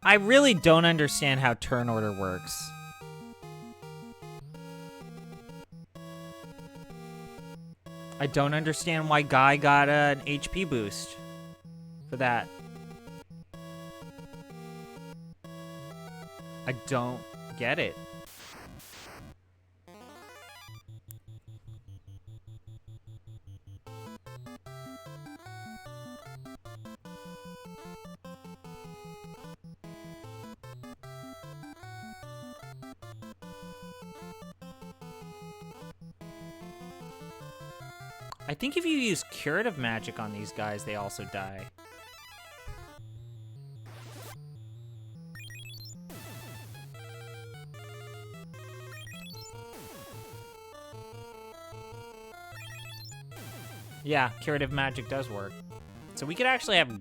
I really don't understand how turn order works. I don't understand why Guy got an HP boost for that. I don't get it. I think if you use curative magic on these guys, they also die. Yeah, curative magic does work. So we could actually have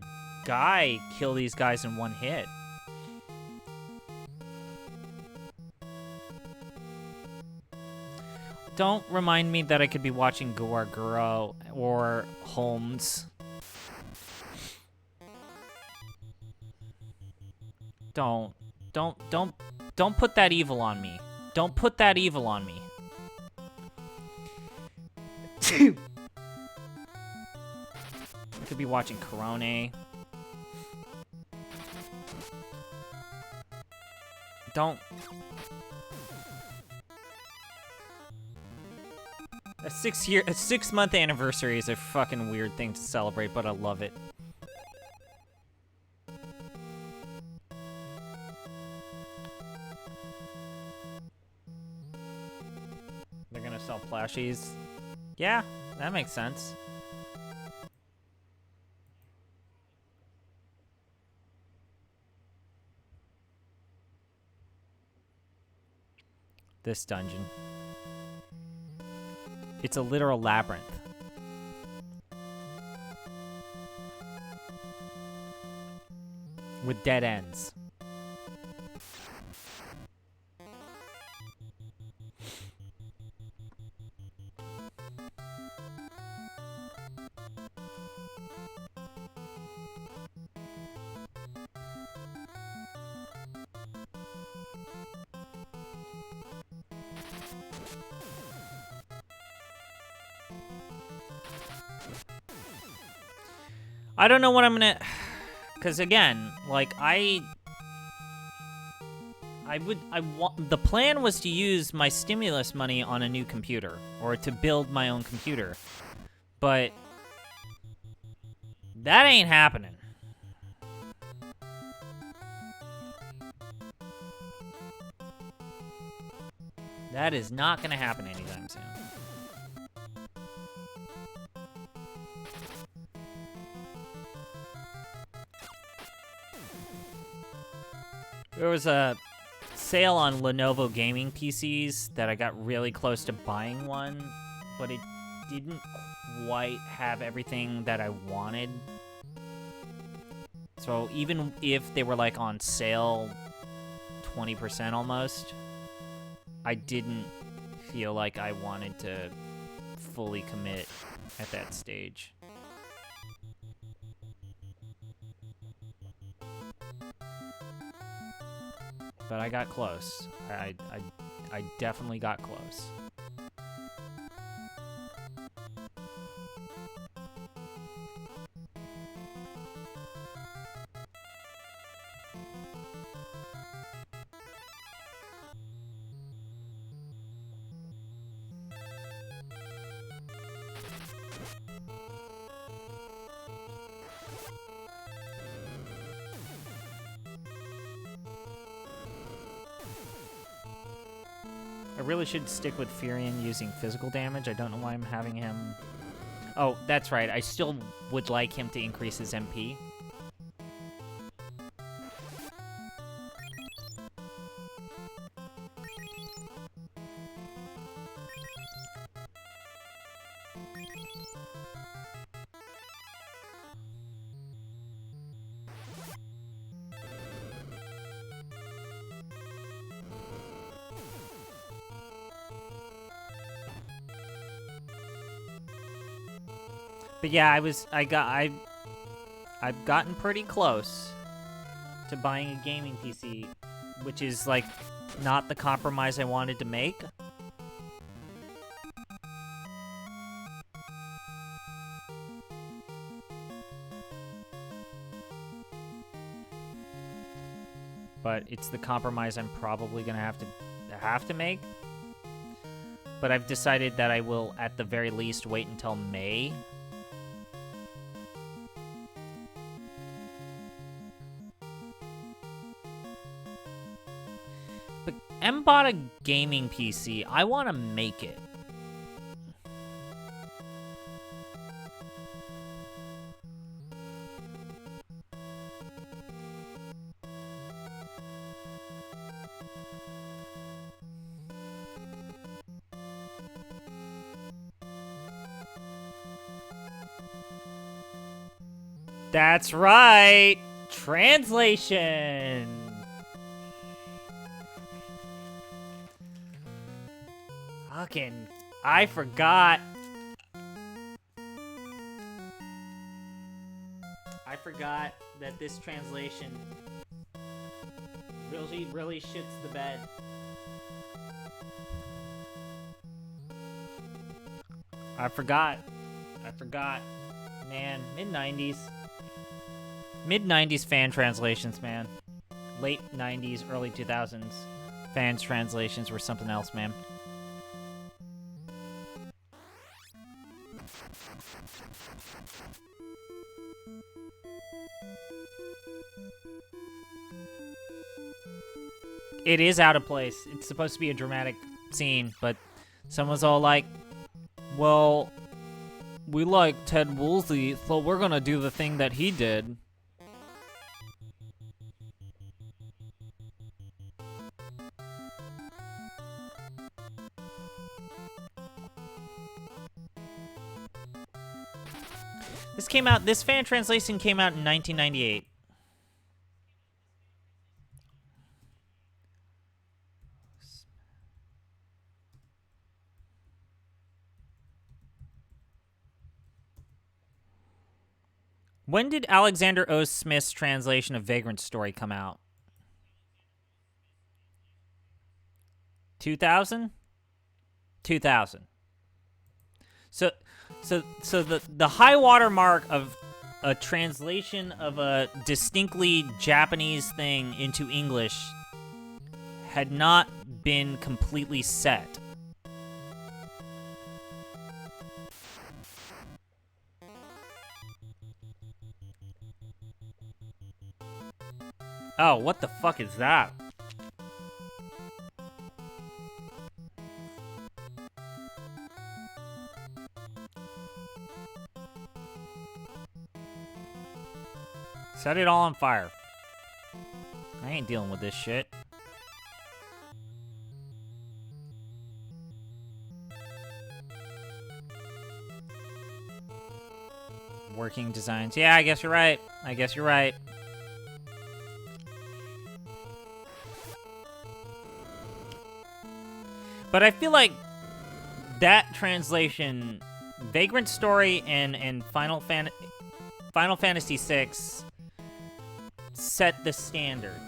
Guy kill these guys in one hit. Don't remind me that I could be watching Guarguro or Holmes. Don't put that evil on me. Don't put that evil on me. I could be watching Corone. Don't. A 6-month anniversary is a fucking weird thing to celebrate, but I love it. plushies. Yeah, that makes sense. This dungeon. It's a literal labyrinth. With dead ends. I don't know what I'm gonna... Because again, like, the plan was to use my stimulus money on a new computer, or to build my own computer, but that ain't happening. That is not gonna happen anytime soon. There was a sale on Lenovo gaming PCs that I got really close to buying one, but it didn't quite have everything that I wanted. So even if they were like on sale 20% almost, I didn't feel like I wanted to fully commit at that stage. But I got close. I definitely got close. I really should stick with Furion using physical damage. I don't know why I'm having him... Oh, that's right. I still would like him to increase his MP. But yeah, I've gotten pretty close to buying a gaming PC, which is like not the compromise I wanted to make. But it's the compromise I'm probably gonna have to make. But I've decided that I will, at the very least, wait until May. But M bought a gaming PC. I want to make it. That's right! Translation! Fucking... I forgot. I forgot that this translation really shits the bed. I forgot. Man, mid-90s. Mid-90s fan translations, man. Late 90s, early 2000s fans translations were something else, man. It is out of place. It's supposed to be a dramatic scene, but someone's all like, Well, we like Ted Woolsey, so we're gonna do the thing that he did. This fan translation came out in 1998. When did Alexander O. Smith's translation of Vagrant Story come out? 2000? 2000. So the high water mark of a translation of a distinctly Japanese thing into English had not been completely set. Oh, what the fuck is that? Set it all on fire. I ain't dealing with this shit. Working designs. Yeah, I guess you're right. I guess you're right. But I feel like that translation, Vagrant Story and Final Fantasy VI, set the standard.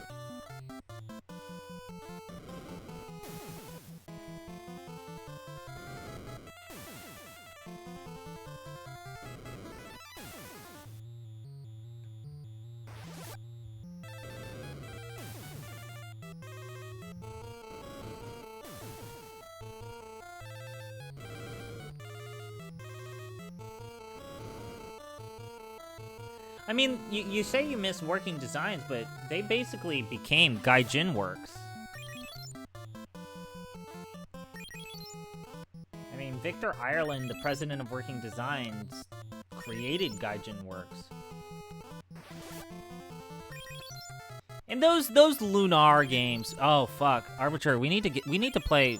I mean, you say you miss working designs, but they basically became Gaijin works. I mean, Victor Ireland, the president of Working Designs, created Gaijin works. And those Lunar games. Oh fuck, Arbiter. We need to play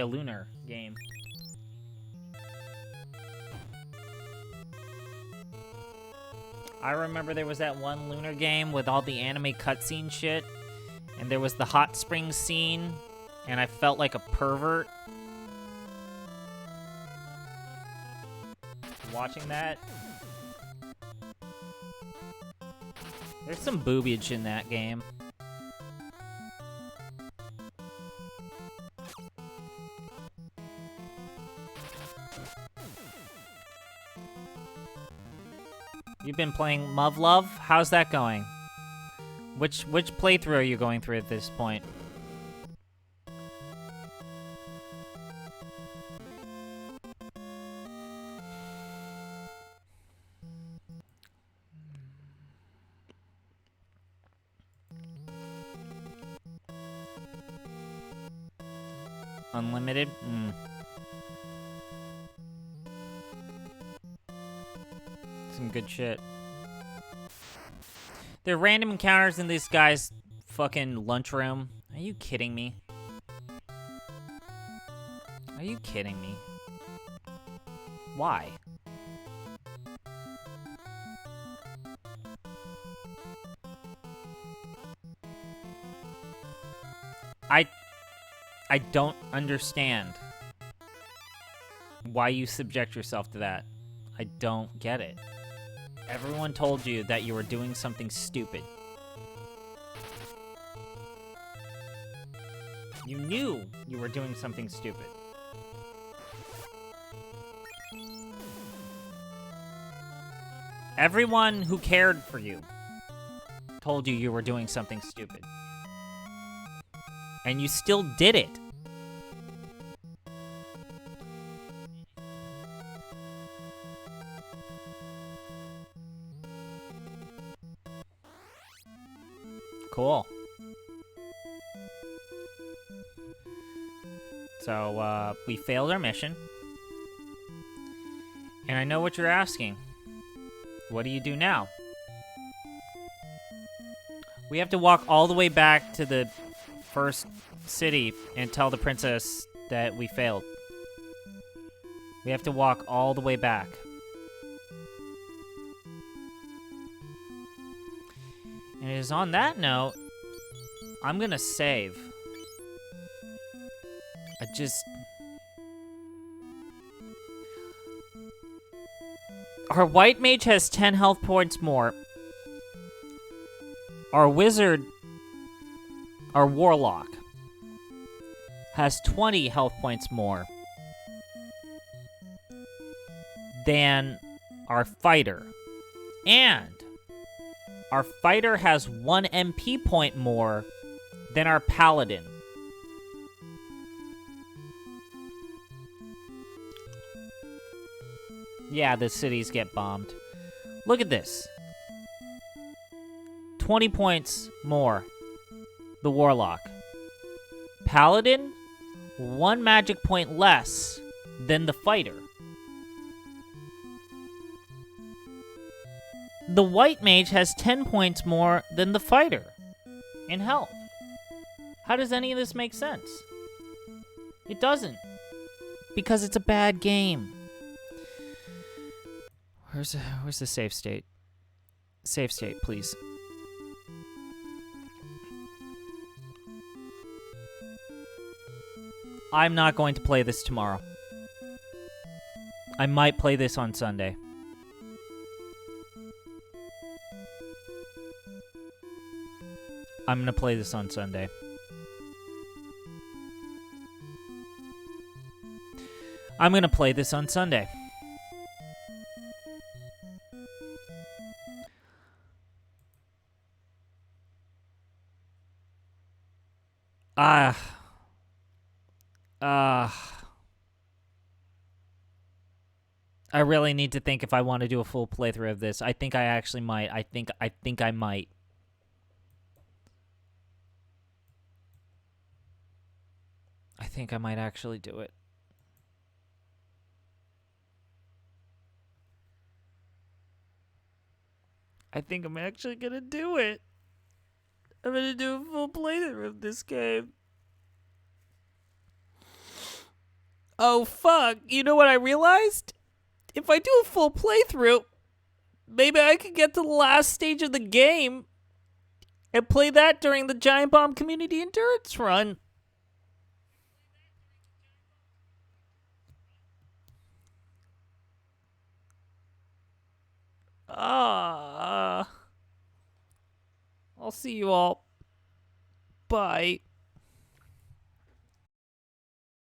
a Lunar game. I remember there was that one Lunar game with all the anime cutscene shit, and there was the hot springs scene, and I felt like a pervert watching that. There's some boobage in that game. You've been playing Muv-Luv? How's that going? Which playthrough are you going through at this point? Unlimited? Some good shit. There are random encounters in this guy's fucking lunchroom. Are you kidding me? Are you kidding me? Why? I don't understand why you subject yourself to that. I don't get it. Everyone told you that you were doing something stupid. You knew you were doing something stupid. Everyone who cared for you told you you were doing something stupid. And you still did it. Cool. So, we failed our mission. And I know what you're asking. What do you do now? We have to walk all the way back to the first city and tell the princess that we failed. We have to walk all the way back. And it is on that note, I'm gonna save. Our white mage has 10 health points more. Our wizard, our warlock, has 20 health points more than our fighter. And our fighter has 1 MP point more than our paladin. Yeah, the cities get bombed. Look at this. 20 points more. The warlock. Paladin, 1 magic point less than the fighter. The white mage has 10 points more than the fighter in health. How does any of this make sense? It doesn't. Because it's a bad game. Where's the save state? Save state, please. I'm not going to play this tomorrow. I might play this on Sunday. I'm gonna play this on Sunday. I'm gonna play this on Sunday. I really need to think if I want to do a full playthrough of this. I think I actually might. I think I might. I think I might actually do it. I think I'm actually gonna do it. I'm gonna do a full playthrough of this game. Oh, fuck. You know what I realized? If I do a full playthrough, maybe I could get to the last stage of the game and play that during the Giant Bomb Community Endurance run. I'll see you all. Bye.